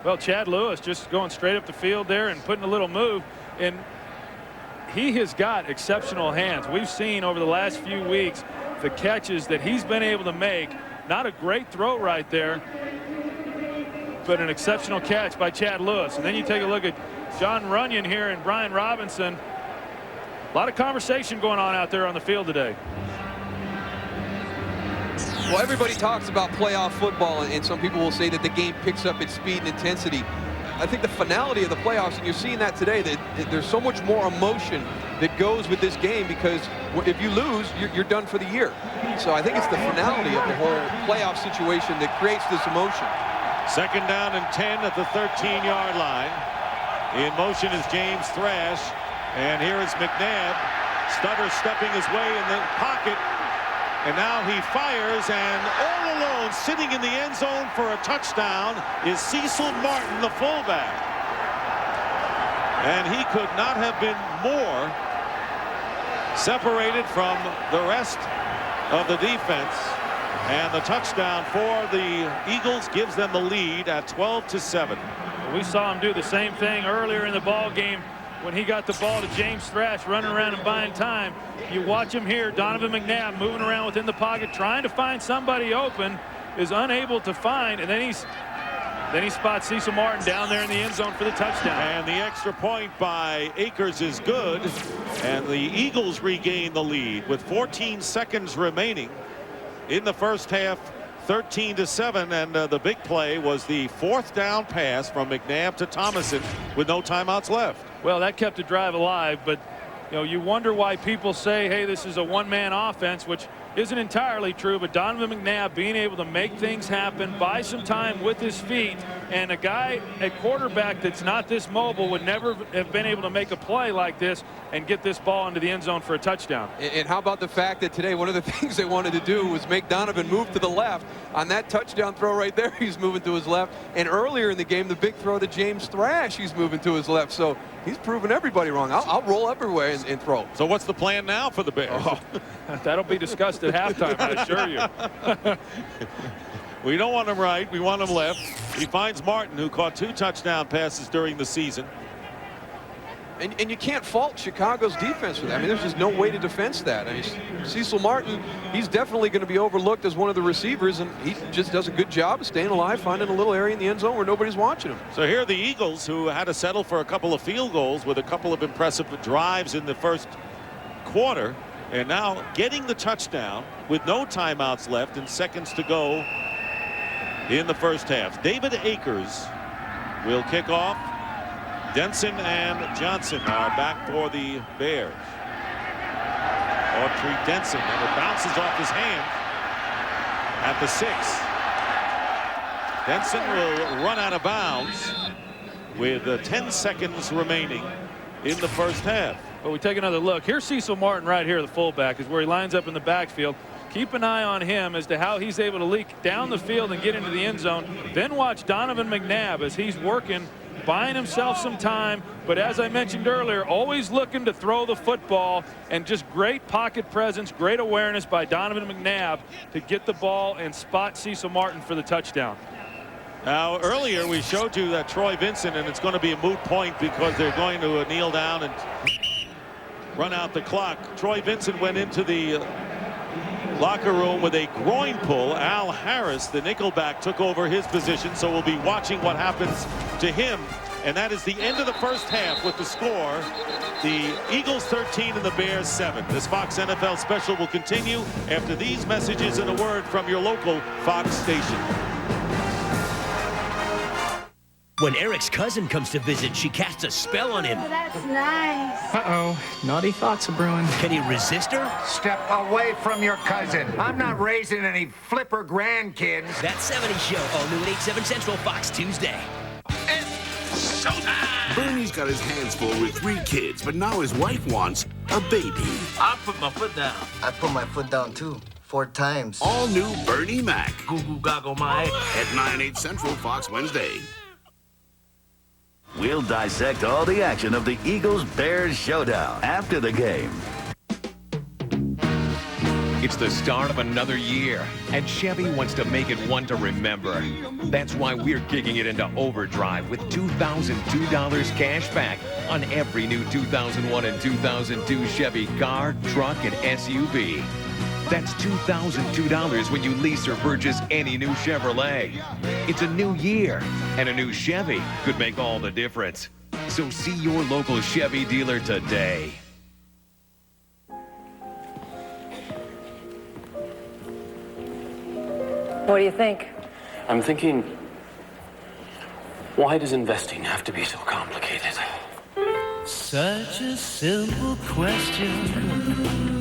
Well, Chad Lewis just going straight up the field there and putting a little move, and he has got exceptional hands. We've seen over the last few weeks the catches that he's been able to make. Not a great throw right there, but an exceptional catch by Chad Lewis. And then you take a look at John Runyon here and Brian Robinson. A lot of conversation going on out there on the field today. Well, everybody talks about playoff football, and some people will say that the game picks up its speed and intensity. I think the finality of the playoffs, and you're seeing that today, that there's so much more emotion that goes with this game, because if you lose, you're done for the year. So I think it's the finality of the whole playoff situation that creates this emotion. 2nd down and 10 at the 13-yard line. In motion is James Thrash, and here is McNabb. Stutter stepping his way in the pocket. And now he fires, and all alone, sitting in the end zone for a touchdown, is Cecil Martin, the fullback. And he could not have been more separated from the rest of the defense. And the touchdown for the Eagles gives them the lead at 12-7. We saw him do the same thing earlier in the ball game when he got the ball to James Thrash running around and buying time. You watch him here, Donovan McNabb moving around within the pocket, trying to find somebody open, is unable to find, and then he spots Cecil Martin down there in the end zone for the touchdown. And the extra point by Akers is good, and the Eagles regain the lead with 14 seconds remaining in the first half. 13-7, and the big play was the 4th down pass from McNabb to Thomason with no timeouts left. Well, that kept the drive alive, but you wonder why people say, hey, this is a one-man offense, which isn't entirely true, but Donovan McNabb being able to make things happen, buy some time with his feet, and a guy at quarterback that's not this mobile would never have been able to make a play like this and get this ball into the end zone for a touchdown. And how about the fact that today one of the things they wanted to do was make Donovan move to the left. On that touchdown throw right there, he's moving to his left. And earlier in the game, the big throw to James Thrash, he's moving to his left. So he's proven everybody wrong. I'll roll everywhere and throw. So what's the plan now for the Bears? Oh, that'll be discussed at halftime, I assure you. We don't want him right. We want him left. He finds Martin, who caught 2 touchdown passes during the season. And you can't fault Chicago's defense for that. I mean, there's just no way to defense that. I mean, Cecil Martin, he's definitely going to be overlooked as one of the receivers, and he just does a good job of staying alive, finding a little area in the end zone where nobody's watching him. So here are the Eagles, who had to settle for a couple of field goals with a couple of impressive drives in the first quarter, and now getting the touchdown with no timeouts left and seconds to go in the first half. David Akers will kick off. Denson and Johnson are back for the Bears. Autry Denson, and it bounces off his hand at the 6. Denson will run out of bounds with 10 seconds remaining in the first half. But we take another look. Here's Cecil Martin right here, the fullback, is where he lines up in the backfield. Keep an eye on him as to how he's able to leak down the field and get into the end zone. Then watch Donovan McNabb as he's working, buying himself some time. But as I mentioned earlier, always looking to throw the football, and just great pocket presence, great awareness by Donovan McNabb to get the ball and spot Cecil Martin for the touchdown. Now, earlier we showed you that Troy Vincent, and it's going to be a moot point because they're going to kneel down and run out the clock. Troy Vincent went into the locker room with a groin pull. Al Harris, the nickelback, took over his position, so we'll be watching what happens to him. And that is the end of the first half with the score. The Eagles 13 and the Bears 7. This Fox NFL special will continue after these messages and a word from your local Fox station. When Eric's cousin comes to visit, she casts a spell on him. Oh, that's nice. Uh-oh. Naughty thoughts are brewing. Can he resist her? Step away from your cousin. I'm not raising any flipper grandkids. That 70s Show, all new at 8/7 Central, Fox Tuesday. It's showtime! Bernie's got his hands full with 3 kids, but now his wife wants a baby. I put my foot down. I put my foot down, too. 4 times. All new Bernie Mac. Goo goo goggle my. At 9/8 Central, Fox Wednesday. We'll dissect all the action of the Eagles-Bears showdown after the game. It's the start of another year, and Chevy wants to make it one to remember. That's why we're kicking it into overdrive with $2,002 cash back on every new 2001 and 2002 Chevy car, truck, and SUV. That's $2,002 when you lease or purchase any new Chevrolet. It's a new year, and a new Chevy could make all the difference. So see your local Chevy dealer today. What do you think? I'm thinking, why does investing have to be so complicated? Such a simple question.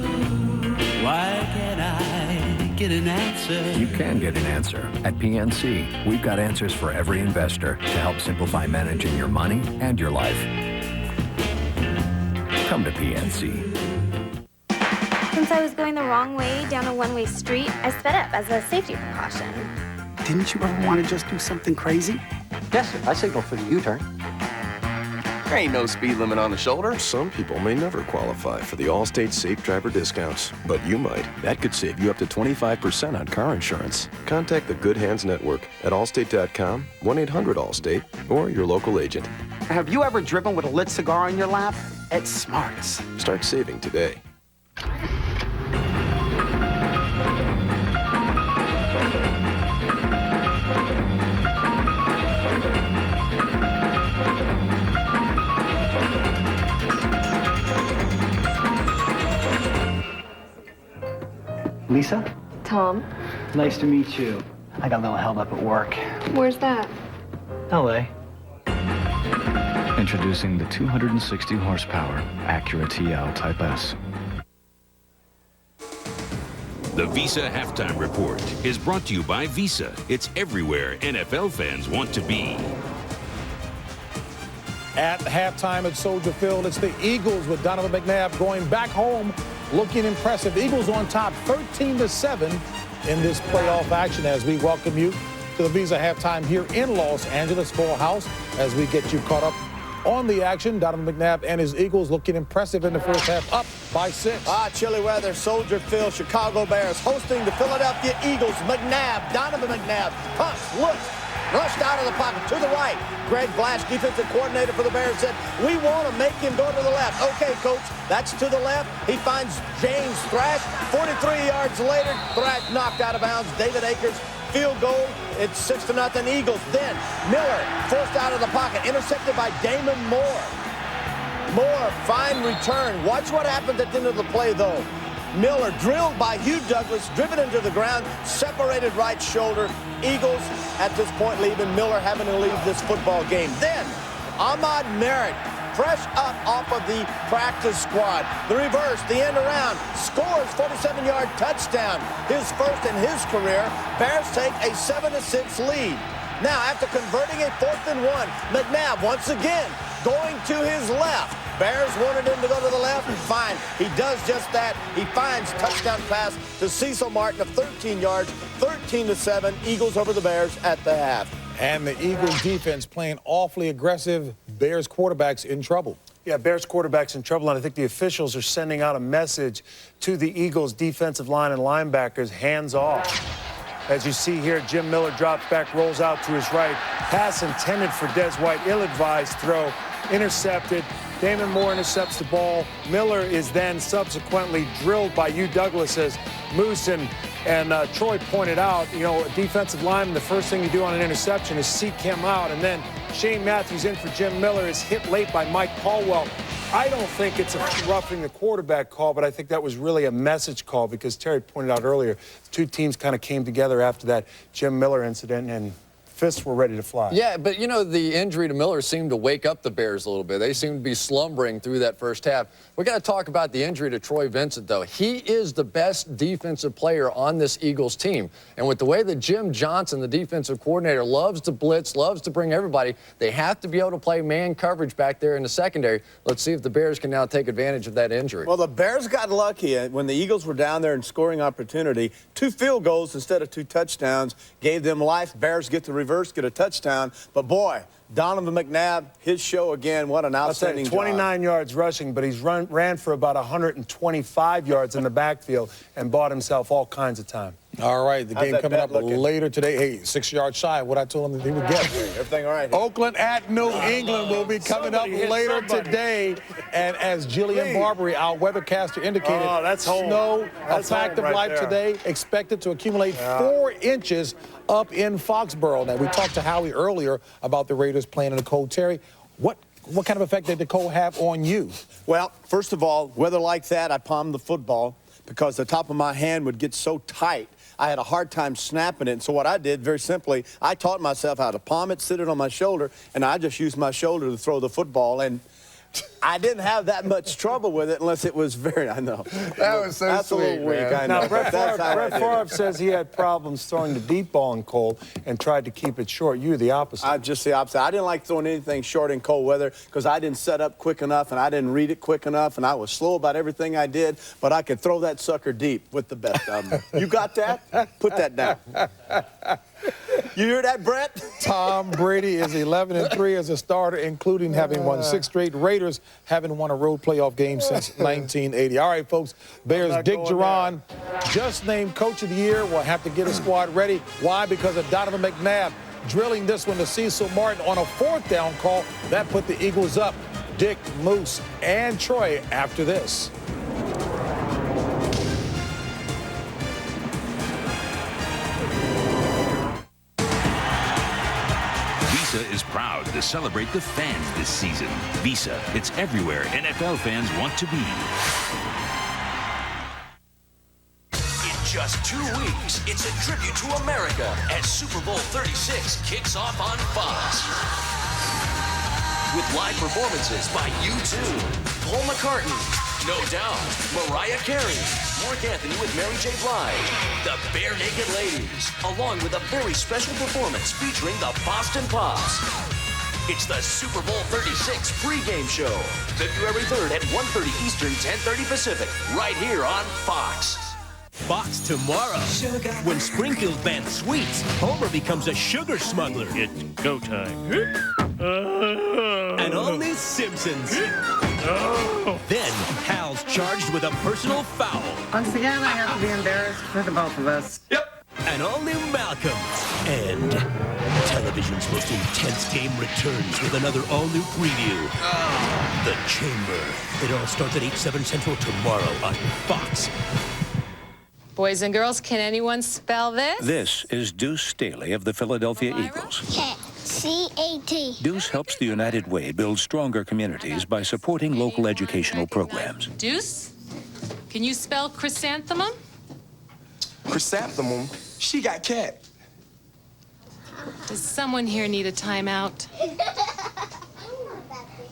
Why can't I get an answer? You can get an answer. At PNC, we've got answers for every investor to help simplify managing your money and your life. Come to PNC. Since I was going the wrong way down a one-way street, I sped up as a safety precaution. Didn't you ever want to just do something crazy? Yes, sir. I signaled for the U-turn. There ain't no speed limit on the shoulder. Some people may never qualify for the Allstate Safe Driver discounts, but you might. That could save you up to 25% on car insurance. Contact the Good Hands Network at allstate.com, 1-800-ALLSTATE, or your local agent. Have you ever driven with a lit cigar in your lap? It's smarts. Start saving today. Lisa? Tom, Nice to meet you. I got a little held up at work. where's that? L.A. Introducing the 260 horsepower Acura TL Type S. The Visa Halftime Report is brought to you by Visa. It's everywhere NFL fans want to be. At halftime at Soldier Field, it's the Eagles with Donovan McNabb going back home, looking impressive. Eagles on top 13-7 in this playoff action as we welcome you to the Visa Halftime here in Los Angeles. Full house as we get you caught up on the action. Donovan McNabb and his Eagles looking impressive in the first half, up by 6. Chilly weather, Soldier Field, Chicago Bears hosting the Philadelphia Eagles. McNabb, Donovan McNabb, punts, looks, rushed out of the pocket to the right. Greg Blash, defensive coordinator for the Bears, said, we want to make him go to the left. Okay, coach, that's to the left. He finds James Thrash. 43 yards later, Thrash knocked out of bounds. David Akers, field goal. It's 6-0 Eagles. Then Miller forced out of the pocket, intercepted by Damon Moore. Moore, fine return. Watch what happens at the end of the play, though. Miller drilled by Hugh Douglas, driven into the ground, separated right shoulder. Eagles at this point leaving Miller having to leave this football game. Then Ahmad Merritt, fresh up off of the practice squad. The reverse, the end around, scores 47-yard touchdown. His first in his career. Bears take a 7-6 lead. Now, after converting a 4th and 1, McNabb once again going to his left. Bears wanted him to go to the left. Fine. He does just that. He finds touchdown pass to Cecil Martin of 13 yards, 13-7. Eagles over the Bears at the half. And the Eagles defense playing awfully aggressive. Bears quarterback's in trouble. Yeah, Bears quarterback's in trouble, and I think the officials are sending out a message to the Eagles defensive line and linebackers, hands off. As you see here, Jim Miller drops back, rolls out to his right. Pass intended for Des White, ill-advised throw, intercepted. Damon Moore intercepts the ball. Miller is then subsequently drilled by Hugh Douglas, as Moose and Troy pointed out. You know, a defensive lineman, the first thing you do on an interception is seek him out. And then Shane Matthews in for Jim Miller is hit late by Mike Caldwell. I don't think it's a roughing the quarterback call, but I think that was really a message call, because Terry pointed out earlier, the two teams kind of came together after that Jim Miller incident, and fists were ready to fly. Yeah, but, you know, the injury to Miller seemed to wake up the Bears a little bit. They seemed to be slumbering through that first half. We got to talk about the injury to Troy Vincent, though. He is the best defensive player on this Eagles team. And with the way that Jim Johnson, the defensive coordinator, loves to blitz, loves to bring everybody, they have to be able to play man coverage back there in the secondary. Let's see if the Bears can now take advantage of that injury. Well, the Bears got lucky when the Eagles were down there in scoring opportunity. 2 field goals instead of 2 touchdowns gave them life. Bears get the reverse, get a touchdown. But, boy, Donovan McNabb, his show again. What an outstanding job. 29 yards rushing, but he's ran for about 125 yards in the backfield and bought himself all kinds of time. All right, the game coming up later today. Hey, 6 yards shy of what I told him that he would get. Everything all right. Oakland at New England will be coming up later today. And as Jillian Barbary, our weathercaster, indicated, snow, a fact of life today, expected to accumulate 4 inches up in Foxborough. Now, we talked to Howie earlier about the Raiders playing in the cold. Terry, what kind of effect did the cold have on you? Well, first of all, weather like that, I palmed the football because the top of my hand would get so tight. I had a hard time snapping it. And so what I did, very simply, I taught myself how to palm it, sit it on my shoulder, and I just used my shoulder to throw the football. And I didn't have that much trouble with it unless it was very, I know. That was so That's sweet, a little weak, I know. Now, Brett Favre says he had problems throwing the deep ball in cold and tried to keep it short. You, the opposite. I'm just the opposite. I didn't like throwing anything short in cold weather because I didn't set up quick enough and I didn't read it quick enough and I was slow about everything I did, but I could throw that sucker deep with the best of them. You got that? Put that down. You hear that, Brett? Tom Brady is 11-3 as a starter, including having won 6 straight. Raiders haven't won a road playoff game since 1980. All right, folks, Bears Dick Duran, just named Coach of the Year, will have to get a squad ready. Why? Because of Donovan McNabb drilling this one to Cecil Martin on a 4th down call. That put the Eagles up. Dick, Moose, and Troy after this. Visa is proud to celebrate the fans this season. Visa, it's everywhere NFL fans want to be. In just 2 weeks, it's a tribute to America as Super Bowl 36 kicks off on Fox. With live performances by U2, Paul McCartney, No Doubt, Mariah Carey, Mark Anthony with Mary J. Blige, the Bare Naked Ladies, along with a very special performance featuring the Boston Pops. It's the Super Bowl 36 pregame show, February 3rd at 1:30 Eastern, 10:30 Pacific, right here on Fox. Fox tomorrow. When Springfield bans sweets, Homer becomes a sugar smuggler. It's go time. And all these Simpsons. Then Hal's charged with a personal foul. Once again, I have to be embarrassed for the both of us. Yep. An all-new Malcolm. And television's most intense game returns with another all-new preview. The Chamber. It all starts at 8/7 Central tomorrow on Fox. Boys and girls, can anyone spell this? This is Deuce Staley of the Philadelphia Eagles. C-A-T. Deuce helps the United Way build stronger communities by supporting local educational programs. Deuce, can you spell chrysanthemum? Chrysanthemum? She got cat. Does someone here need a timeout?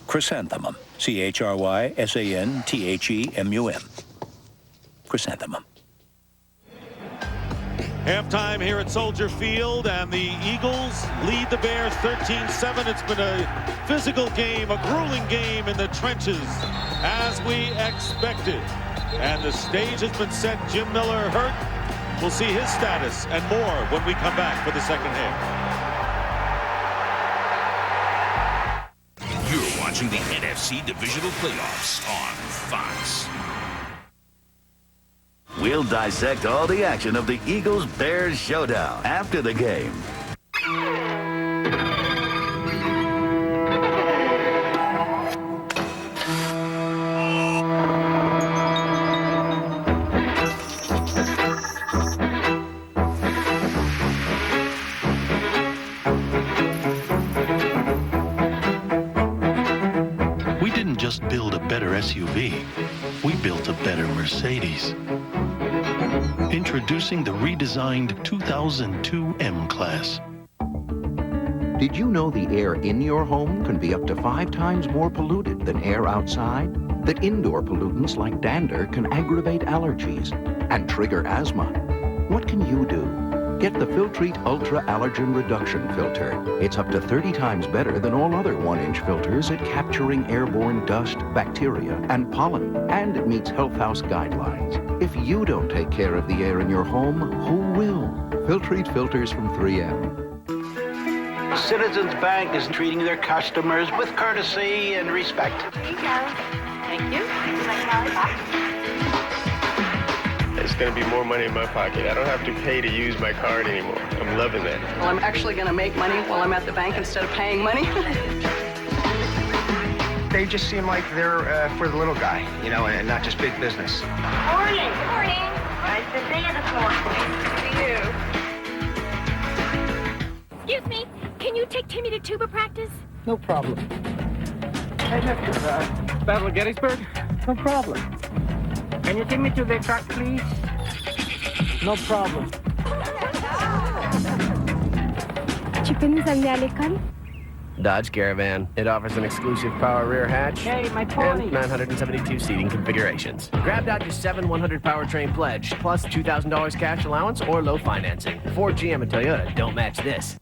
Chrysanthemum. C-H-R-Y-S-A-N-T-H-E-M-U-M. Chrysanthemum. Halftime here at Soldier Field, and the Eagles lead the Bears 13-7. It's been a physical game, a grueling game in the trenches, as we expected. And the stage has been set. Jim Miller hurt. We'll see his status and more when we come back for the second half. You're watching the NFC Divisional Playoffs on Fox. We'll dissect all the action of the Eagles-Bears showdown after the game. We didn't just build a better SUV. We built a better Mercedes. Introducing the redesigned 2002 M-Class. Did you know the air in your home can be up to 5 times more polluted than air outside? That indoor pollutants like dander can aggravate allergies and trigger asthma? What can you do? Get the Filtrete Ultra Allergen Reduction Filter. It's up to 30 times better than all other 1-inch filters at capturing airborne dust, bacteria, and pollen. And it meets Health House guidelines. If you don't take care of the air in your home, who will? Filtrete filters from 3M. Citizens Bank is treating their customers with courtesy and respect. Here you go. Thank you. Would you like a lollipop? It's going to be more money in my pocket. I don't have to pay to use my card anymore. I'm loving that. Well, I'm actually going to make money while I'm at the bank instead of paying money. They just seem like they're for the little guy, you know, and not just big business. Morning. Good morning. Nice to see you this morning. Nice to see you. Excuse me. Can you take Timmy to tuba practice? No problem. Hey, Mr. Battle of Gettysburg? No problem. Can you take me to the truck, please? No problem. Dodge Caravan. It offers an exclusive power rear hatch Hey, my pony. and 972 seating configurations. Grab Dodge's 7-100 powertrain pledge, plus $2,000 cash allowance or low financing. Ford, GM, and Toyota don't match this.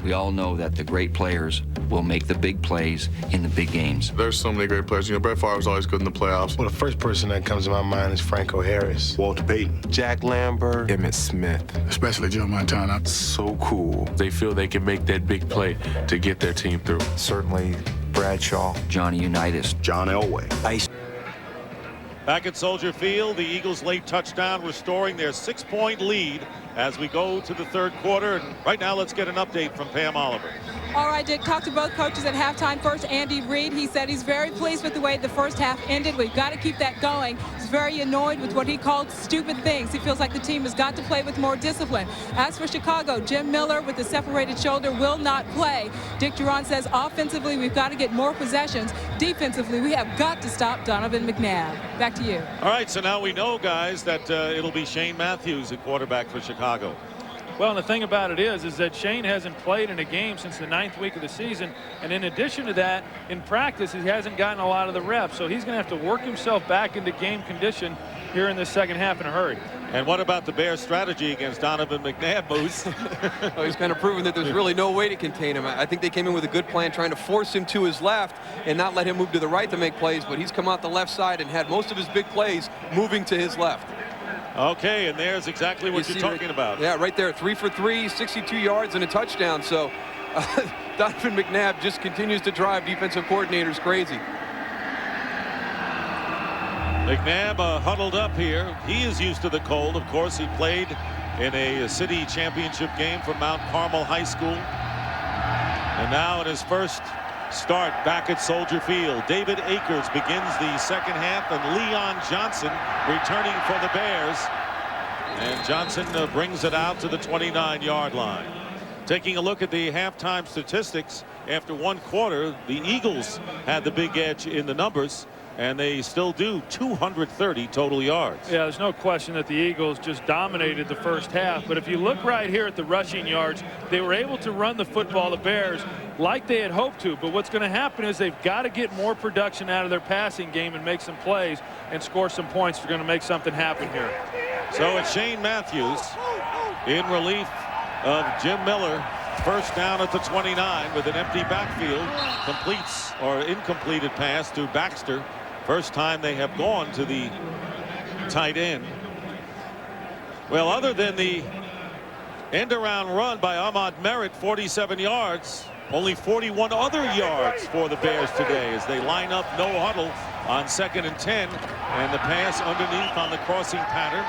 We all know that the great players will make the big plays in the big games. There's so many great players. You know, Brett Favre was always good in the playoffs. Well, the first person that comes to my mind is Franco Harris, Walter Payton, Jack Lambert, Emmitt Smith, especially Joe Montana. So cool. They feel they can make that big play to get their team through. Certainly Bradshaw, Johnny Unitas, John Elway. Back at Soldier Field, the Eagles late touchdown, restoring their 6-point lead as we go to the third quarter. And right now, let's get an update from Pam Oliver. All right, Dick, talked to both coaches at halftime. First, Andy Reid. He said he's very pleased with the way the first half ended. We've got to keep that going. He's very annoyed with what he called stupid things. He feels like the team has got to play with more discipline. As for Chicago, Jim Miller with the separated shoulder will not play. Dick Duran says offensively, we've got to get more possessions. Defensively, we have got to stop Donovan McNabb. Back to you. All right, so now we know, guys, that it'll be Shane Matthews at quarterback for Chicago. Well, and the thing about it is that Shane hasn't played in a game since the 9th week of the season. And in addition to that, in practice, he hasn't gotten a lot of the reps. So he's going to have to work himself back into game condition here in the second half in a hurry. And what about the Bears' strategy against Donovan McNabb, Moose? Well, he's kind of proven that there's really no way to contain him. I think they came in with a good plan, trying to force him to his left and not let him move to the right to make plays. But he's come out the left side and had most of his big plays moving to his left. Okay, and there's exactly what you're talking about. Yeah, right there, 3 for 3, 62 yards and a touchdown. So Donovan McNabb just continues to drive defensive coordinators crazy. McNabb huddled up here. He is used to the cold. Of course, he played in a city championship game for Mount Carmel High School. And now in his first start back at Soldier Field, David Akers begins the second half, and Leon Johnson returning for the Bears. And Johnson brings it out to the 29-yard line. Taking a look at the halftime statistics, after one quarter, the Eagles had the big edge in the numbers, and they still do. 230 total yards. Yeah, there's no question that the Eagles just dominated the first half. But if you look right here at the rushing yards, they were able to run the football, the Bears, like they had hoped to. But what's going to happen is they've got to get more production out of their passing game and make some plays and score some points. They're going to make something happen here. So it's Shane Matthews. in relief of Jim Miller. First down at the 29 with an empty backfield. Completes or incompleted pass to Baxter. First time they have gone to the tight end. Well, other than the end around run by Ahmad Merritt, 47 yards, only 41 other yards for the Bears today as they line up no huddle on 2nd and 10, and the pass underneath on the crossing pattern,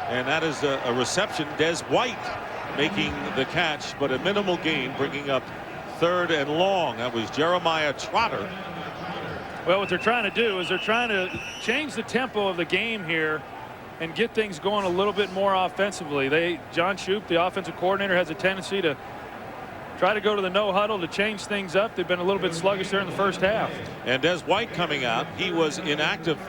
and that is a reception. Des White making the catch, but a minimal gain, bringing up 3rd and long. That was Jeremiah Trotter. Well, what they're trying to do is they're trying to change the tempo of the game here and get things going a little bit more offensively. John Shoup, the offensive coordinator, has a tendency to try to go to the no huddle to change things up. They've been a little bit sluggish there in the first half. And Des White coming out. He was inactive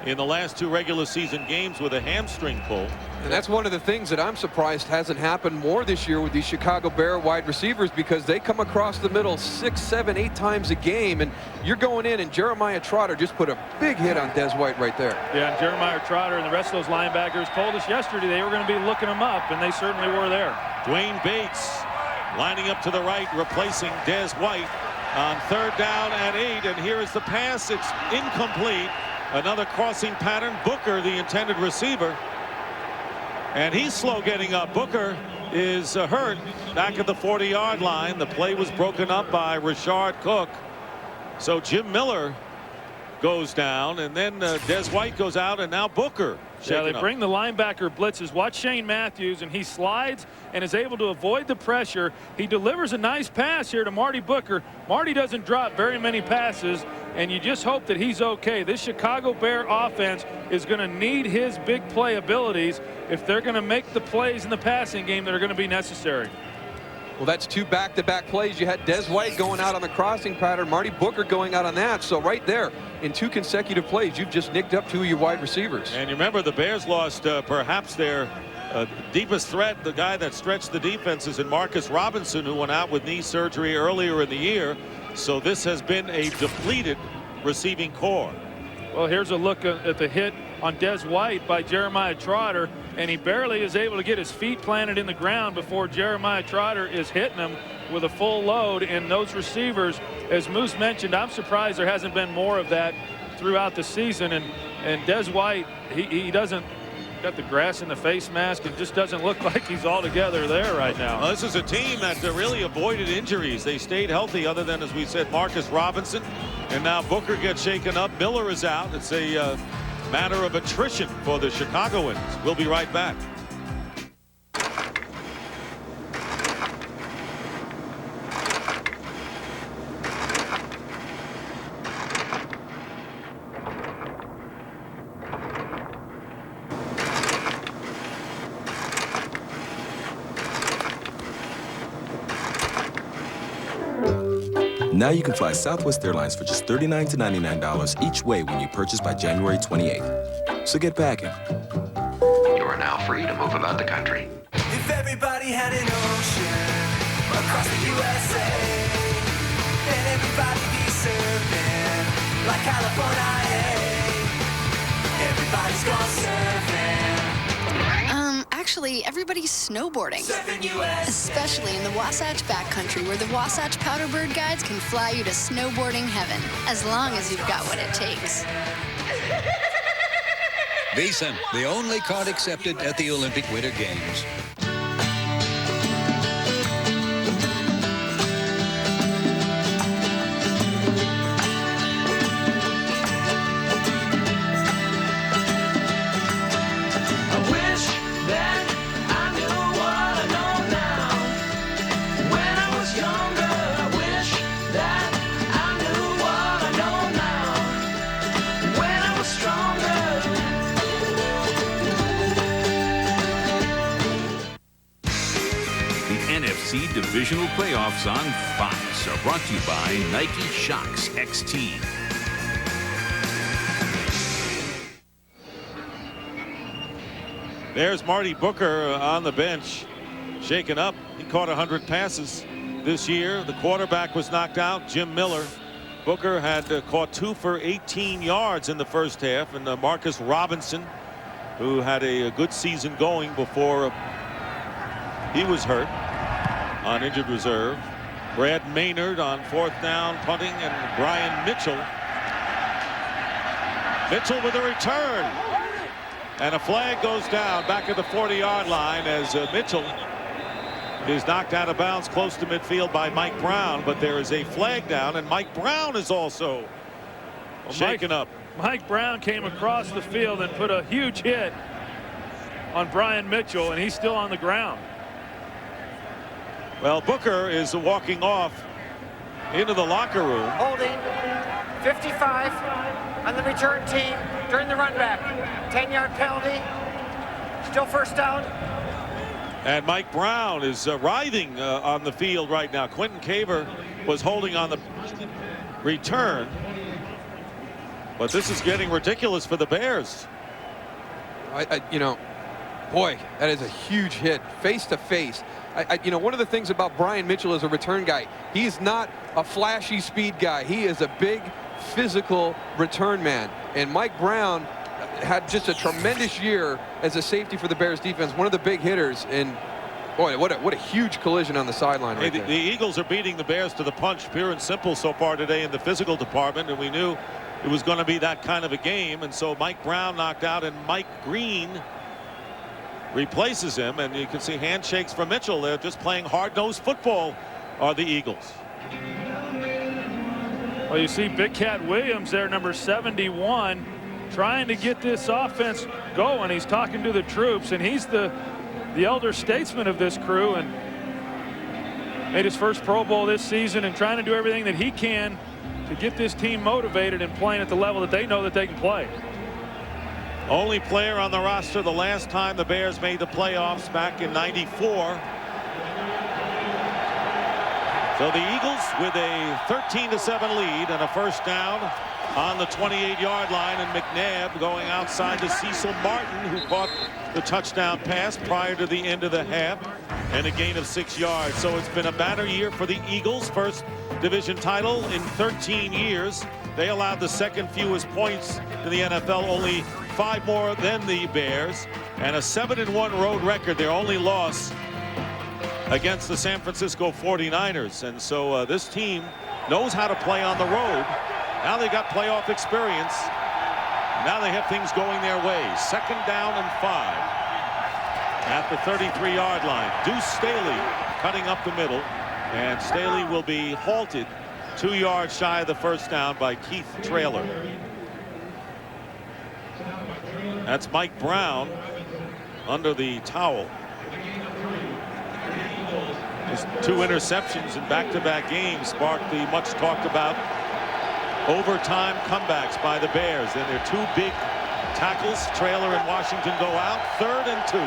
in the last 2 regular season games with a hamstring pull. And that's one of the things that I'm surprised hasn't happened more this year with these Chicago Bear wide receivers, because they come across the middle 6, 7, 8 times a game, and you're going in, and Jeremiah Trotter just put a big hit on Des White right there. Yeah, and Jeremiah Trotter and the rest of those linebackers told us yesterday they were going to be looking him up, and they certainly were there. Dwayne Bates lining up to the right, replacing Des White on 3rd down and 8, and here is the pass. It's incomplete. Another crossing pattern. Booker, the intended receiver, and he's slow getting up. Booker is hurt back at the 40-yard line. The play was broken up by Rashard Cook. So Jim Miller goes down, and then Des White goes out, and now Booker. Yeah, they bring the linebacker blitzes. Watch Shane Matthews, and he slides and is able to avoid the pressure. He delivers a nice pass here to Marty Booker. Marty doesn't drop very many passes, and you just hope that he's okay. This Chicago Bear offense is going to need his big play abilities if they're going to make the plays in the passing game that are going to be necessary. Well, that's 2 back-to-back plays. You had Des White going out on the crossing pattern, Marty Booker going out on that. So right there, in 2 consecutive plays, you've just nicked up 2 of your wide receivers. And you remember the Bears lost perhaps their deepest threat, the guy that stretched the defenses, in Marcus Robinson, who went out with knee surgery earlier in the year. So this has been a depleted receiving core. Well, here's a look at the hit on Des White by Jeremiah Trotter, and he barely is able to get his feet planted in the ground before Jeremiah Trotter is hitting him with a full load. And those receivers, as Moose mentioned, I'm surprised there hasn't been more of that throughout the season. And Des White, he doesn't got the grass in the face mask and just doesn't look like he's all together there right now. Well, this is a team that really avoided injuries. They stayed healthy, other than, as we said, Marcus Robinson. And now Booker gets shaken up. Miller is out. It's a matter of attrition for the Chicagoans. We'll be right back. Now you can fly Southwest Airlines for just $39 to $99 each way when you purchase by January 28th. So get packing. You are now free to move about the country. If everybody had an ocean across the USA, then everybody be surfing like California. Everybody's gone surfing. Actually, everybody's snowboarding. Especially in the Wasatch Backcountry, where the Wasatch Powderbird guides can fly you to snowboarding heaven, as long as you've got what it takes. Visa, the only card accepted at the Olympic Winter Games. NFC Divisional Playoffs on Fox are brought to you by Nike Shox XT. There's Marty Booker on the bench, shaken up. He caught 100 passes this year. The quarterback was knocked out, Jim Miller. Booker had caught 2 for 18 yards in the first half, and Marcus Robinson, who had a good season going before He was hurt on injured reserve. Brad Maynard on 4th down punting, and Brian Mitchell. Mitchell with a return. And a flag goes down back at the 40-yard line as Mitchell is knocked out of bounds close to midfield by Mike Brown. But there is a flag down, and Mike Brown is also shaken up. Mike Brown came across the field and put a huge hit on Brian Mitchell, and he's still on the ground. Well, Booker is walking off into the locker room. Holding 55 on the return team during the run back. 10-yard penalty. Still first down. And Mike Brown is writhing on the field right now. Quentin Caver was holding on the return. But this is getting ridiculous for the Bears. You know, boy, that is a huge hit, face to face. You know, one of the things about Brian Mitchell as a return guy, he's not a flashy speed guy. He is a big physical return man. And Mike Brown had just a tremendous year as a safety for the Bears defense, one of the big hitters. And boy, what a huge collision on the sideline right there. The Eagles are beating the Bears to the punch, pure and simple so far today in the physical department, and we knew it was going to be that kind of a game. And so Mike Brown knocked out, and Mike Green replaces him, and you can see handshakes from Mitchell. They're just playing hard-nosed football, are the Eagles. Well, you see Big Cat Williams there, number 71, trying to get this offense going. He's talking to the troops, and he's the elder statesman of this crew, and made his first Pro Bowl this season, and trying to do everything that he can to get this team motivated and playing at the level that they know that they can play. Only player on the roster the last time the Bears made the playoffs back in '94. So the Eagles with a 13-7 lead and a first down on the 28-yard line, and McNabb going outside to Cecil Martin, who caught the touchdown pass prior to the end of the half, and a gain of 6 yards. So it's been a banner year for the Eagles, first division title in 13 years. They allowed the second fewest points in the NFL, only 5 more than the Bears, and a 7-1 road record. Their only loss against the San Francisco 49ers. And so this team knows how to play on the road. Now they got playoff experience. Now they have things going their way. 2nd down and 5 at the 33-yard line. Deuce Staley cutting up the middle, and Staley will be halted 2 yards shy of the first down by Keith Traylor. That's Mike Brown under the towel. His 2 interceptions in back-to-back games sparked the much talked about overtime comebacks by the Bears. Then their 2 big tackles, Traylor and Washington, go out. 3rd and 2.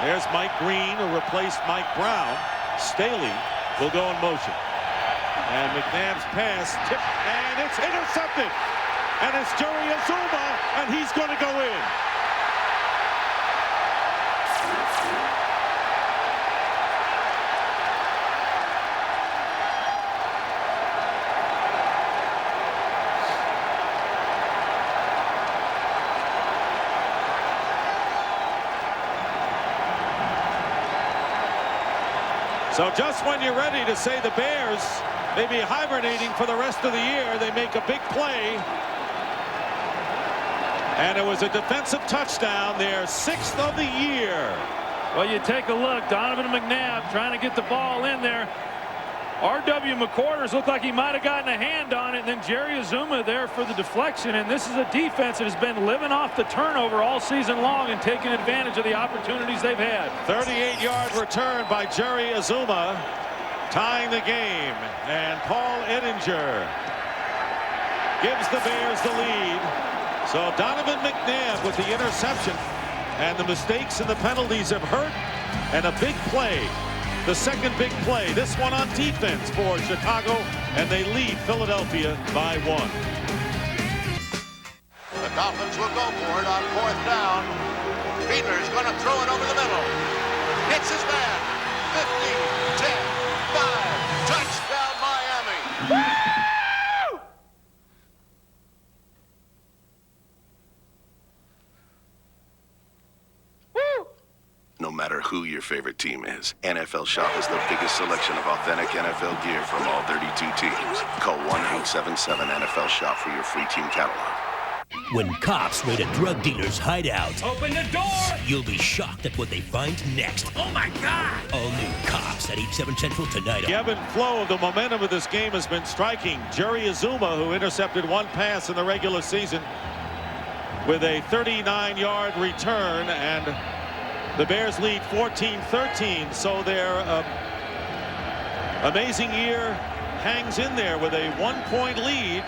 There's Mike Green, who replaced Mike Brown. Staley will go in motion. And McNabb's pass tipped, and it's intercepted. And it's Jerry Azuma, and he's going to go in. So just when you're ready to say the Bears may be hibernating for the rest of the year, they make a big play. And it was a defensive touchdown, their 6th of the year. Well, you take a look, Donovan McNabb trying to get the ball in there. R.W. McQuarters looked like he might have gotten a hand on it, and then Jerry Azuma there for the deflection. And this is a defense that has been living off the turnover all season long and taking advantage of the opportunities they've had. 38-yard return by Jerry Azuma, tying the game. And Paul Ettinger gives the Bears the lead. So Donovan McNabb with the interception, and the mistakes and the penalties have hurt, and a big play. The second big play, this one on defense for Chicago, and they lead Philadelphia by 1. The Dolphins will go for it on 4th down. Fiedler's going to throw it over the middle. Hits his man. 15, 10, 5. Touchdown, Miami. matter who your favorite team is. NFL Shop is the biggest selection of authentic NFL gear from all 32 teams. Call 1-877-NFL-SHOP for your free team catalog. When cops raid a drug dealer's hideout, Open the door! you'll be shocked at what they find next. Oh my God! All new Cops at 8/7 Central tonight. The ebb and flow of the momentum of this game has been striking. Jerry Azuma, who intercepted one pass in the regular season, with a 39-yard return, and the Bears lead 14-13. So their amazing year hangs in there with a 1-point lead.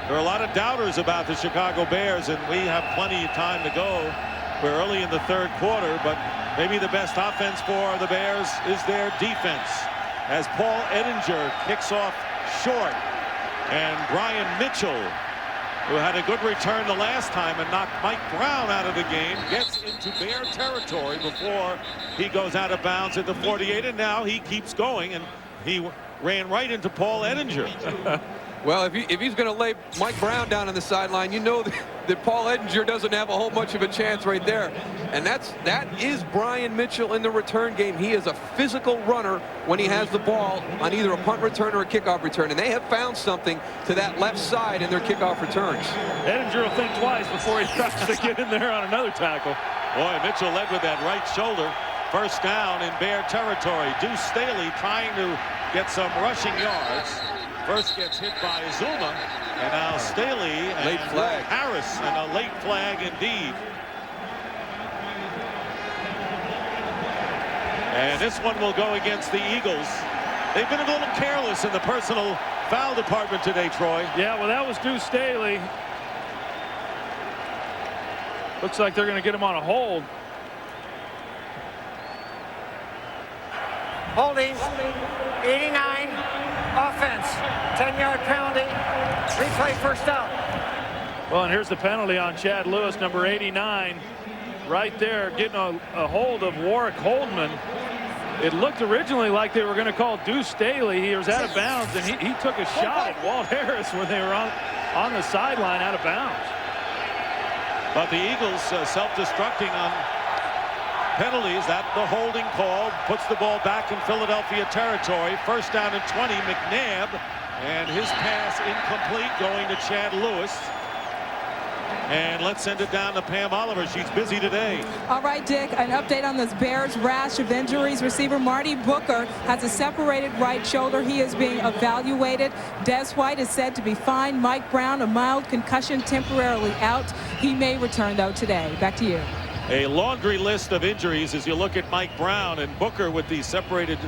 There are a lot of doubters about the Chicago Bears, and we have plenty of time to go. We're early in the third quarter, but maybe the best offense for the Bears is their defense, as Paul Edinger kicks off short, and Brian Mitchell, who had a good return the last time and knocked Mike Brown out of the game, gets into Bear territory before he goes out of bounds at the 48, and now he keeps going, and he ran right into Paul Edinger. Well, if he's going to lay Mike Brown down on the sideline, you know that Paul Edinger doesn't have a whole much of a chance right there. And that is Brian Mitchell in the return game. He is a physical runner when he has the ball on either a punt return or a kickoff return. And they have found something to that left side in their kickoff returns. Edinger will think twice before he tries to get in there on another tackle. Boy, Mitchell led with that right shoulder. First down in Bear territory. Deuce Staley trying to get some rushing yards. First gets hit by Azuma, and now Staley and late flag. Harris, and a late flag indeed. And this one will go against the Eagles. They've been a little careless in the personal foul department today, Troy. Yeah, well, that was Deuce Staley. Looks like they're going to get him on a hold. Holding, 89, offense, 10-yard penalty, replay first down. Well, and here's the penalty on Chad Lewis, number 89, right there, getting a hold of Warwick Holdman. It looked originally like they were going to call Deuce Staley. He was out of bounds, and he took a shot at Walt Harris when they were on the sideline out of bounds. But the Eagles self-destructing on penalties. That the holding call puts the ball back in Philadelphia territory. First down and 20. McNabb, and his pass incomplete, going to Chad Lewis. And let's send it down to Pam Oliver. She's busy today. All right, Dick, an update on this Bears rash of injuries. Receiver Marty Booker has a separated right shoulder. He is being evaluated. Des White is said to be fine. Mike Brown, a mild concussion, temporarily out. He may return, though, today. Back to you. A laundry list of injuries as you look at Mike Brown and Booker with the separated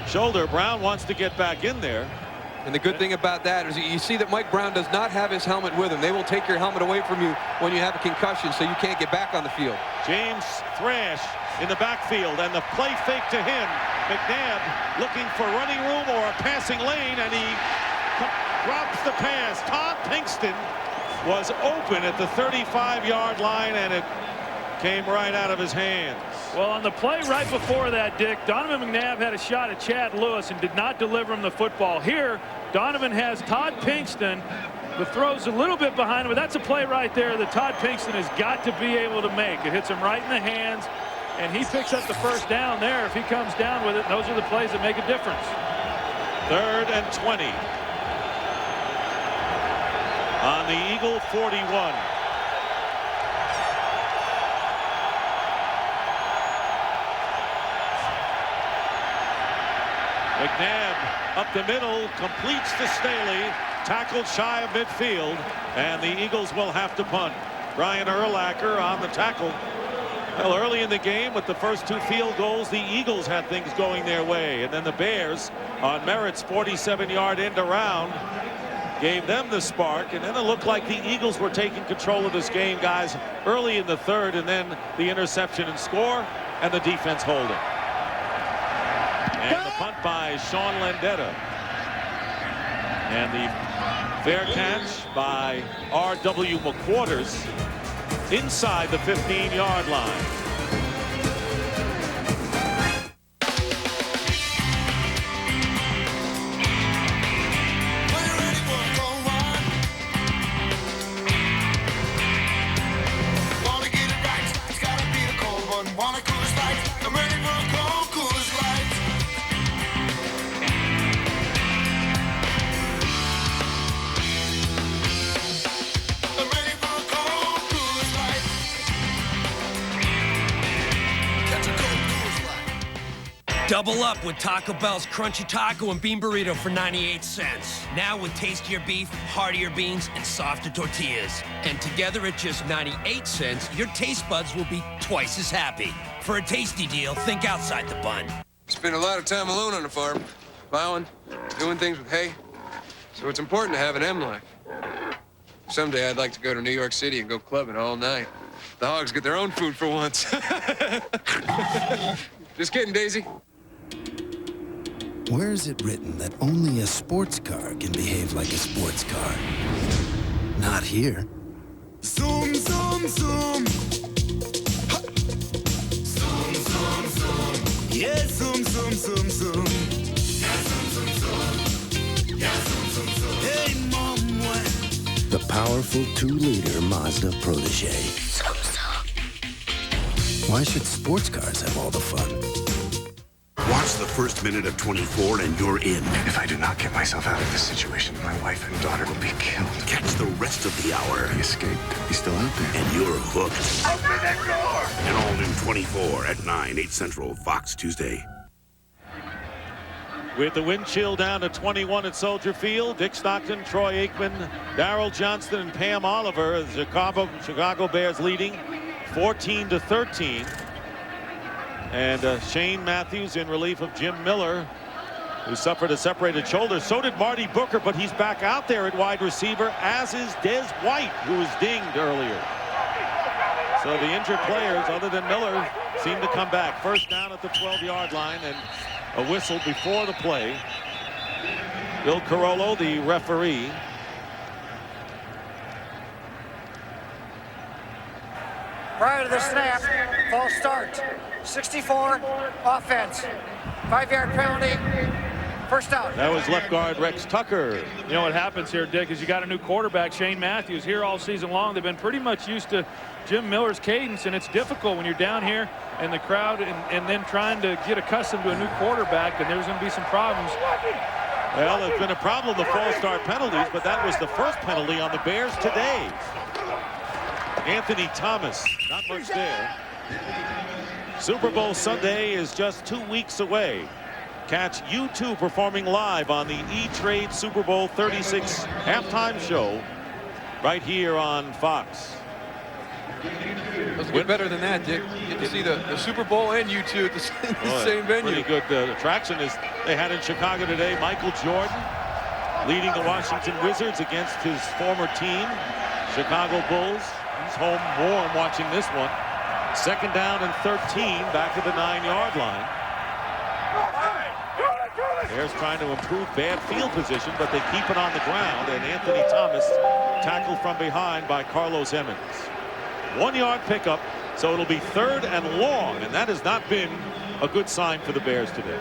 shoulder. Brown wants to get back in there. And the good thing about that is you see that Mike Brown does not have his helmet with him. They will take your helmet away from you when you have a concussion, so you can't get back on the field. James Thrash in the backfield, and the play fake to him. McNabb looking for running room or a passing lane, and he drops the pass. Todd Pinkston was open at the 35-yard line, and it came right out of his hands. Well, on the play right before that, Dick, Donovan McNabb had a shot at Chad Lewis and did not deliver him the football. Here, Donovan has Todd Pinkston. The throw's a little bit behind him, but that's a play right there that Todd Pinkston has got to be able to make. It hits him right in the hands, and he picks up the first down there. If he comes down with it, those are the plays that make a difference. 3rd and 20. On the Eagle 41. McNabb up the middle, completes to Staley, tackled shy of midfield, and the Eagles will have to punt. Brian Urlacher on the tackle. Well, early in the game with the first 2 field goals, the Eagles had things going their way, and then the Bears on Merritt's 47-yard end around gave them the spark, and then it looked like the Eagles were taking control of this game, guys, early in the 3rd, and then the interception and score, and the defense holding. And the punt by Sean Landetta. And the fair catch by R.W. McQuarters inside the 15-yard line. Wanna get it right, it's gotta be the cold one. Wanna cool as light, I'm ready. Double up with Taco Bell's Crunchy Taco and Bean Burrito for 98 cents. Now with tastier beef, heartier beans, and softer tortillas. And together at just 98 cents, your taste buds will be twice as happy. For a tasty deal, think outside the bun. Spent a lot of time alone on the farm, plowing, doing things with hay. So it's important to have an M life. Someday I'd like to go to New York City and go clubbing all night. The hogs get their own food for once. Just kidding, Daisy. Where is it written that only a sports car can behave like a sports car? Not here. Zoom, zoom, zoom. Ha. Zoom, zoom, zoom. Yeah, zoom, zoom, zoom, zoom. Yeah, zoom, zoom, zoom. Yeah, zoom, zoom, zoom. Hey, mom, what? The powerful 2-liter Mazda Protege. Why should sports cars have all the fun? Watch the first minute of 24 and you're in. If I do not get myself out of this situation, my wife and daughter will be killed. Catch the rest of the hour. He escaped. He's still out there. And you're hooked. Open that door! And all new 24 at 9, 8 Central, Fox Tuesday. With the wind chill down to 21 at Soldier Field, Dick Stockton, Troy Aikman, Darrell Johnston, and Pam Oliver. The Chicago Bears leading 14-13. And Shane Matthews in relief of Jim Miller, who suffered a separated shoulder. So did Marty Booker, but he's back out there at wide receiver, as is Des White, who was dinged earlier. So the injured players, other than Miller, seem to come back. First down at the 12-yard line, and a whistle before the play. Bill Carollo, the referee. Prior to the snap, false start. 64, offense. 5-yard penalty, first down. That was left guard Rex Tucker. You know what happens here, Dick, is you got a new quarterback, Shane Matthews, here all season long. They've been pretty much used to Jim Miller's cadence, and it's difficult when you're down here in the crowd and then trying to get accustomed to a new quarterback, and there's going to be some problems. Well, it's been a problem, the false start penalties, but that was the first penalty on the Bears today. Anthony Thomas, not much there. Super Bowl Sunday is just 2 weeks away. Catch U2 performing live on the E-Trade Super Bowl 36 halftime show right here on Fox. Doesn't get better than that, Dick. You get to see the Super Bowl and U2 at the same venue. Pretty good attraction as they had in Chicago today. Michael Jordan leading the Washington Wizards against his former team, Chicago Bulls. He's home warm watching this one. Second down and 13, back to the 9-yard line. Bears trying to improve bad field position, but they keep it on the ground, and Anthony Thomas tackled from behind by Carlos Emmons. 1-yard pickup, so it'll be third and long, and that has not been a good sign for the Bears today.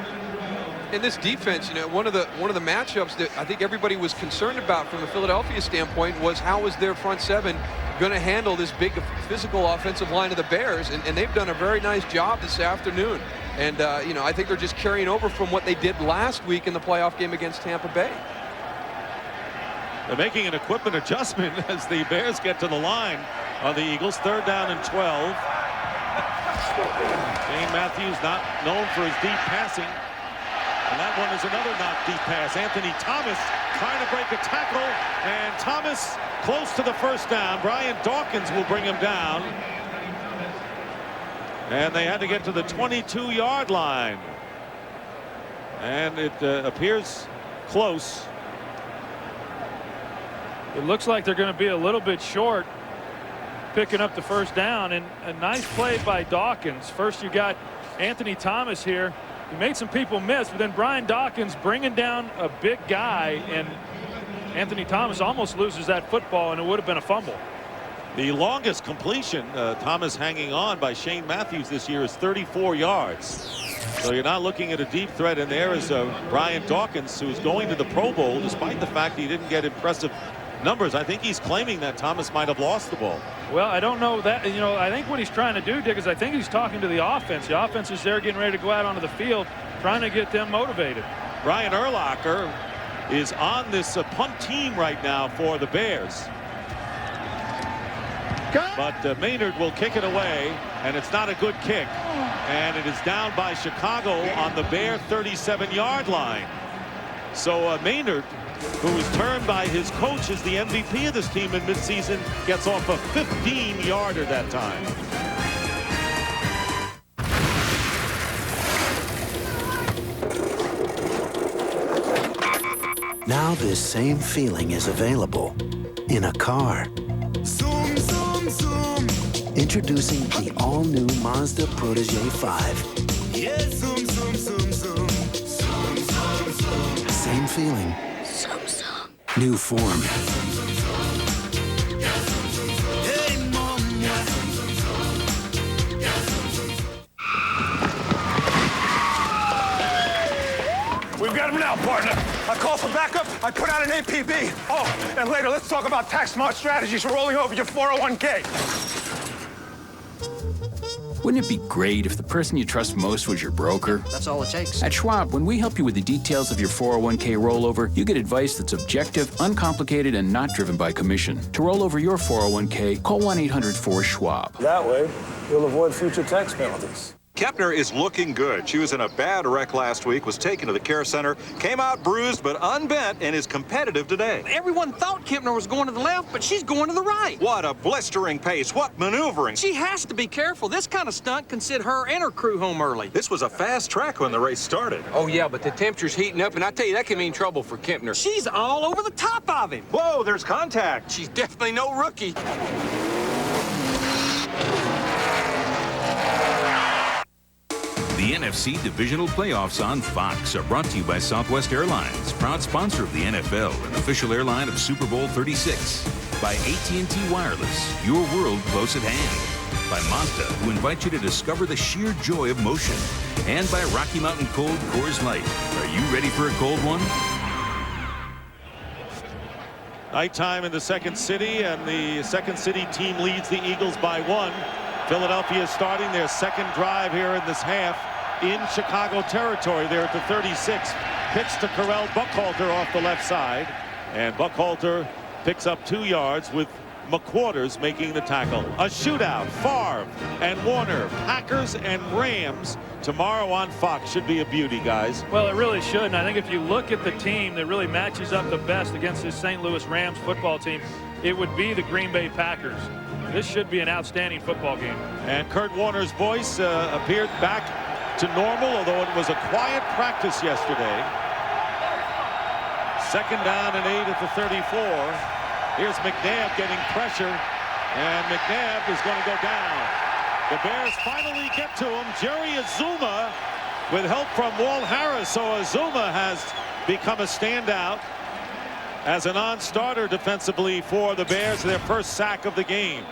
In this defense, you know, one of the matchups that I think everybody was concerned about from the Philadelphia standpoint was how was their front seven going to handle this big physical offensive line of the Bears, and they've done a very nice job this afternoon. And you know, I think they're just carrying over from what they did last week in the playoff game against Tampa Bay. They're making an equipment adjustment as the Bears get to the line on the Eagles. Third down and 12. Shane Matthews not known for his deep passing. And that one is another not deep pass. Anthony Thomas trying to break a tackle, and Thomas close to the first down. Brian Dawkins will bring him down. And they had to get to the 22-yard line. And it appears close. It looks like they're going to be a little bit short picking up the first down, and a nice play by Dawkins. First you got Anthony Thomas here. He made some people miss, but then Brian Dawkins bringing down a big guy, and Anthony Thomas almost loses that football, and it would have been a fumble. The longest completion, Thomas hanging on by Shane Matthews this year, is 34 yards. So you're not looking at a deep threat, and there is Brian Dawkins, who's going to the Pro Bowl despite the fact he didn't get impressive numbers. I think he's claiming that Thomas might have lost the ball. Well, I don't know that. You know, I think what he's trying to do, Dick, is I think he's talking to the offense. The offense is there getting ready to go out onto the field, trying to get them motivated. Brian Urlacher is on this punt team right now for the Bears. But Maynard will kick it away, and it's not a good kick. And it is down by Chicago on the Bear 37-yard line. So Maynard, who was termed by his coach as the MVP of this team in midseason, gets off a 15-yarder that time. Now this same feeling is available in a car. Zoom, zoom, zoom. Introducing the all-new Mazda Protege 5. Yeah, zoom, zoom, zoom, zoom. Zoom, zoom, zoom. Same feeling. Zoom, zoom. New form. Hey, mom. We've got him now, partner. I call for backup. I put out an APB. Oh, and later, let's talk about tax-smart strategies for rolling over your 401k. Wouldn't it be great if the person you trust most was your broker? That's all it takes. At Schwab, when we help you with the details of your 401k rollover, you get advice that's objective, uncomplicated, and not driven by commission. To roll over your 401k, call 1-800-4-SCHWAB. That way, you'll avoid future tax penalties. Kepner is looking good. She was in a bad wreck last week, was taken to the care center, came out bruised but unbent, and is competitive today. Everyone thought Kepner was going to the left, but she's going to the right. What a blistering pace. What maneuvering. She has to be careful. This kind of stunt can send her and her crew home early. This was a fast track when the race started. Oh, yeah, but the temperature's heating up, and I tell you, that can mean trouble for Kepner. She's all over the top of him. Whoa, there's contact. She's definitely no rookie. The NFC Divisional Playoffs on Fox are brought to you by Southwest Airlines, proud sponsor of the NFL and official airline of Super Bowl 36. By AT&T Wireless, your world close at hand. By Mazda, who invite you to discover the sheer joy of motion. And by Rocky Mountain Cold Coors Light. Are you ready for a cold one? Nighttime in the Second City, and the Second City team leads the Eagles by 1. Philadelphia is starting their second drive here in this half in Chicago territory. They're at the 36. Pitch to Correll Buckhalter off the left side. And Buckhalter picks up 2 yards with McQuarters making the tackle. A shootout. Favre and Warner, Packers and Rams tomorrow on Fox. Should be a beauty, guys. Well, it really should. And I think if you look at the team that really matches up the best against this St. Louis Rams football team, it would be the Green Bay Packers. This should be an outstanding football game. And Kurt Warner's voice appeared back to normal, although it was a quiet practice yesterday. Second down and 8 at the 34. Here's McNabb getting pressure, and McNabb is going to go down. The Bears finally get to him. Jerry Azuma with help from Walt Harris. So Azuma has become a standout as a non-starter defensively for the Bears, their first sack of the game.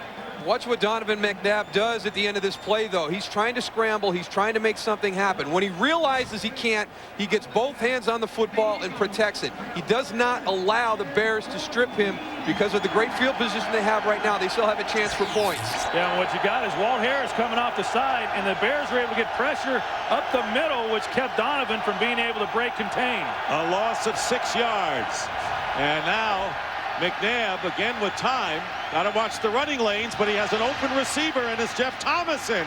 Watch what Donovan McNabb does at the end of this play, though. He's trying to scramble. He's trying to make something happen. When he realizes he can't, he gets both hands on the football and protects it. He does not allow the Bears to strip him because of the great field position they have right now. They still have a chance for points. Yeah, and what you got is Walt Harris coming off the side, and the Bears were able to get pressure up the middle, which kept Donovan from being able to break contain. A loss of 6 yards. And now McNabb again with time. Got to watch the running lanes, but he has an open receiver, and it's Jeff Thomason.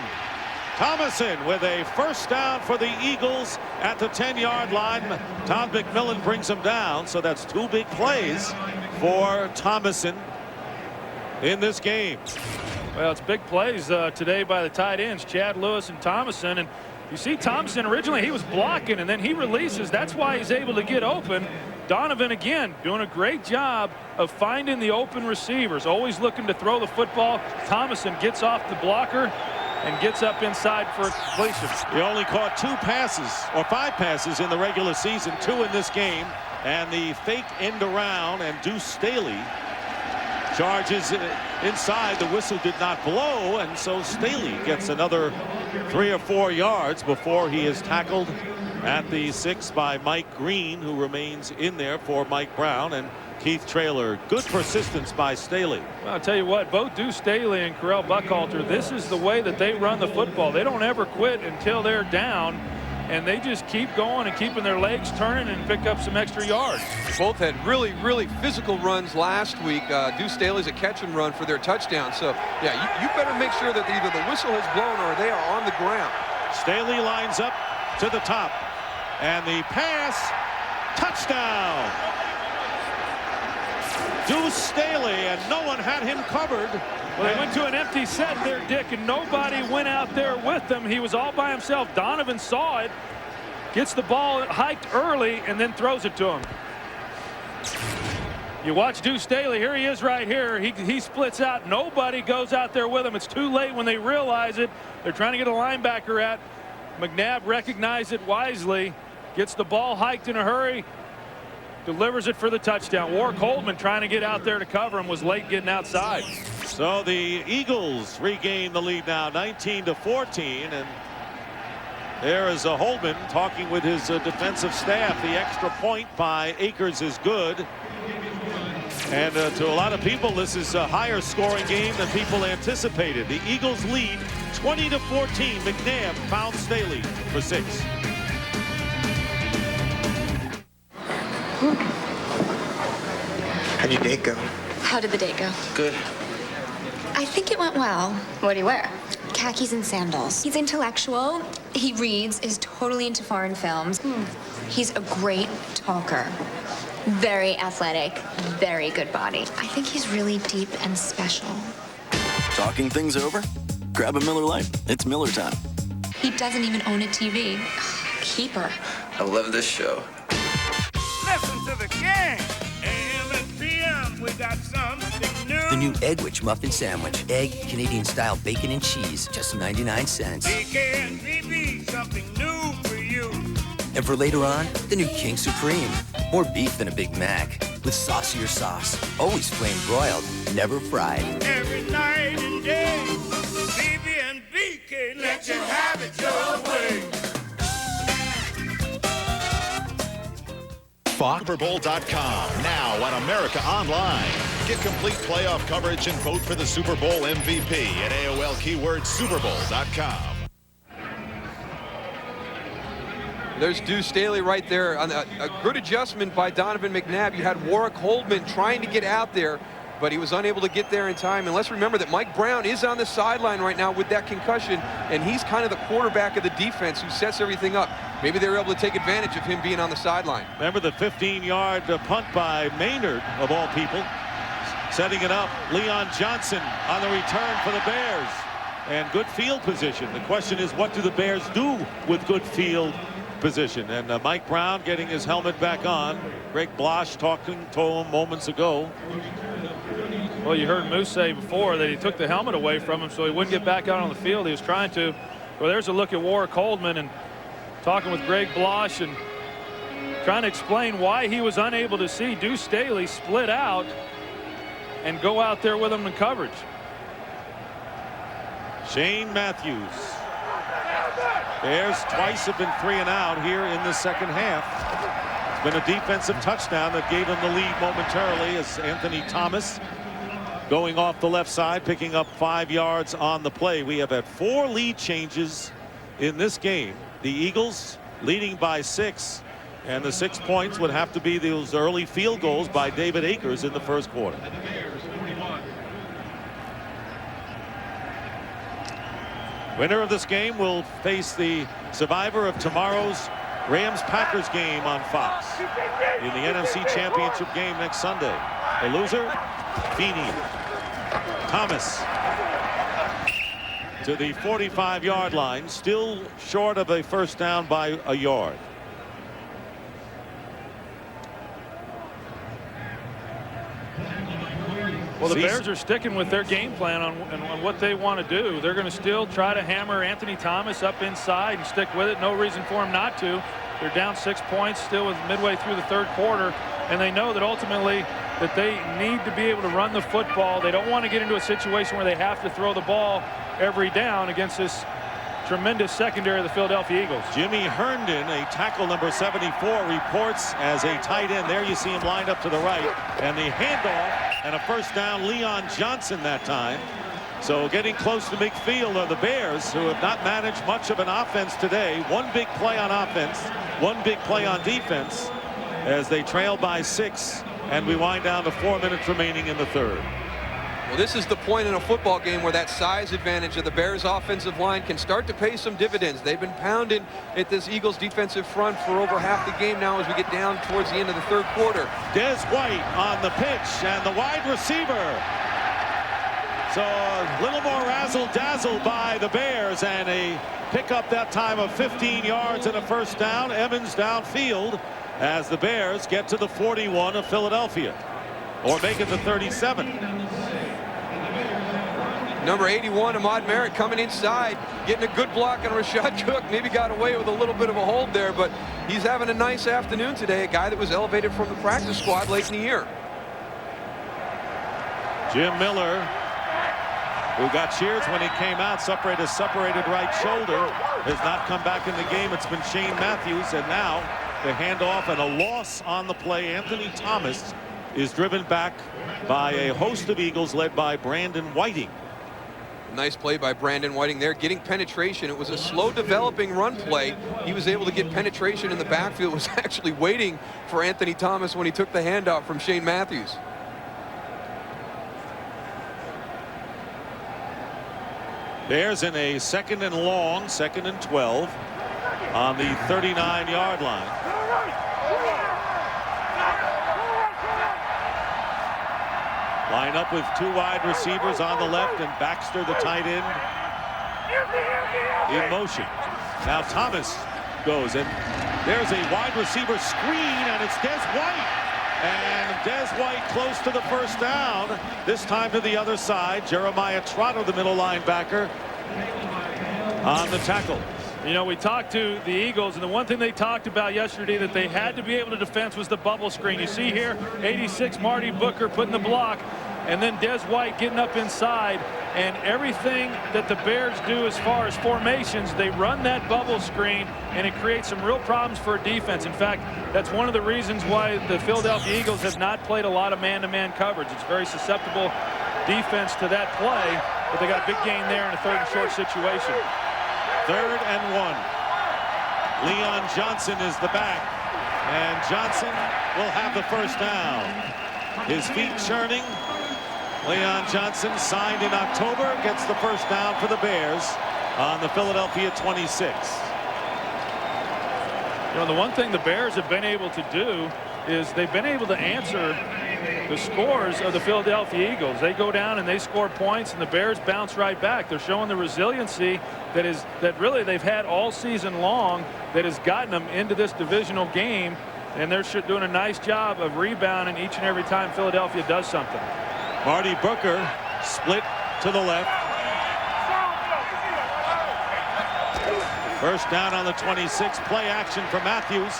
Thomason with a first down for the Eagles at the 10-yard line. Todd McMillan brings him down, so that's 2 big plays for Thomason in this game. Well, it's big plays today by the tight ends, Chad Lewis and Thomason. And you see Thomason originally, he was blocking, and then he releases. That's why he's able to get open. Donovan, again, doing a great job of finding the open receivers, always looking to throw the football. Thomason gets off the blocker and gets up inside for completion. He only caught 2 passes, or 5 passes in the regular season, 2 in this game. And the fake end around, and Deuce Staley charges inside. The whistle did not blow, and so Staley gets another 3 or 4 yards before he is tackled at the 6 by Mike Green, who remains in there for Mike Brown and Keith Traylor. Good persistence by Staley. Well, I'll tell you what, both Deuce Staley and Correll Buckhalter, this is the way that they run the football. They don't ever quit until they're down. and they just keep going and keeping their legs turning and pick up some extra yards. Both had really, really physical runs last week. Deuce Staley's a catch and run for their touchdown. So, yeah, you better make sure that either the whistle has blown or they are on the ground. Staley lines up to the top. And the pass, touchdown. Deuce Staley, and no one had him covered. Well, they went to an empty set there, Dick, and nobody went out there with them. He was all by himself. Donovan saw it, gets the ball hiked early, and then throws it to him. You watch Deuce Staley. Here he is right here. He splits out. Nobody goes out there with him. It's too late when they realize it. They're trying to get a linebacker at. McNabb recognized it wisely. Gets the ball hiked in a hurry. Delivers it for the touchdown. Warwick Holdman trying to get out there to cover him was late getting outside. So the Eagles regain the lead now 19-14, and there is a Holdman talking with his defensive staff. The extra point by Akers is good. And to a lot of people, this is a higher scoring game than people anticipated. The Eagles lead 20-14. McNabb found Staley for 6. How'd your date go? How did the date go? Good. I think it went well. What do you wear? Khakis and sandals. He's intellectual. He reads, is totally into foreign films. He's a great talker. Very athletic, very good body. I think he's really deep and special. Talking things over? Grab a Miller Lite. It's Miller time. He doesn't even own a TV. Keeper. I love this show. Listen to the gang. AM and PM, we got something new. The new Eggwich Muffin Sandwich. Egg, Canadian-style bacon and cheese. Just 99 cents. BKNBB, something new for you. And for later on, the new King Supreme. More beef than a Big Mac. With saucier sauce. Always flame broiled, never fried. Every night and day, BB&B can let you have it your way. SuperBowl.com, now on America Online. Get complete playoff coverage and vote for the Super Bowl MVP at AOL keyword SuperBowl.com. There's Deuce Staley right there. On a good adjustment by Donovan McNabb. You had Warwick Holdman trying to get out there, but he was unable to get there in time. And let's remember that Mike Brown is on the sideline right now with that concussion, and he's kind of the quarterback of the defense who sets everything up. Maybe they were able to take advantage of him being on the sideline. Remember the 15-yard punt by Maynard, of all people. Setting it up, Leon Johnson on the return for the Bears. And good field position. The question is, what do the Bears do with good field position? And Mike Brown getting his helmet back on. Greg Blosh talking to him moments ago. Well, you heard Moose say before that he took the helmet away from him so he wouldn't get back out on the field. He was trying to. Well, there's a look at Warwick Holdman and talking with Greg Blosh and trying to explain why he was unable to see Deuce Staley split out and go out there with him in coverage. Shane Matthews. Bears twice have been 3 and out here in the second half. It's been a defensive touchdown that gave him the lead momentarily as Anthony Thomas going off the left side, picking up 5 yards on the play. We have had 4 lead changes in this game. The Eagles leading by 6, and the 6 points would have to be those early field goals by David Akers in the first quarter. Winner of this game will face the survivor of tomorrow's Rams-Packers game on Fox in the NFC Championship game next Sunday. The loser, Feeney. Thomas to the 45-yard line, still short of a first down by a yard. Well, the Bears are sticking with their game plan on what they want to do. They're going to still try to hammer Anthony Thomas up inside and stick with it. No reason for him not to. They're down 6 points still with midway through the third quarter, and they know that ultimately that they need to be able to run the football. They don't want to get into a situation where they have to throw the ball every down against this tremendous secondary of the Philadelphia Eagles. Jimmy Herndon, a tackle number 74, reports as a tight end. There you see him lined up to the right, and the handoff and a first down. Leon Johnson that time So getting close to midfield are the Bears, who have not managed much of an offense today. One big play on offense, one big play on defense, as they trail by 6, and we wind down to 4 minutes remaining in the third. Well, this is the point in a football game where that size advantage of the Bears offensive line can start to pay some dividends. They've been pounding at this Eagles defensive front for over half the game now as we get down towards the end of the third quarter. Des White on the pitch, and the wide receiver. So a little more razzle-dazzle by the Bears, and a pickup that time of 15 yards and a first down. Evans downfield as the Bears get to the 41 of Philadelphia, or make it the 37. Number 81, Ahmad Merritt, coming inside, getting a good block on Rashad Cook. Maybe got away with a little bit of a hold there, but he's having a nice afternoon today. A guy that was elevated from the practice squad late in the year. Jim Miller, who got cheers when he came out, separated right shoulder, has not come back in the game. It's been Shane Matthews, and now the handoff and a loss on the play. Anthony Thomas is driven back by a host of Eagles led by Brandon Whiting. Nice play by Brandon Whiting there, getting penetration. It was a slow developing run play. He was able to get penetration in the backfield, was actually waiting for Anthony Thomas when he took the handoff from Shane Matthews. Bears in a 2nd and long, 2nd and 12 on the 39-yard line. Line up with 2 wide receivers on the left, and Baxter, the tight end, in motion. Now Thomas goes, and there's a wide receiver screen, and it's Des White. And Des White close to the first down, this time to the other side. Jeremiah Trotter, the middle linebacker, on the tackle. You know, we talked to the Eagles, and the one thing they talked about yesterday that they had to be able to defend was the bubble screen. You see here, 86 Marty Booker putting the block, and then Des White getting up inside, and everything that the Bears do as far as formations, they run that bubble screen, and it creates some real problems for a defense. In fact, that's one of the reasons why the Philadelphia Eagles have not played a lot of man-to-man coverage. It's very susceptible defense to that play, but they got a big gain there in a 3rd and short situation. 3rd and 1. Leon Johnson is the back, and Johnson will have the first down. His feet churning. Leon Johnson, signed in October, gets the first down for the Bears on the Philadelphia 26. You know, the one thing the Bears have been able to do is they've been able to answer the scores of the Philadelphia Eagles. They go down and they score points, and the Bears bounce right back. They're showing the resiliency that really they've had all season long, that has gotten them into this divisional game, and they're doing a nice job of rebounding each and every time Philadelphia does something. Marty Booker split to the left. First down on the 26. Play action for Matthews.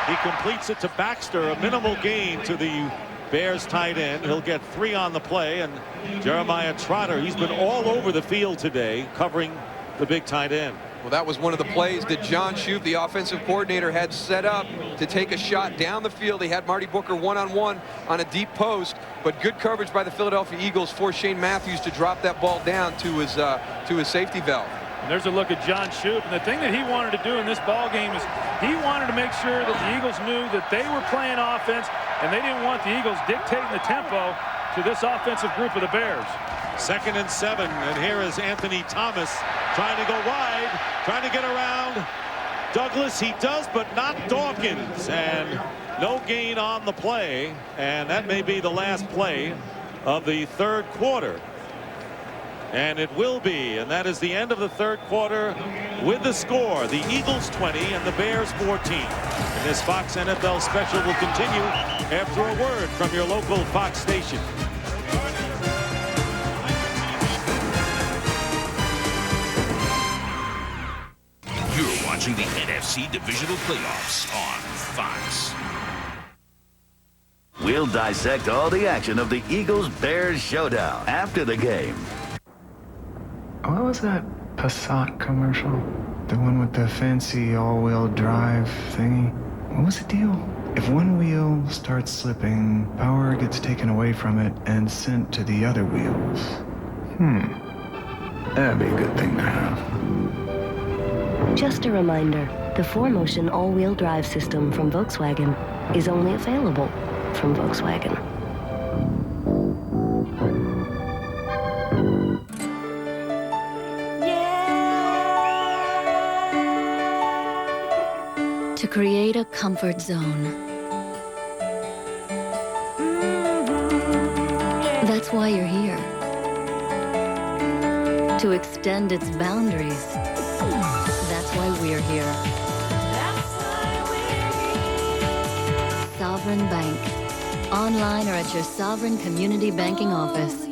He completes it to Baxter. A minimal gain to the Bears tight end. He'll get 3 on the play. And Jeremiah Trotter, he's been all over the field today covering the big tight end. Well, that was one of the plays that John Shoup, the offensive coordinator, had set up to take a shot down the field. He had Marty Booker one-on-one on a deep post, but good coverage by the Philadelphia Eagles forced Shane Matthews to drop that ball down to his safety valve. And there's a look at John Shoup, and the thing that he wanted to do in this ball game is he wanted to make sure that the Eagles knew that they were playing offense, and they didn't want the Eagles dictating the tempo to this offensive group of the Bears. 2nd and 7, and here is Anthony Thomas trying to go wide, trying to get around Douglas. He does, but not Dawkins, and no gain on the play, and that may be the last play of the 3rd quarter. And it will be, and that is the end of the 3rd quarter with the score, the Eagles 20 and the Bears 14. And this Fox NFL special will continue after a word from your local Fox station. You're watching the NFC Divisional Playoffs on Fox. We'll dissect all the action of the Eagles-Bears showdown after the game. What was that Passat commercial? The one with the fancy all-wheel drive thingy? What was the deal? If one wheel starts slipping, power gets taken away from it and sent to the other wheels. That'd be a good thing to have. Just a reminder, the 4Motion all-wheel drive system from Volkswagen is only available from Volkswagen. To create a comfort zone. That's why you're here. To extend its boundaries. That's why we're here. Sovereign Bank. Online or at your Sovereign Community Banking office.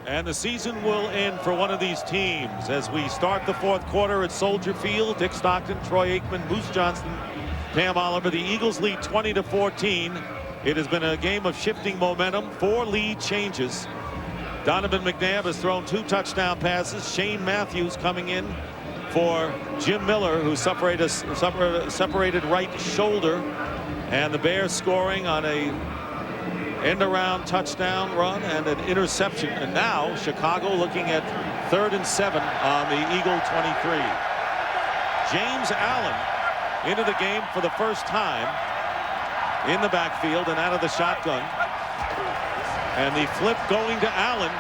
And the season will end for one of these teams as we start the fourth quarter at Soldier Field. Dick Stockton, Troy Aikman, Moose Johnston, Pam Oliver. The Eagles lead 20-14. It has been a game of shifting momentum. 4 lead changes. Donovan McNabb has thrown 2 touchdown passes. Shane Matthews coming in for Jim Miller, who separated right shoulder. And the Bears scoring on a end-around touchdown run and an interception. And now Chicago looking at 3rd and 7 on the Eagle 23. James Allen into the game for the first time in the backfield and out of the shotgun. And the flip going to Allen.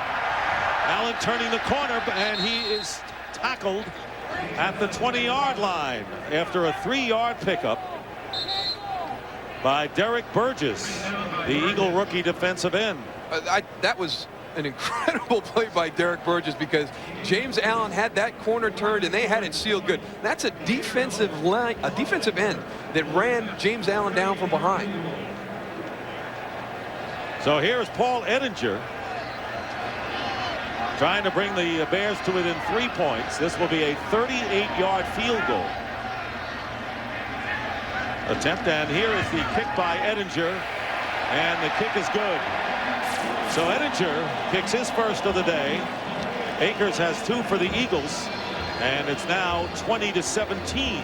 Allen turning the corner, and he is tackled at the 20-yard line after a 3-yard pickup by Derek Burgess, the Eagle rookie defensive end. That was an incredible play by Derek Burgess because James Allen had that corner turned and they had it sealed good. That's a defensive end that ran James Allen down from behind. So here's Paul Ettinger trying to bring the Bears to within 3 points. This will be a 38-yard field goal attempt, and here is the kick by Ettinger, and the kick is good. So Ettinger kicks his first of the day. Akers has 2 for the Eagles, and it's now 20-17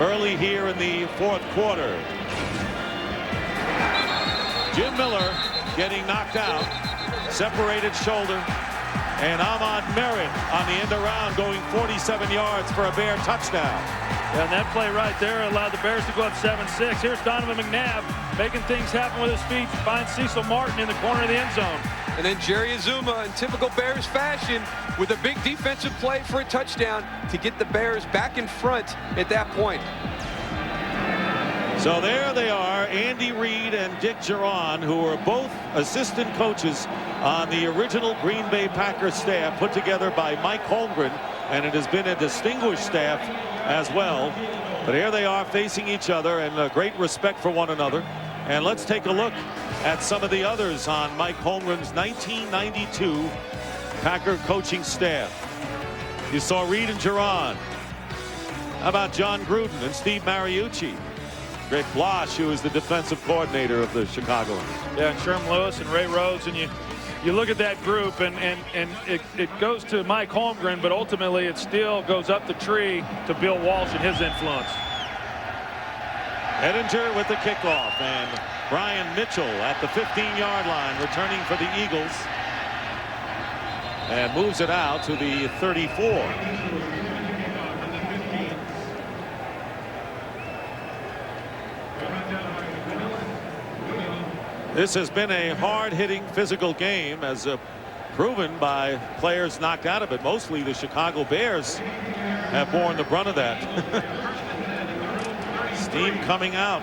early here in the fourth quarter. Jim Miller getting knocked out, separated shoulder, and Ahmad Merritt on the end around going 47 yards for a Bear touchdown. And that play right there allowed the Bears to go up 7-6. Here's Donovan McNabb making things happen with his feet. Finds Cecil Martin in the corner of the end zone. And then Jerry Azuma in typical Bears fashion with a big defensive play for a touchdown to get the Bears back in front at that point. So there they are, Andy Reid and Dick Geron, who are both assistant coaches on the original Green Bay Packers staff put together by Mike Holmgren, and it has been a distinguished staff as well. But here they are facing each other, and great respect for one another. And let's take a look at some of the others on Mike Holmgren's 1992 Packer coaching staff. You saw Reid and Geron. How about John Gruden and Steve Mariucci? Greg Blosh, who is the defensive coordinator of the Chicagoans. Yeah, and Sherm Lewis and Ray Rhodes, and you look at that group, and it goes to Mike Holmgren, but ultimately it still goes up the tree to Bill Walsh and his influence. Ettinger with the kickoff, and Brian Mitchell at the 15-yard line returning for the Eagles, and moves it out to the 34. This has been a hard-hitting physical game, as proven by players knocked out of it. Mostly the Chicago Bears have borne the brunt of that. Steam coming out.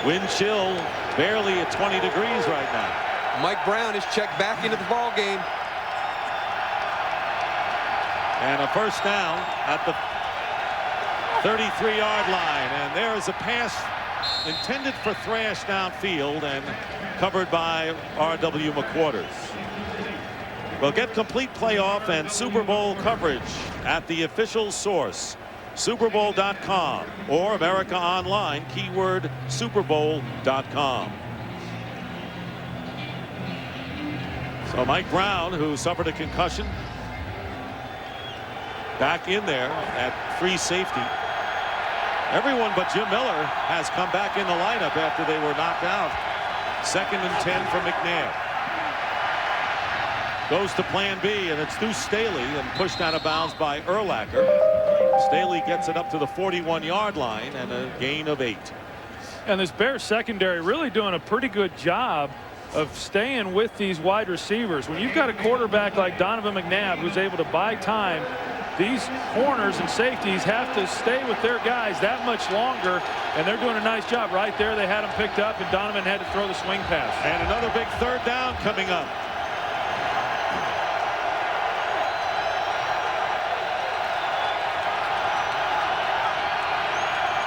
Wind chill barely at 20 degrees right now. Mike Brown is checked back into the ball game. And a first down at the 33-yard line. And there is a pass intended for Thrash downfield and covered by R.W. McQuarters. We'll get complete playoff and Super Bowl coverage at the official source, superbowl.com, or America Online, keyword superbowl.com. So Mike Brown, who suffered a concussion, back in there at free safety. Everyone but Jim Miller has come back in the lineup after they were knocked out. 2nd and 10 for McNabb. Goes to plan B, and it's through Staley and pushed out of bounds by Urlacher. Staley gets it up to the 41-yard line and a gain of 8. And this Bears secondary really doing a pretty good job of staying with these wide receivers. When you've got a quarterback like Donovan McNabb who's able to buy time, these corners and safeties have to stay with their guys that much longer, and they're doing a nice job. Right there, they had him picked up, and Donovan had to throw the swing pass. And another big 3rd down coming up.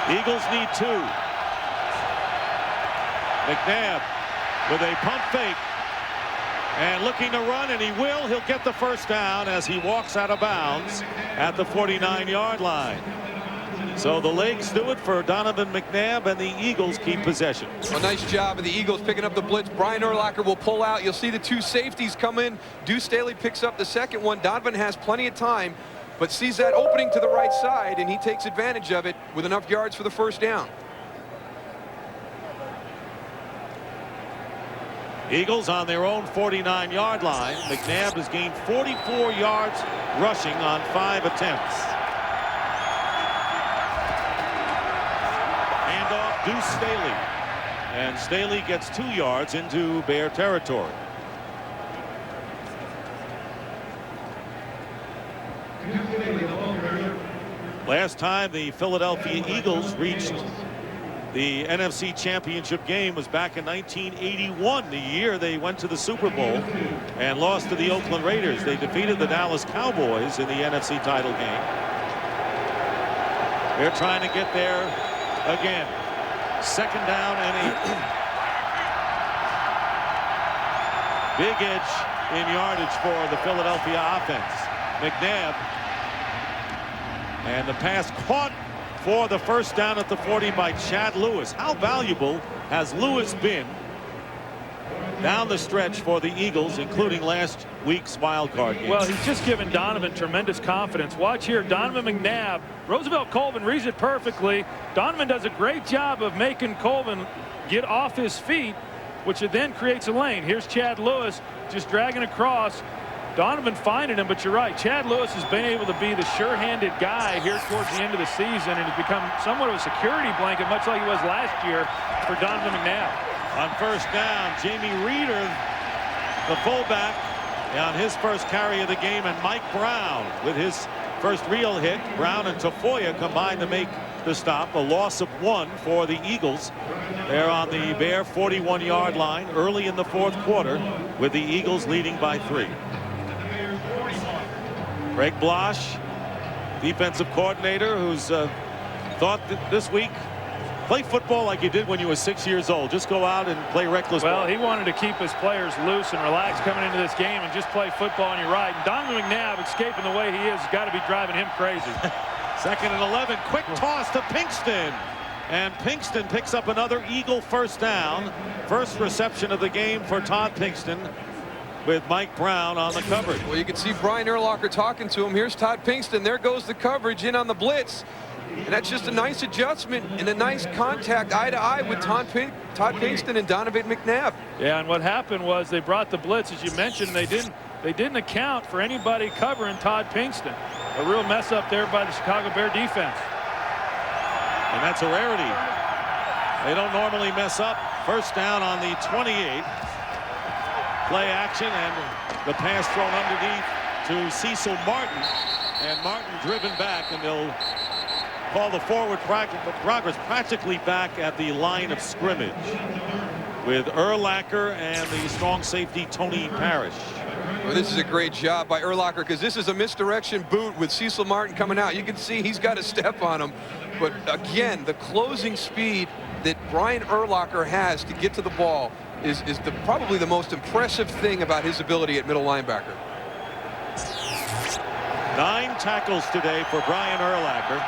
Eagles need 2. McNabb with a pump fake and looking to run, and he will. He'll get the 1st down as he walks out of bounds at the 49-yard line. So the legs do it for Donovan McNabb, and the Eagles keep possession. A nice job of the Eagles picking up the blitz. Brian Urlacher will pull out. You'll see the 2 safeties come in. Deuce Staley picks up the 2nd one. Donovan has plenty of time, but sees that opening to the right side, and he takes advantage of it with enough yards for the 1st down. Eagles on their own 49-yard line. McNabb has gained 44 yards rushing on 5 attempts. Handoff, Deuce Staley. And Staley gets 2 yards into Bear territory. Last time the Philadelphia Eagles reached the NFC Championship game was back in 1981, the year they went to the Super Bowl and lost to the Oakland Raiders. They defeated the Dallas Cowboys in the NFC title game. They're trying to get there again. 2nd down and 8. Big edge in yardage for the Philadelphia offense. McNabb, and the pass caught for the 1st down at the 40 by Chad Lewis. How valuable has Lewis been down the stretch for the Eagles, including last week's wild card game? Well, he's just given Donovan tremendous confidence. Watch here, Donovan McNabb. Roosevelt Colvin reads it perfectly. Donovan does a great job of making Colvin get off his feet, which then creates a lane. Here's Chad Lewis just dragging across. Donovan finding him, but you're right. Chad Lewis has been able to be the sure-handed guy here towards the end of the season, and has become somewhat of a security blanket, much like he was last year for Donovan McNabb. On 1st down, Jamie Reeder, the fullback, on his 1st carry of the game, and Mike Brown with his 1st real hit. Brown and Tafoya combined to make the stop. A loss of 1 for the Eagles. They're on the Bear 41-yard line early in the 4th quarter, with the Eagles leading by 3. Greg Blosh, defensive coordinator, who's thought that this week, play football like you did when you were 6 years old. Just go out and play reckless ball. Well, he wanted to keep his players loose and relaxed coming into this game and just play football, and you're right. And Donovan McNabb, escaping the way he is, has got to be driving him crazy. 2nd and 11, quick toss to Pinkston. And Pinkston picks up another Eagle 1st down. 1st reception of the game for Todd Pinkston, with Mike Brown on the coverage. Well, you can see Brian Urlacher talking to him. Here's Todd Pinkston. There goes the coverage in on the blitz. And that's just a nice adjustment and a nice contact eye-to-eye with Todd Pinkston and Donovan McNabb. Yeah, and what happened was they brought the blitz, as you mentioned. They didn't account for anybody covering Todd Pinkston. A real mess up there by the Chicago Bear defense. And that's a rarity. They don't normally mess up. 1st down on the 28. Play action, and the pass thrown underneath to Cecil Martin, and Martin driven back, and they'll call the forward progress practically back at the line of scrimmage with Urlacher and the strong safety Tony Parrish. Well, this is a great job by Urlacher, because this is a misdirection boot with Cecil Martin coming out. You can see he's got a step on him, but again, the closing speed that Brian Urlacher has to get to the ball is probably the most impressive thing about his ability at middle linebacker. 9 tackles today for Brian Urlacher.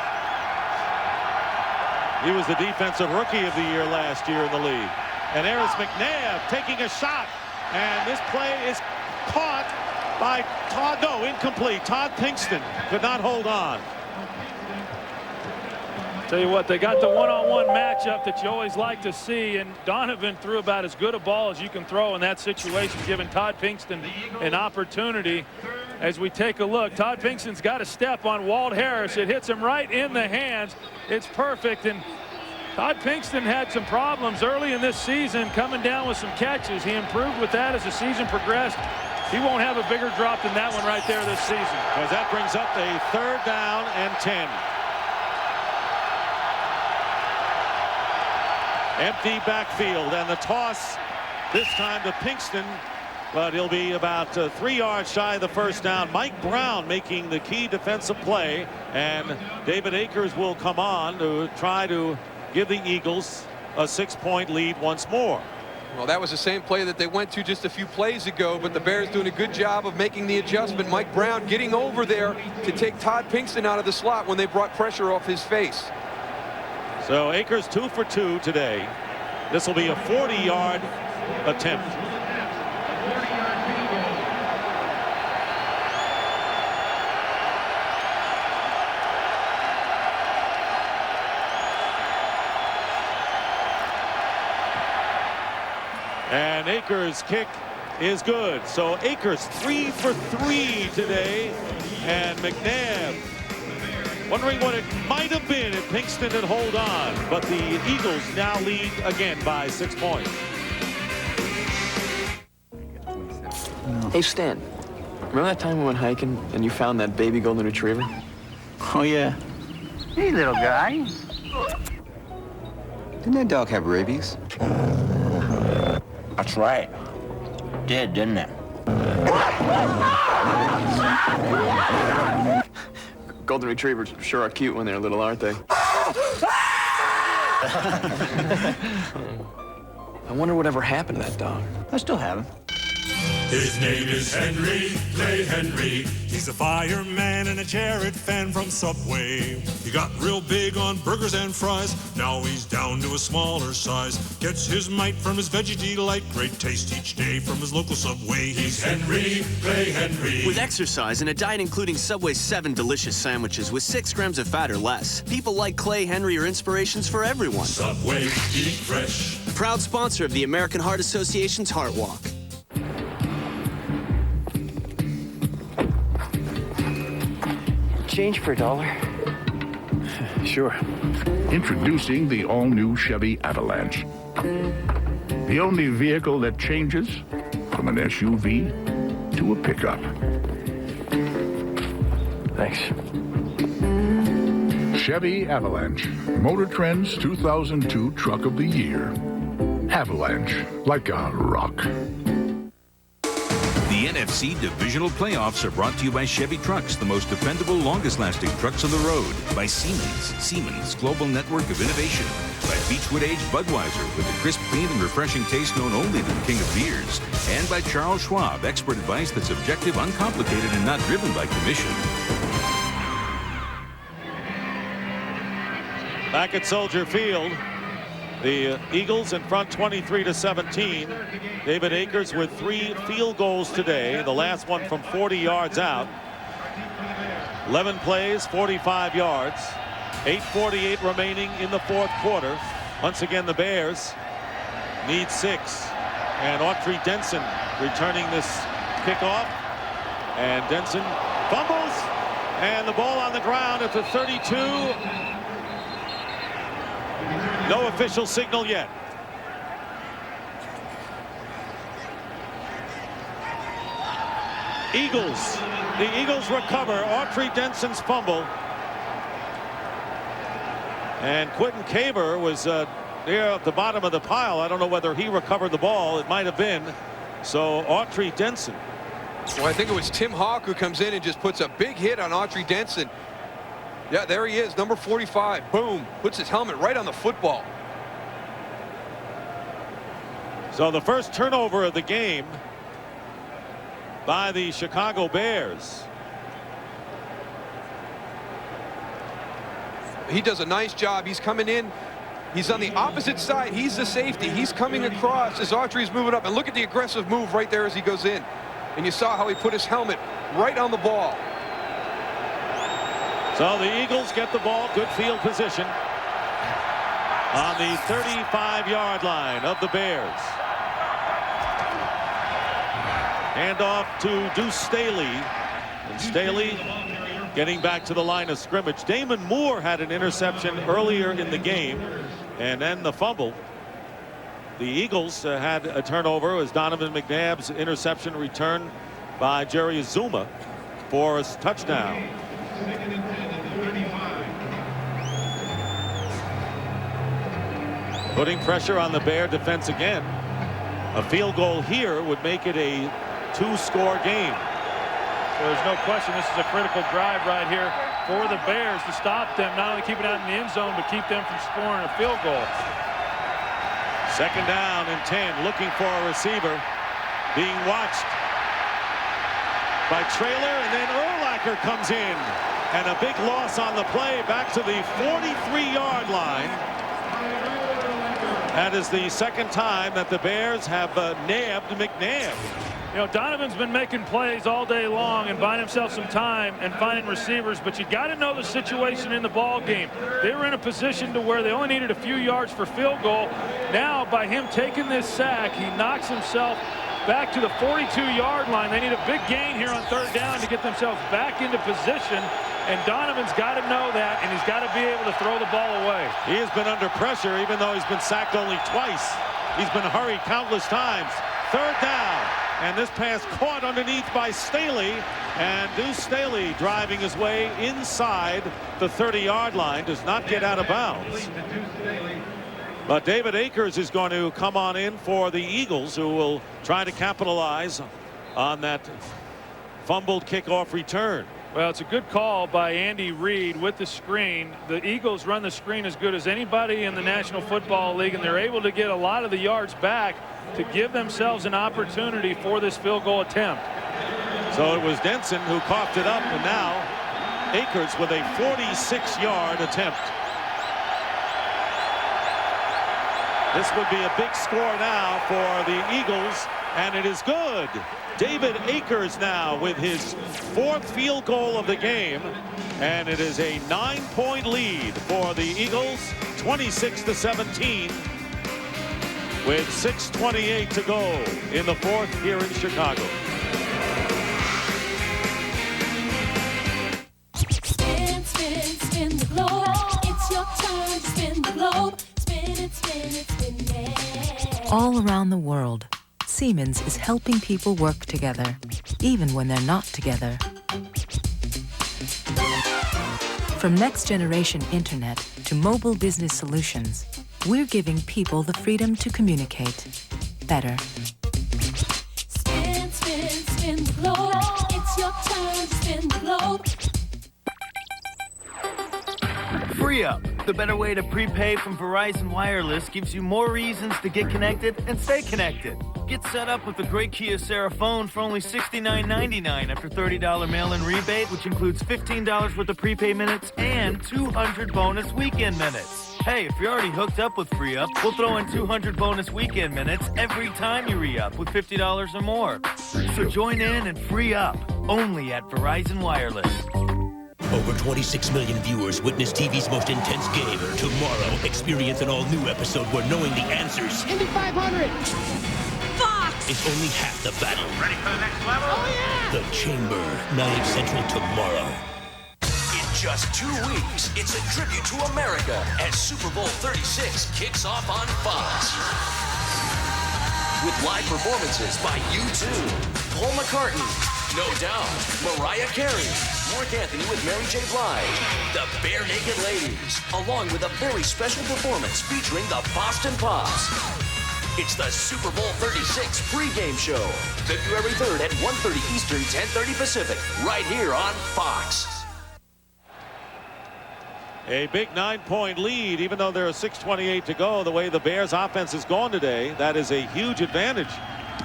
He was the defensive rookie of the year last year in the league. And there's McNabb taking a shot, and this play is caught by incomplete. Todd Pinkston could not hold on. Tell you what, they got the one-on-one matchup that you always like to see, and Donovan threw about as good a ball as you can throw in that situation, giving Todd Pinkston an opportunity. As we take a look, Todd Pinkston's got a step on Walt Harris. It hits him right in the hands. It's perfect, and Todd Pinkston had some problems early in this season coming down with some catches. He improved with that as the season progressed. He won't have a bigger drop than that one right there this season. Because that brings up a 3rd down and 10. Empty backfield, and the toss this time to Pinkston, but he'll be about 3 yards shy of the 1st down. Mike Brown making the key defensive play, and David Akers will come on to try to give the Eagles a 6-point lead once more. Well, that was the same play that they went to just a few plays ago, but the Bears doing a good job of making the adjustment. Mike Brown getting over there to take Todd Pinkston out of the slot when they brought pressure off his face. So Akers 2 for 2 today. This will be a 40-yard attempt. And Akers' kick is good. So Akers 3 for 3 today, and McNabb wondering what it might have been if Pinkston had hold on, but the Eagles now lead again by 6 points. Hey, Stan, remember that time we went hiking and you found that baby golden retriever? Oh, yeah. Hey, little guy. Didn't that dog have rabies? That's right. Did, didn't it? Golden retrievers sure are cute when they're little, aren't they? I wonder whatever happened to that dog. I still have him. His name is Henry, Clay Henry. He's a fireman and a Jared fan from Subway. He got real big on burgers and fries. Now he's down to a smaller size. Gets his might from his veggie delight. Great taste each day from his local Subway. He's Henry, Clay Henry. With exercise and a diet including Subway's 7 delicious sandwiches with 6 grams of fat or less, people like Clay Henry are inspirations for everyone. Subway, eat fresh. Proud sponsor of the American Heart Association's Heart Walk. Change for $1. Sure. Introducing the all-new Chevy Avalanche. The only vehicle that changes from an SUV to a pickup. Thanks. Chevy Avalanche. Motor Trend's 2002 Truck of the Year. Avalanche, like a rock. The NFC Divisional Playoffs are brought to you by Chevy Trucks, the most dependable, longest-lasting trucks on the road. By Siemens Global Network of Innovation. By Beechwood Aged Budweiser, with the crisp, clean, and refreshing taste known only to the king of beers. And by Charles Schwab, expert advice that's objective, uncomplicated, and not driven by commission. Back at Soldier Field, the Eagles in front 23-17. David Akers with 3 field goals today, the last one from 40 yards out. 11 plays, 45 yards. 8:48 remaining in the 4th quarter. Once again, the Bears need 6. And Autry Denson returning this kickoff. And Denson fumbles. And the ball on the ground at the 32. No official signal yet. Eagles. The Eagles recover Autry Denson's fumble. And Quentin Caber was near at the bottom of the pile. I don't know whether he recovered the ball. It might have been. So Autry Denson. Well, I think it was Tim Hawk who comes in and just puts a big hit on Autry Denson. Yeah, there he is, number 45. Boom. Puts his helmet right on the football. So the first turnover of the game by the Chicago Bears. He does a nice job. He's coming in. He's on the opposite side. He's the safety. He's coming across as Autry's moving up. And look at the aggressive move right there as he goes in. And you saw how he put his helmet right on the ball. So the Eagles get the ball, good field position. on the 35-yard line of the Bears. Handoff to Deuce Staley. And Staley getting back to the line of scrimmage. Damon Moore had an interception earlier in the game, and then the fumble. The Eagles had a turnover as Donovan McNabb's interception returned by Jerry Azuma for a touchdown. Putting pressure on the Bear defense again. A field goal here would make it a 2-score game. So there's no question this is a critical drive right here for the Bears to stop them, not only keep it out in the end zone, but keep them from scoring a field goal. Second down and 10, looking for a receiver. Being watched by Traylor, and then Urlacher comes in. And a big loss on the play back to the 43-yard line. That is the second time that the Bears have nabbed McNabb. You know, Donovan's been making plays all day long and buying himself some time and finding receivers, but you got to know the situation in the ball game. They were in a position to where they only needed a few yards for field goal. Now, by him taking this sack, he knocks himself back to the 42-yard line. They need a big gain here on third down to get themselves back into position. And Donovan's got to know that, and he's got to be able to throw the ball away. He has been under pressure, even though he's been sacked only twice. He's been hurried countless times. Third down. And this pass caught underneath by Staley. And Deuce Staley driving his way inside the 30-yard line. Does not get out of bounds. But David Akers is going to come on in for the Eagles, who will try to capitalize on that fumbled kickoff return. Well, it's a good call by Andy Reid with the screen. The Eagles run the screen as good as anybody in the National Football League, and they're able to get a lot of the yards back to give themselves an opportunity for this field goal attempt. So it was Denson who coughed it up, and now Akers with a 46-yard attempt. This would be a big score now for the Eagles, and it is good. David Akers now with his 4th field goal of the game, and it is a 9-point lead for the Eagles, 26-17, with 6:28 to go in the 4th here in Chicago. Spin, spin, spin the globe. It's your turn to spin the globe. Spin it, spin it, spin it. All around the world, Siemens is helping people work together, even when they're not together. From next-generation internet to mobile business solutions, we're giving people the freedom to communicate better. Spin, spin, spin the globe. It's your turn to spin the globe. Free Up, the better way to prepay from Verizon Wireless, gives you more reasons to get connected and stay connected. Get set up with the great Kia Sarah phone for only $69.99 after $30 mail-in rebate, which includes $15 worth of prepay minutes and 200 bonus weekend minutes. Hey, if you're already hooked up with Free Up, we'll throw in 200 bonus weekend minutes every time you re-up with $50 or more. So join in and free up, only at Verizon Wireless. Over 26 million viewers witness TV's most intense game. Tomorrow, experience an all-new episode where knowing the answers Indy 500. Fox is only half the battle. Ready for the next level? Oh, yeah! The Chamber, 9 Central tomorrow. In just 2 weeks, it's a tribute to America as Super Bowl 36 kicks off on Fox. With live performances by U2, Paul McCartney, No Doubt, Mariah Carey, Mark Anthony with Mary J. Blige, the Bare Naked Ladies, along with a very special performance featuring the Boston Pops. It's the Super Bowl 36 pregame show, February 3rd at 1:30 Eastern, 10:30 Pacific, right here on Fox. A big 9-point lead, even though there are 6:28 to go. The way the Bears offense has gone today, that is a huge advantage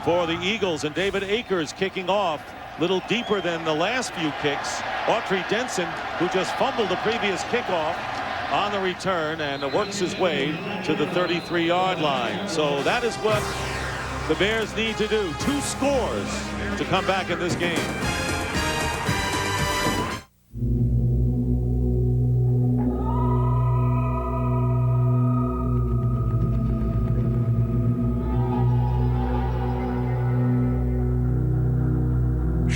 for the Eagles. And David Akers kicking off a little deeper than the last few kicks. Autry Denson, who just fumbled the previous kickoff, on the return and works his way to the 33-yard line. So that is what the Bears need to do. 2 scores to come back in this game.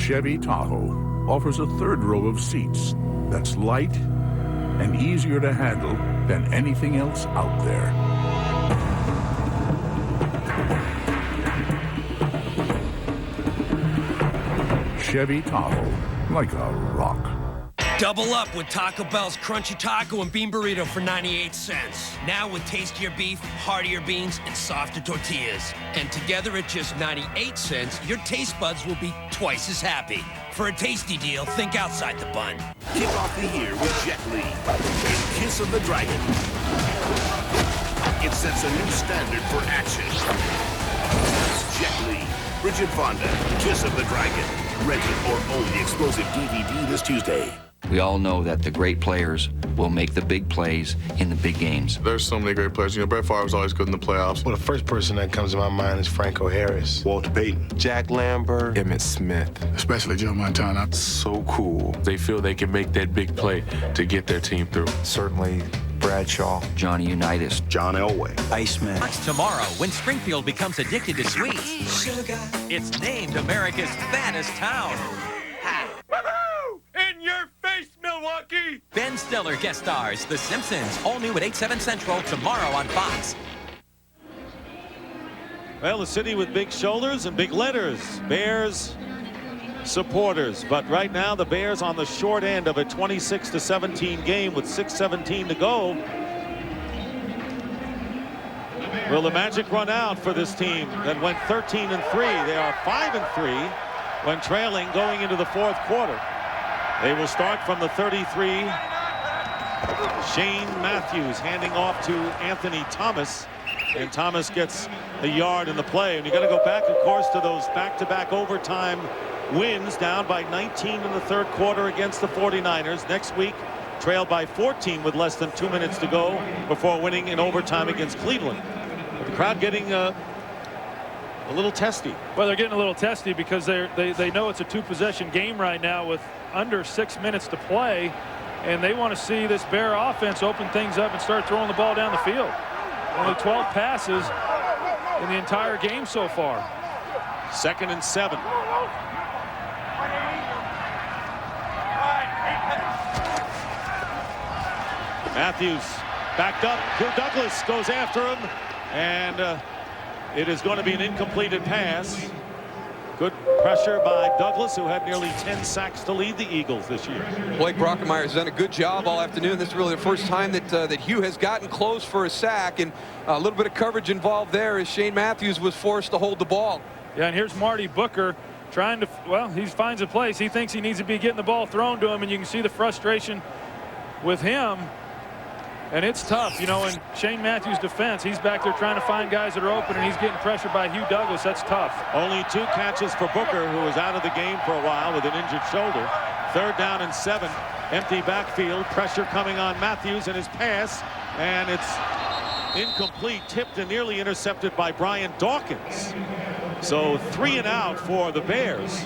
Chevy Tahoe offers a third row of seats that's light and easier to handle than anything else out there. Chevy Tahoe, like a rock. Double up with Taco Bell's Crunchy Taco and Bean Burrito for 98 cents. Now with tastier beef, heartier beans, and softer tortillas. And together at just 98 cents, your taste buds will be twice as happy. For a tasty deal, think outside the bun. Kick off the year with Jet Li in Kiss of the Dragon. It sets a new standard for action. Jet Li, Bridget Fonda, Kiss of the Dragon. Rent it or own the explosive DVD this Tuesday. We all know that the great players will make the big plays in the big games. There's so many great players. You know, Brett Favre was always good in the playoffs. Well, the first person that comes to my mind is Franco Harris, Walter Payton, Jack Lambert, Emmitt Smith, especially Joe Montana. So cool. They feel they can make that big play to get their team through. Certainly Bradshaw, Johnny Unitas, John Elway, Iceman. Tomorrow, when Springfield becomes addicted to sweets, it's named America's fattest town. In your face, Milwaukee! Ben Stiller guest stars The Simpsons, all new at 8/7 Central tomorrow on Fox. Well, a city with big shoulders and big letters. Bears supporters. But right now, the Bears on the short end of a 26-17 game with 6:17 to go. Will the magic run out for this team that went 13-3? They are 5-3 when trailing going into the fourth quarter. They will start from the 33. Shane Matthews handing off to Anthony Thomas. And Thomas gets a yard in the play. And you got to go back, of course, to those back-to-back overtime wins, down by 19 in the third quarter against the 49ers. Next week, trailed by 14 with less than 2 minutes to go before winning in overtime against Cleveland. But the crowd getting a little testy. Well, they're getting a little testy because they know it's a two-possession game right now with under 6 minutes to play, and they want to see this Bear offense open things up and start throwing the ball down the field. Only 12 passes in the entire game so far. 2nd and 7. Matthews backed up. Douglas goes after him, and it is going to be an incompleted pass. Good pressure by Douglas, who had nearly 10 sacks to lead the Eagles this year. Blake Brockemeyer has done a good job all afternoon. This is really the first time that Hugh has gotten close for a sack, and a little bit of coverage involved there as Shane Matthews was forced to hold the ball. Yeah, and here's Marty Booker trying to, well, he finds a place. He thinks he needs to be getting the ball thrown to him, and you can see the frustration with him. And it's tough, you know, in Shane Matthews' defense. He's back there trying to find guys that are open, and he's getting pressured by Hugh Douglas. That's tough. Only 2 catches for Booker, who was out of the game for a while with an injured shoulder. 3rd down and 7. Empty backfield. Pressure coming on Matthews and his pass. And it's incomplete, tipped and nearly intercepted by Brian Dawkins. So 3 and out for the Bears.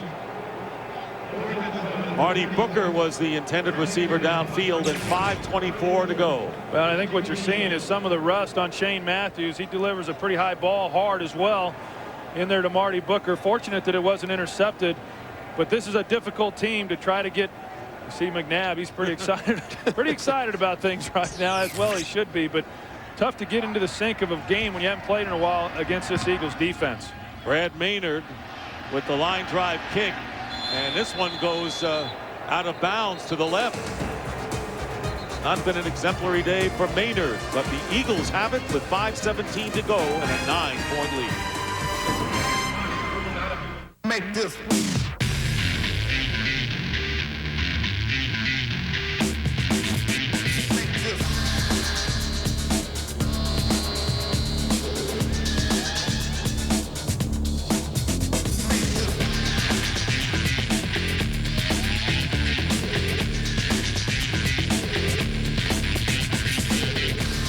Marty Booker was the intended receiver downfield, and 5:24 to go. Well, I think what you're seeing is some of the rust on Shane Matthews. He delivers a pretty high ball, hard as well, in there to Marty Booker. Fortunate that it wasn't intercepted, but this is a difficult team to try to get. You see McNabb, he's pretty excited, pretty excited about things right now, as well he should be, but tough to get into the sync of a game when you haven't played in a while against this Eagles defense. Brad Maynard with the line drive kick. And this one goes out of bounds to the left. Not been an exemplary day for Maynard, but the Eagles have it with 5:17 to go and a 9-point lead. Make this.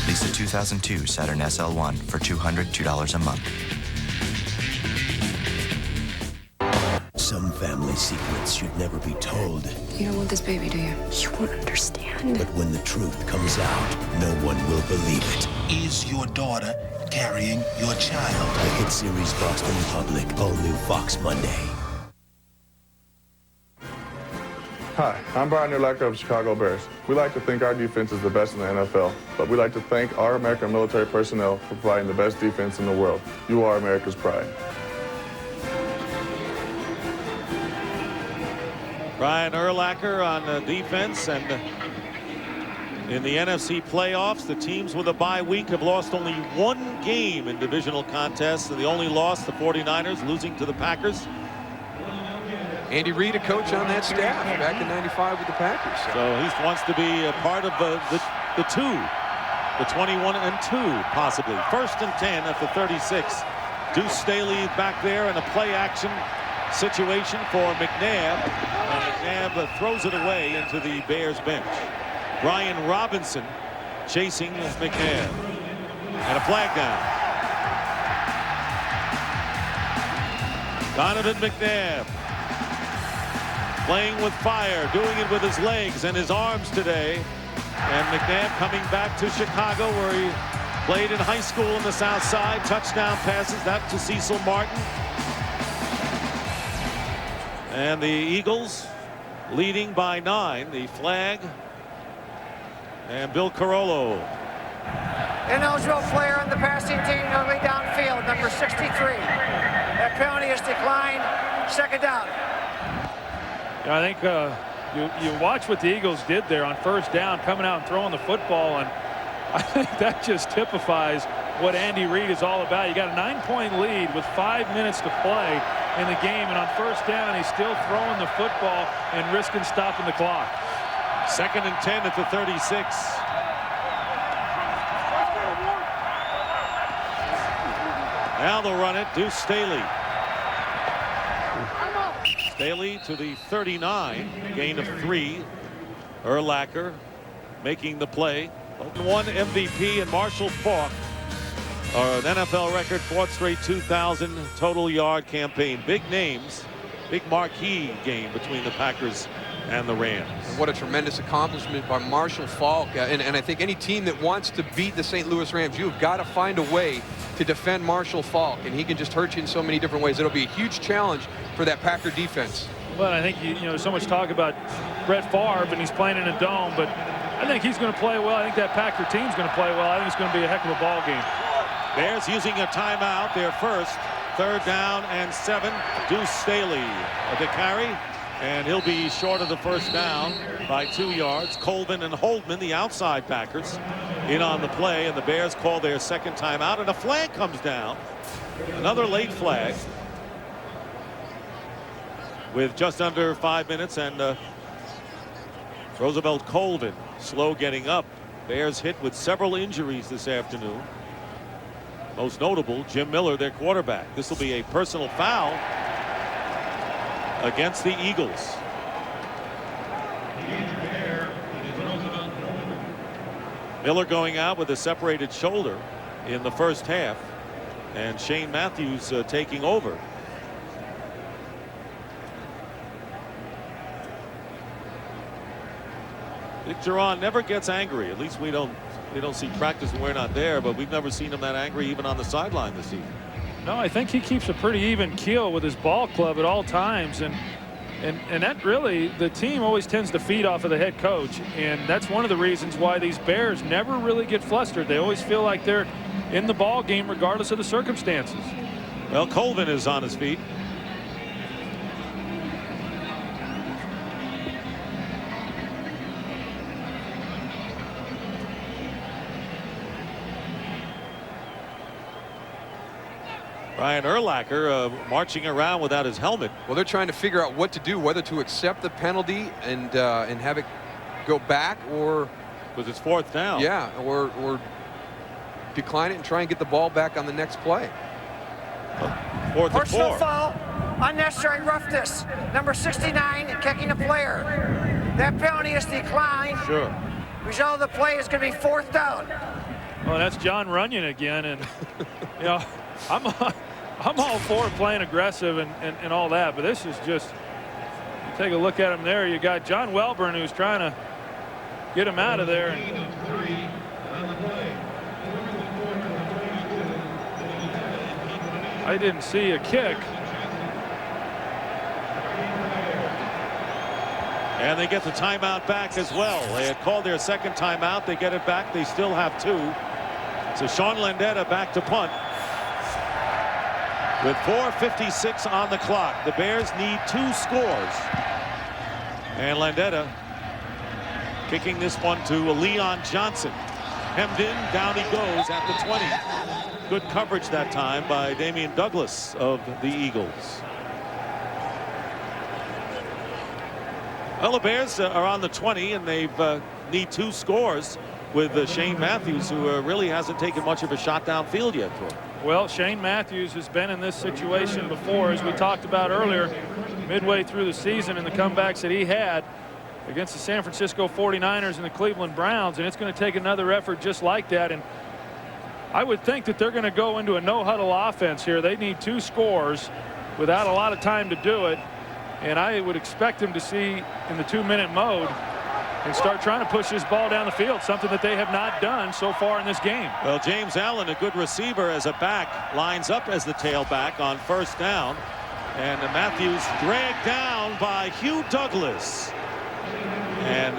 Lease a 2002 Saturn SL1 for $202 a month. Some family secrets should never be told. You don't want this baby, do you? You won't understand. But when the truth comes out, no one will believe it. Is your daughter carrying your child? The hit series Boston Public, all new Fox Monday. Hi, I'm Brian Urlacher of Chicago Bears. We like to think our defense is the best in the NFL, but we like to thank our American military personnel for providing the best defense in the world. You are America's pride. Brian Urlacher on defense, and in the NFC playoffs, the teams with a bye week have lost only one game in divisional contests, and the only loss, the 49ers, losing to the Packers. Andy Reid, a coach on that staff back in '95 with the Packers. So he wants to be a part of the 21-2, possibly. 1st and 10 at the 36. Deuce Staley back there in a play-action situation for McNabb. And McNabb throws it away into the Bears bench. Brian Robinson chasing McNabb. And a flag down. Donovan McNabb playing with fire, doing it with his legs and his arms today. And McNabb coming back to Chicago, where he played in high school in the South Side. Touchdown passes, that to Cecil Martin. And the Eagles leading by 9. The flag. And Bill Carollo. Ineligible player on the passing team early downfield, number 63. That penalty is declined. 2nd down. I think you watch what the Eagles did there on 1st down, coming out and throwing the football, and I think that just typifies what Andy Reid is all about. You got a 9-point lead with 5 minutes to play in the game, and on 1st down, he's still throwing the football and risking stopping the clock. 2nd and 10 at the 36. Now they'll run it. Deuce Staley. Staley to the 39, gain of 3. Urlacher making the play. 1 MVP, and Marshall Faulk, an NFL record 4th straight 2,000 total yard campaign. Big names, big marquee game between the Packers and the Rams. And what a tremendous accomplishment by Marshall Faulk. And I think any team that wants to beat the St. Louis Rams, you've got to find a way to defend Marshall Faulk, and he can just hurt you in so many different ways. It'll be a huge challenge for that Packer defense. Well, I think, you know, so much talk about Brett Favre, and he's playing in a dome, but I think he's going to play well. I think that Packer team's going to play well. I think it's going to be a heck of a ball game. Bears using a timeout, their first. 3rd down and 7. Deuce Staley the carry, and he'll be short of the 1st down by 2 yards. Colvin and Holdman, the outside Packers, in on the play, and the Bears call their 2nd timeout, and a flag comes down. Another late flag with just under 5 minutes, and Roosevelt Colvin slow getting up. Bears hit with several injuries this afternoon. Most notable, Jim Miller, their quarterback. This will be a personal foul against the Eagles. Miller going out with a separated shoulder in the 1st half, and Shane Matthews taking over. Dick Duran never gets angry. At least we don't see practice when we're not there, but we've never seen him that angry even on the sideline this season. No, I think he keeps a pretty even keel with his ball club at all times, and that really, the team always tends to feed off of the head coach, and that's one of the reasons why these Bears never really get flustered. They always feel like they're in the ball game regardless of the circumstances. Well, Colvin is on his feet. Brian Urlacher marching around without his helmet. Well, they're trying to figure out what to do, whether to accept the penalty and have it go back, or because it's 4th down. Yeah, or decline it and try and get the ball back on the next play. 4th and 4. Personal foul, unnecessary roughness. Number 69 kicking a player. That penalty is declined. Sure. Result of the play is going to be 4th down. Well, that's John Runyon again, and you know, I'm all for playing aggressive and all that, but this is just, you take a look at him there. You got John Welburn, who's trying to get him out of there. I didn't see a kick. And they get the timeout back as well. They had called their second timeout. They get it back. They still have 2. So Sean Landeta back to punt. With 4:56 on the clock, the Bears need 2 scores. And Landeta kicking this one to Leon Johnson. Hemmed in, down he goes at the 20. Good coverage that time by Damian Douglas of the Eagles. Well, the Bears are on the 20, and they need 2 scores with Shane Matthews, who really hasn't taken much of a shot downfield yet. Well, Shane Matthews has been in this situation before, as we talked about earlier, midway through the season, and the comebacks that he had against the San Francisco 49ers and the Cleveland Browns, and it's going to take another effort just like that. And I would think that they're going to go into a no-huddle offense here. They need 2 scores without a lot of time to do it, and I would expect them to see in the 2-minute mode and start trying to push this ball down the field, something that they have not done so far in this game. Well, James Allen, a good receiver as a back, lines up as the tailback on first down, and Matthews dragged down by Hugh Douglas. And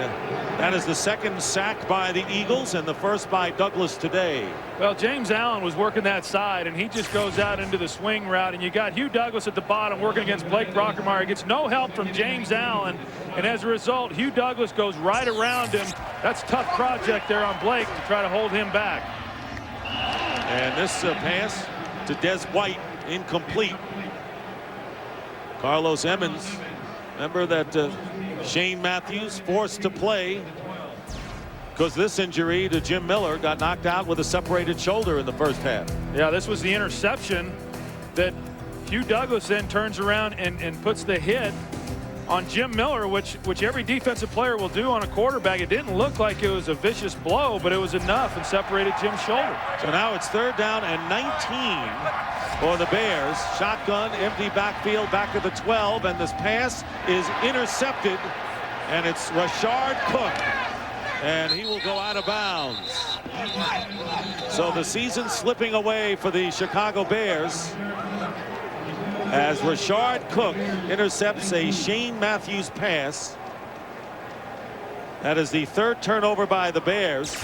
that is the second sack by the Eagles and the first by Douglas today. Well, James Allen was working that side, and he just goes out into the swing route, and you got Hugh Douglas at the bottom working against Blake Brockermeyer. Gets no help from James Allen, and as a result, Hugh Douglas goes right around him. That's a tough project there on Blake to try to hold him back. And this pass to Des White, incomplete. Carlos Emmons, remember that Shane Matthews forced to play because this injury to Jim Miller, got knocked out with a separated shoulder in the first half. Yeah, this was the interception that Hugh Douglas then turns around and puts the hit on Jim Miller, which every defensive player will do on a quarterback. It didn't look like it was a vicious blow, but it was enough and separated Jim's shoulder. So now it's 3rd down and 19 for the Bears. Shotgun, empty backfield, back to the 12, and this pass is intercepted, and it's Rashard Cook, and he will go out of bounds. So the season's slipping away for the Chicago Bears as Rashard Cook intercepts a Shane Matthews pass. That is the 3rd turnover by the Bears.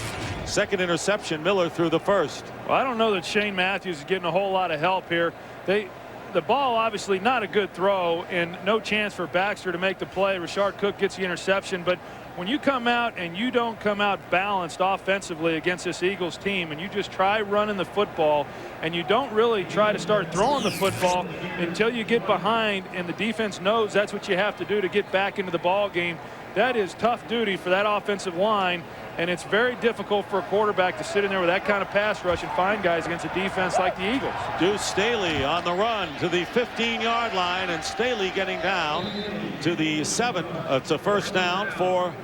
2nd interception, Miller threw the 1st. Well, I don't know that Shane Matthews is getting a whole lot of help here. The ball obviously not a good throw and no chance for Baxter to make the play. Rashard Cook gets the interception, but when you come out and you don't come out balanced offensively against this Eagles team, and you just try running the football and you don't really try to start throwing the football until you get behind and the defense knows that's what you have to do to get back into the ball game, that is tough duty for that offensive line. And it's very difficult for a quarterback to sit in there with that kind of pass rush and find guys against a defense like the Eagles. Deuce Staley on the run to the 15-yard line, and Staley getting down to the 7. It's a first down for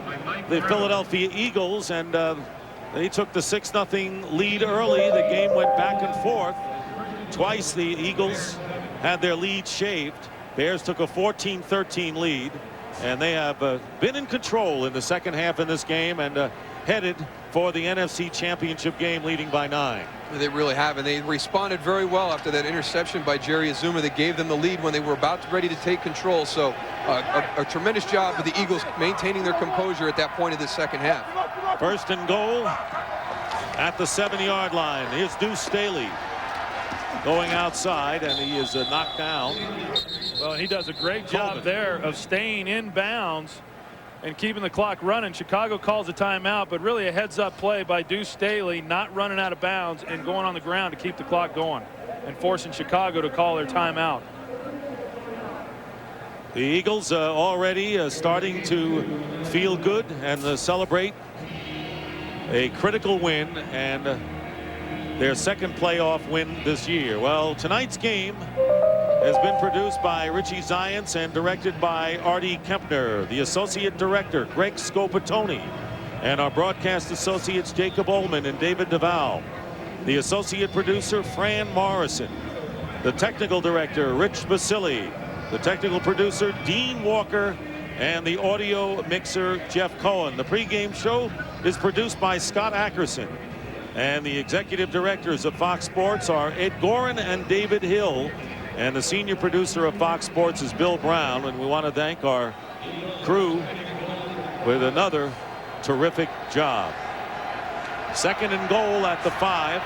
the Philadelphia Eagles, and they took the 6-0 lead early. The game went back and forth. Twice the Eagles had their lead shaved. Bears took a 14-13 lead, and they have been in control in the second half in this game, and headed for the NFC Championship game, leading by 9. They really have, and they responded very well after that interception by Jerry Azuma that gave them the lead when they were ready to take control. So a tremendous job of the Eagles maintaining their composure at that point of the second half. 1st and goal at the 7-yard line. Here's Deuce Staley going outside, and he is knocked down. Well, he does a great job there of staying in bounds and keeping the clock running. Chicago calls a timeout, but really a heads-up play by Deuce Staley, not running out of bounds and going on the ground to keep the clock going and forcing Chicago to call their timeout. The Eagles already starting to feel good and celebrate a critical win and their 2nd playoff win this year. Well, tonight's game has been produced by Richie Zients and directed by Artie Kempner. The associate director, Greg Scopatoni, and our broadcast associates, Jacob Ullman and David Duval. The associate producer, Fran Morrison. The technical director, Rich Basili. The technical producer, Dean Walker, and the audio mixer, Jeff Cohen. The pregame show is produced by Scott Ackerson. And the executive directors of Fox Sports are Ed Gorin and David Hill. And the senior producer of Fox Sports is Bill Brown. And we want to thank our crew with another terrific job. 2nd and goal at the 5.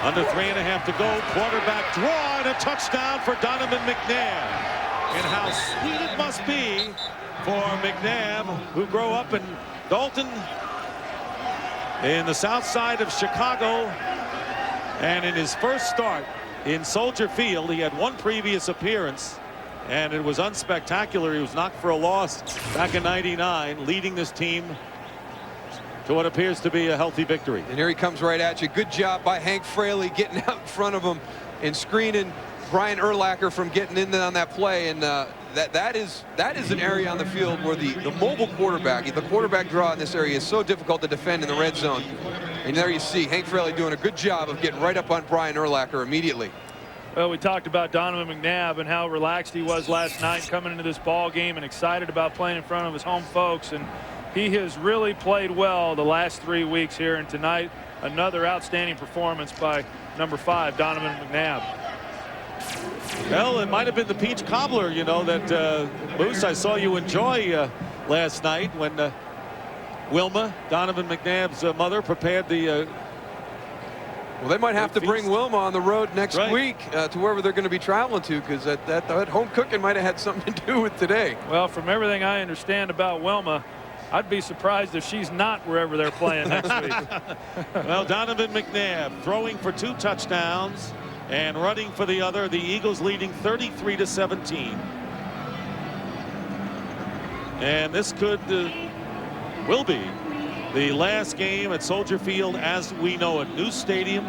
Under 3.5 to go. Quarterback draw and a touchdown for Donovan McNabb. And how sweet it must be for McNabb, who grew up in Dalton in the south side of Chicago. And in his first start in Soldier Field, he had one previous appearance, and it was unspectacular. He was knocked for a loss back in '99, leading this team to what appears to be a healthy victory. And here he comes right at you. Good job by Hank Fraley getting out in front of him and screening Brian Urlacher from getting in on that play. And that is an area on the field where the mobile quarterback, the quarterback draw in this area is so difficult to defend in the red zone. And there you see Hank Fraley doing a good job of getting right up on Brian Urlacher immediately. Well, we talked about Donovan McNabb and how relaxed he was last night coming into this ball game and excited about playing in front of his home folks. And he has really played well the last 3 weeks here. And tonight, another outstanding performance by number 5, Donovan McNabb. Well, it might have been the peach cobbler, you know, that Moose, I saw you enjoy last night when Wilma, Donovan McNabb's mother, prepared the well, they might have to bring Wilma on the road next week to wherever they're going to be traveling to, because that home cooking might have had something to do with today. Well, from everything I understand about Wilma, I'd be surprised if she's not wherever they're playing next week. Well, Donovan McNabb throwing for 2 touchdowns and running for the other. The Eagles leading 33-17. And this will be the last game at Soldier Field as we know it. New stadium.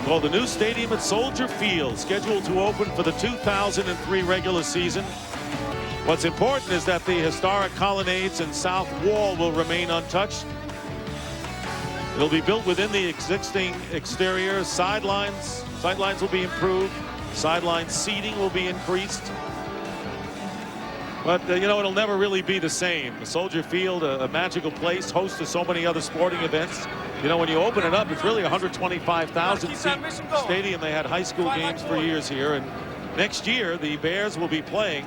Well, the new stadium at Soldier Field, scheduled to open for the 2003 regular season. What's important is that the historic colonnades and south wall will remain untouched. It'll be built within the existing exterior. Sidelines will be improved. Sideline seating will be increased. But, you know, it'll never really be the same. Soldier Field, a magical place, host to so many other sporting events. You know, when you open it up, it's really a 125,000 seat stadium. They had high school games for years here. And next year, the Bears will be playing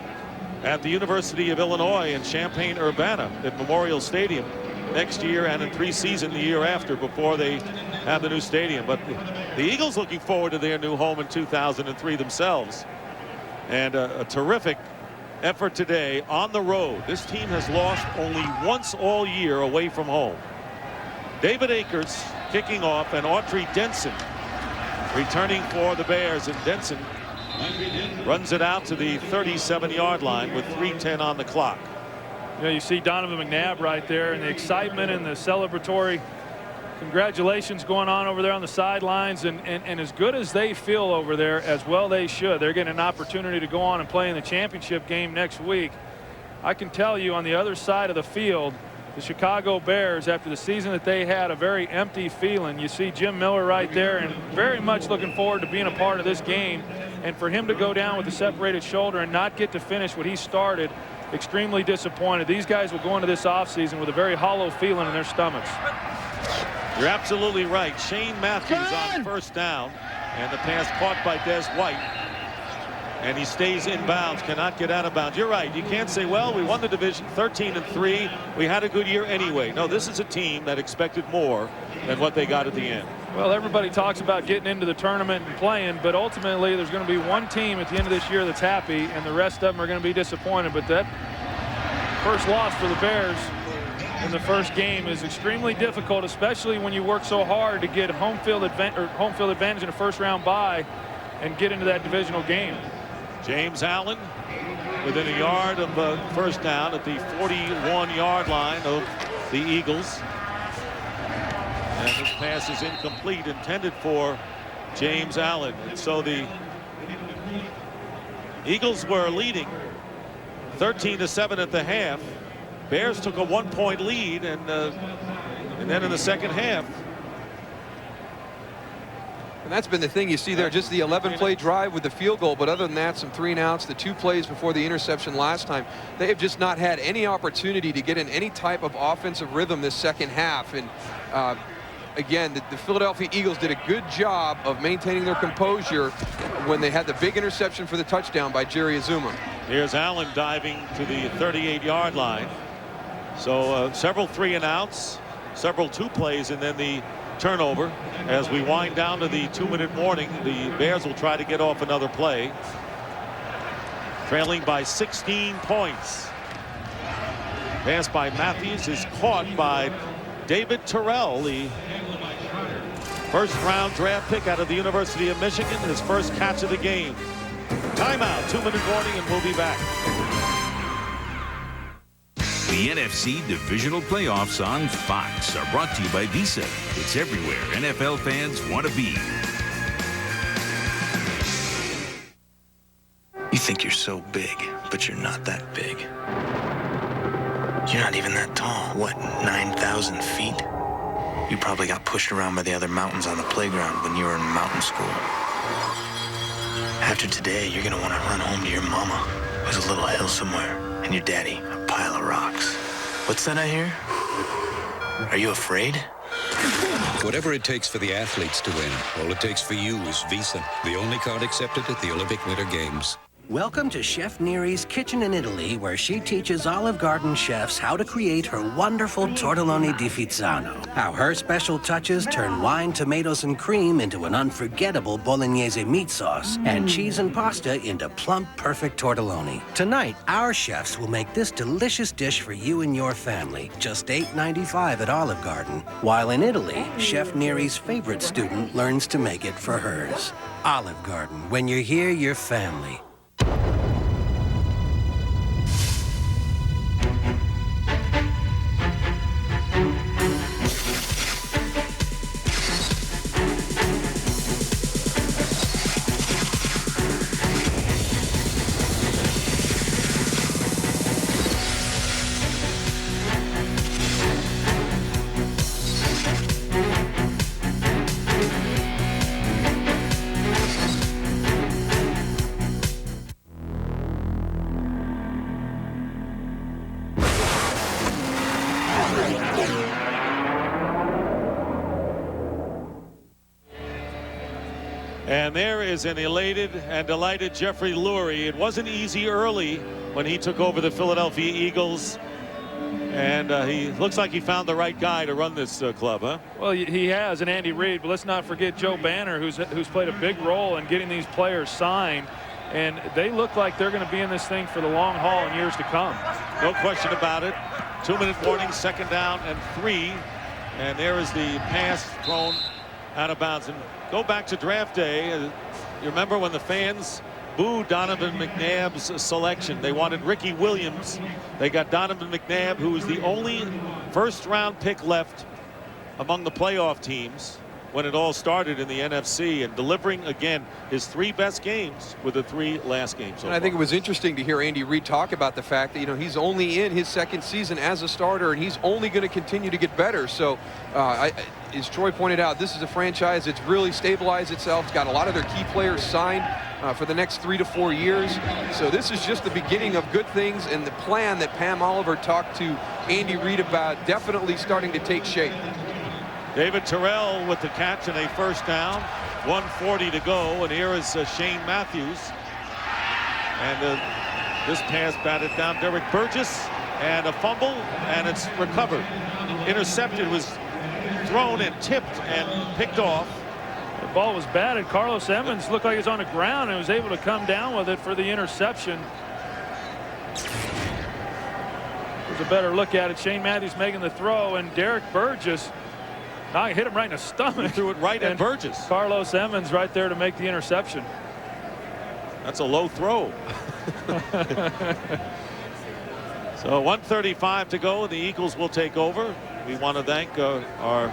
at the University of Illinois in Champaign-Urbana at Memorial Stadium next year and in preseason the year after, before they have the new stadium. But the Eagles looking forward to their new home in 2003 themselves. And a terrific effort today on the road. This team has lost only once all year away from home. David Akers kicking off, and Autry Denson returning for the Bears. And Denson runs it out to the 37-yard line with 3:10 on the clock. You know, you see Donovan McNabb right there, and the excitement and the celebratory congratulations going on over there on the sidelines. And as good as they feel over there, as well they should. They're getting an opportunity to go on and play in the championship game next week. I can tell you, on the other side of the field, the Chicago Bears, after the season that they had, a very empty feeling. You see Jim Miller right there, and very much looking forward to being a part of this game. And for him to go down with a separated shoulder and not get to finish what he started, extremely disappointed. These guys will go into this offseason with a very hollow feeling in their stomachs. You're absolutely right. Shane Matthews on first down, and the pass caught by Des White. And he stays in bounds, cannot get out of bounds. You're right. You can't say, well, we won the division 13-3. We had a good year anyway. No, this is a team that expected more than what they got at the end. Well, everybody talks about getting into the tournament and playing, but ultimately there's going to be one team at the end of this year that's happy, and the rest of them are going to be disappointed. But that first loss for the Bears in the first game is extremely difficult, especially when you work so hard to get home field advantage in a first-round bye and get into that divisional game. James Allen within a yard of first down at the 41-yard line of the Eagles. And this pass is incomplete, intended for James Allen. And so the Eagles were leading 13-7 at the half. Bears took a 1-point lead, and then in the second half. And that's been the thing you see there, just the 11-play drive with the field goal. But other than that, some 3-and-outs, the 2 plays before the interception last time. They have just not had any opportunity to get in any type of offensive rhythm this second half. And again, the Philadelphia Eagles did a good job of maintaining their composure when they had the big interception for the touchdown by Jerry Azuma. Here's Allen diving to the 38-yard line. So several 3-and-outs, several 2 plays, and then the turnover. As we wind down to the 2-minute warning, the Bears will try to get off another play. Trailing by 16 points. Pass by Matthews is caught by David Terrell, the first-round draft pick out of the University of Michigan, his first catch of the game. Timeout, 2-minute warning, and we'll be back. The NFC Divisional Playoffs on Fox are brought to you by Visa. It's everywhere NFL fans want to be. You think you're so big, but you're not that big. You're not even that tall. What, 9,000 feet? You probably got pushed around by the other mountains on the playground when you were in mountain school. After today, you're gonna want to run home to your mama. There's a little hill somewhere, and your daddy, a pile of rocks. What's that I hear? Are you afraid? Whatever it takes for the athletes to win, all it takes for you is Visa, the only card accepted at the Olympic Winter Games. Welcome to Chef Neri's kitchen in Italy, where she teaches Olive Garden chefs how to create her wonderful tortelloni di Fizzano. How her special touches turn wine, tomatoes, and cream into an unforgettable bolognese meat sauce, and cheese and pasta into plump, perfect tortelloni. Tonight, our chefs will make this delicious dish for you and your family, just $8.95 at Olive Garden. While in Italy, Chef Neri's favorite student learns to make it for hers. Olive Garden, when you're here, you're family. And there is an elated and delighted Jeffrey Lurie. It wasn't easy early when he took over the Philadelphia Eagles. And he looks like he found the right guy to run this club, huh? Well, he has, and Andy Reid. But let's not forget Joe Banner, who's played a big role in getting these players signed. And they look like they're going to be in this thing for the long haul in years to come. No question about it. 2-minute warning, 2nd down and 3. And there is the pass thrown out of bounds. And go back to draft day. You remember when the fans booed Donovan McNabb's selection? They wanted Ricky Williams. They got Donovan McNabb, who was the only first-round pick left among the playoff teams when it all started in the NFC, and delivering again his 3 best games with the 3 last games. And I think it was interesting to hear Andy Reid talk about the fact that, he's only in his 2nd season as a starter, and he's only going to continue to get better. So as Troy pointed out, this is a franchise that's really stabilized itself. It's got a lot of their key players signed for the next 3 to 4 years. So this is just the beginning of good things, and the plan that Pam Oliver talked to Andy Reid about definitely starting to take shape. David Terrell with the catch and a 1st down. 1:40 to go, and here is Shane Matthews. And this pass batted down Derek Burgess, and a fumble, and it's recovered. Intercepted, was thrown and tipped and picked off. The ball was batted. Carlos Emmons looked like he was on the ground and was able to come down with it for the interception. There's a better look at it. Shane Matthews making the throw, and Derek Burgess hit him right in the stomach. He threw it right at Burgess. Carlos Emmons right there to make the interception. That's a low throw. So 1:35 to go, and the Eagles will take over. We want to thank our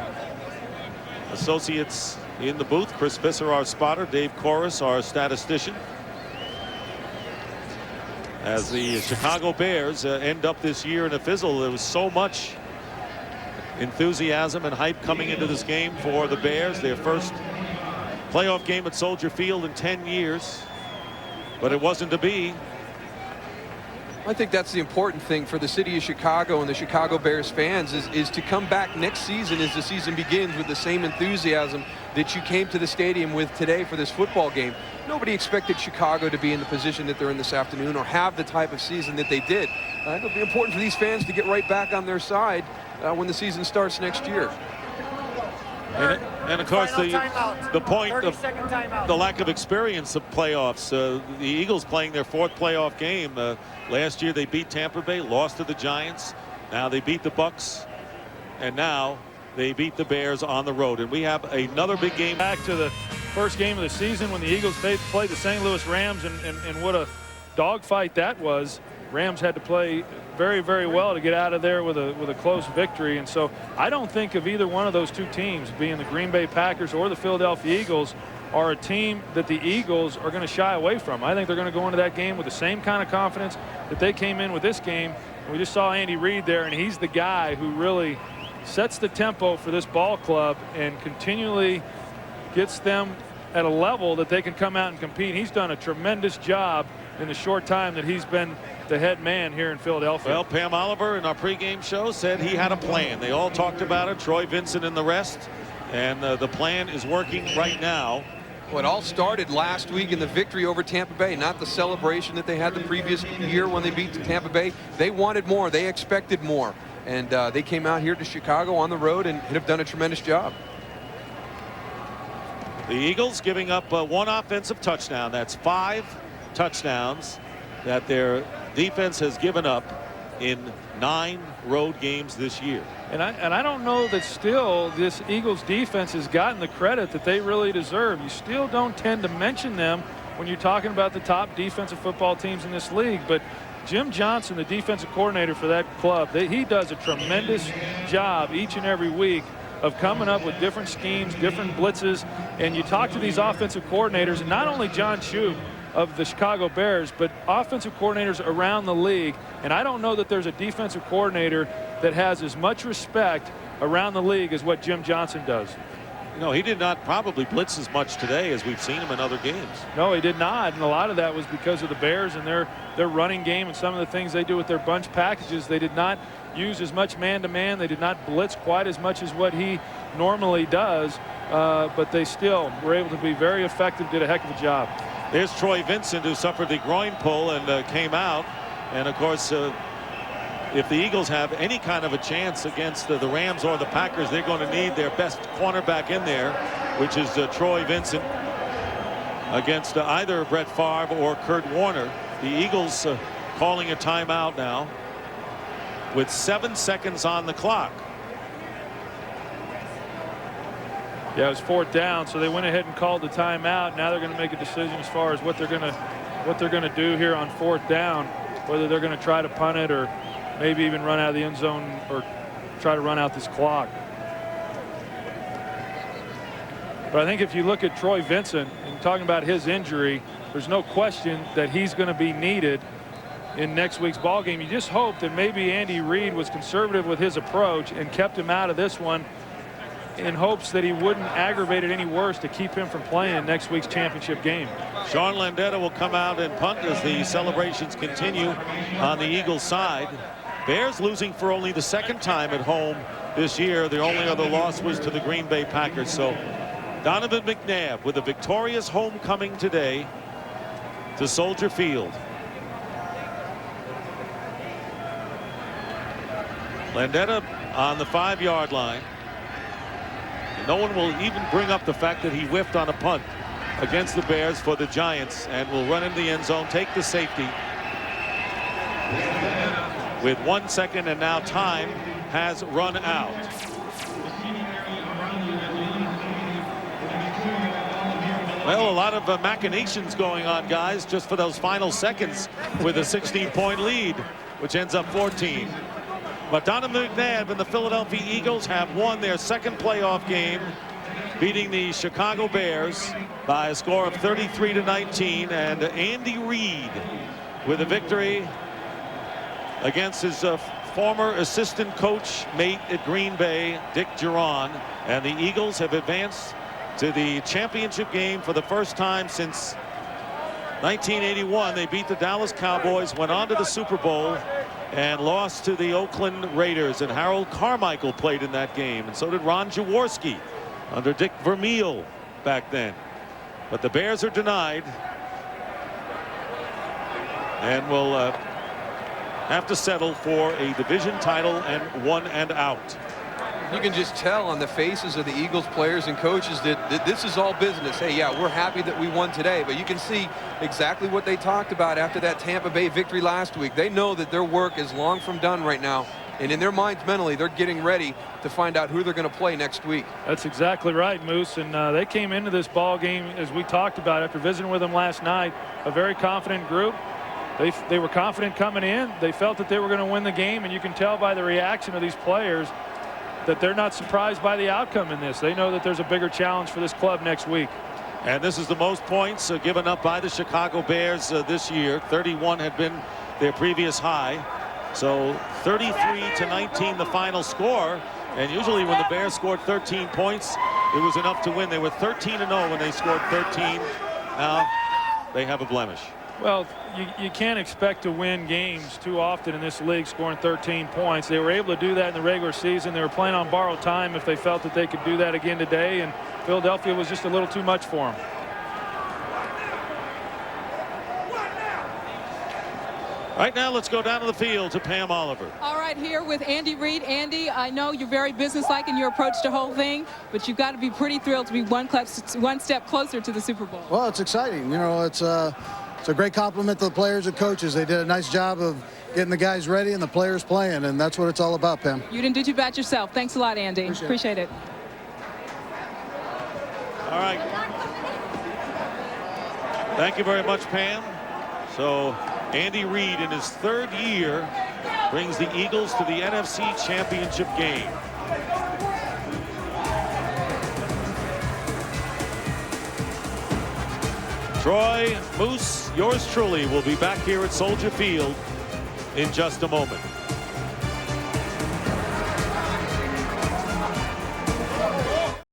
associates in the booth, Chris Visser, our spotter, Dave Corus, our statistician, as the Chicago Bears end up this year in a fizzle. There was so much enthusiasm and hype coming into this game for the Bears, their first playoff game at Soldier Field in 10 years, but it wasn't to be. I think that's the important thing for the city of Chicago and the Chicago Bears fans is to come back next season as the season begins with the same enthusiasm that you came to the stadium with today for this football game. Nobody expected Chicago to be in the position that they're in this afternoon or have the type of season that they did. It'll be important for these fans to get right back on their side when the season starts next year. And of course, the point of the lack of experience of playoffs. The Eagles playing their 4th playoff game. Last year they beat Tampa Bay, lost to the Giants. Now they beat the Bucks, and now they beat the Bears on the road. And we have another big game. Back to the first game of the season when the Eagles played the St. Louis Rams, and what a dogfight that was. Rams had to play very, very well to get out of there with a close victory. And so I don't think of either one of those two teams, being the Green Bay Packers or the Philadelphia Eagles, are a team that the Eagles are going to shy away from. I think they're going to go into that game with the same kind of confidence that they came in with this game. We just saw Andy Reid there, and he's the guy who really sets the tempo for this ball club and continually gets them at a level that they can come out and compete. He's done a tremendous job in the short time that he's been the head man here in Philadelphia. Well, Pam Oliver in our pregame show said he had a plan. They all talked about it, Troy Vincent and the rest, and the plan is working right now. Well, it all started last week in the victory over Tampa Bay, not the celebration that they had the previous year when they beat Tampa Bay. They wanted more. They expected more. And they came out here to Chicago on the road and have done a tremendous job. The Eagles giving up 1 offensive touchdown. That's 5 touchdowns that their defense has given up in 9 road games this year. And I don't know that still this Eagles defense has gotten the credit that they really deserve. You still don't tend to mention them when you're talking about the top defensive football teams in this league. But Jim Johnson, the defensive coordinator for that club, he does a tremendous job each and every week of coming up with different schemes, different blitzes. And you talk to these offensive coordinators, and not only John Shoup of the Chicago Bears, but offensive coordinators around the league. And I don't know that there's a defensive coordinator that has as much respect around the league as what Jim Johnson does. You know, he did not probably blitz as much today as we've seen him in other games. No, he did not. And a lot of that was because of the Bears and their running game and some of the things they do with their bunch packages. They did not use as much man-to-man. They did not blitz quite as much as what he normally does. But they still were able to be very effective, did a heck of a job. There's Troy Vincent, who suffered the groin pull and came out. And, of course, if the Eagles have any kind of a chance against the Rams or the Packers, they're going to need their best cornerback in there, which is Troy Vincent, against either Brett Favre or Kurt Warner. The Eagles calling a timeout now with 7 seconds on the clock. Yeah, it was 4th down, so they went ahead and called the timeout. Now they're going to make a decision as far as what they're going to do here on 4th down, whether they're going to try to punt it or maybe even run out of the end zone or try to run out this clock. But I think if you look at Troy Vincent and talking about his injury, there's no question that he's going to be needed in next week's ball game. You just hope that maybe Andy Reid was conservative with his approach and kept him out of this one in hopes that he wouldn't aggravate it any worse to keep him from playing in next week's championship game. Sean Landeta will come out and punt as the celebrations continue on the Eagles side. Bears losing for only the 2nd time at home this year. The only other loss was to the Green Bay Packers. So Donovan McNabb with a victorious homecoming today to Soldier Field. Landeta on the 5-yard line. No one will even bring up the fact that he whiffed on a punt against the Bears for the Giants and will run into the end zone, take the safety with 1 second, and now time has run out. Well, a lot of machinations going on, guys, just for those final seconds with a 16-point lead, which ends up 14. But Donovan McNabb and the Philadelphia Eagles have won their 2nd playoff game, beating the Chicago Bears by a score of 33-19. And Andy Reid with a victory against his former assistant coach mate at Green Bay, Dick Duran. And the Eagles have advanced to the championship game for the first time since 1981, they beat the Dallas Cowboys, went on to the Super Bowl, and lost to the Oakland Raiders. And Harold Carmichael played in that game, and so did Ron Jaworski under Dick Vermeil back then. But the Bears are denied, and will have to settle for a division title and 1 and out. You can just tell on the faces of the Eagles players and coaches that this is all business. Hey, yeah, we're happy that we won today, but you can see exactly what they talked about after that Tampa Bay victory last week. They know that their work is long from done right now, and in their minds mentally, they're getting ready to find out who they're going to play next week. That's exactly right, Moose, and they came into this ball game, as we talked about after visiting with them last night, a very confident group. They were confident coming in. They felt that they were going to win the game, and you can tell by the reaction of these players that they're not surprised by the outcome in this. They know that there's a bigger challenge for this club next week. And this is the most points given up by the Chicago Bears this year. 31 had been their previous high. So 33-19 the final score. And usually when the Bears scored 13 points, it was enough to win. They were 13-0 when they scored 13. Now they have a blemish. Well, you can't expect to win games too often in this league scoring 13 points. They were able to do that in the regular season. They were playing on borrowed time if they felt that they could do that again today, and Philadelphia was just a little too much for them. Right now, let's go down to the field to Pam Oliver. All right, here with Andy Reid. Andy, I know you're very businesslike in your approach to the whole thing, but you've got to be pretty thrilled to be one step closer to the Super Bowl. Well, it's exciting. You know, it's a great compliment to the players and coaches. They did a nice job of getting the guys ready and the players playing, and that's what it's all about, Pam. You didn't do too bad yourself. Thanks a lot, Andy. Appreciate it. All right. Thank you very much, Pam. So Andy Reid, in his 3rd year, brings the Eagles to the NFC Championship game. Troy, Moose, yours truly will be back here at Soldier Field in just a moment.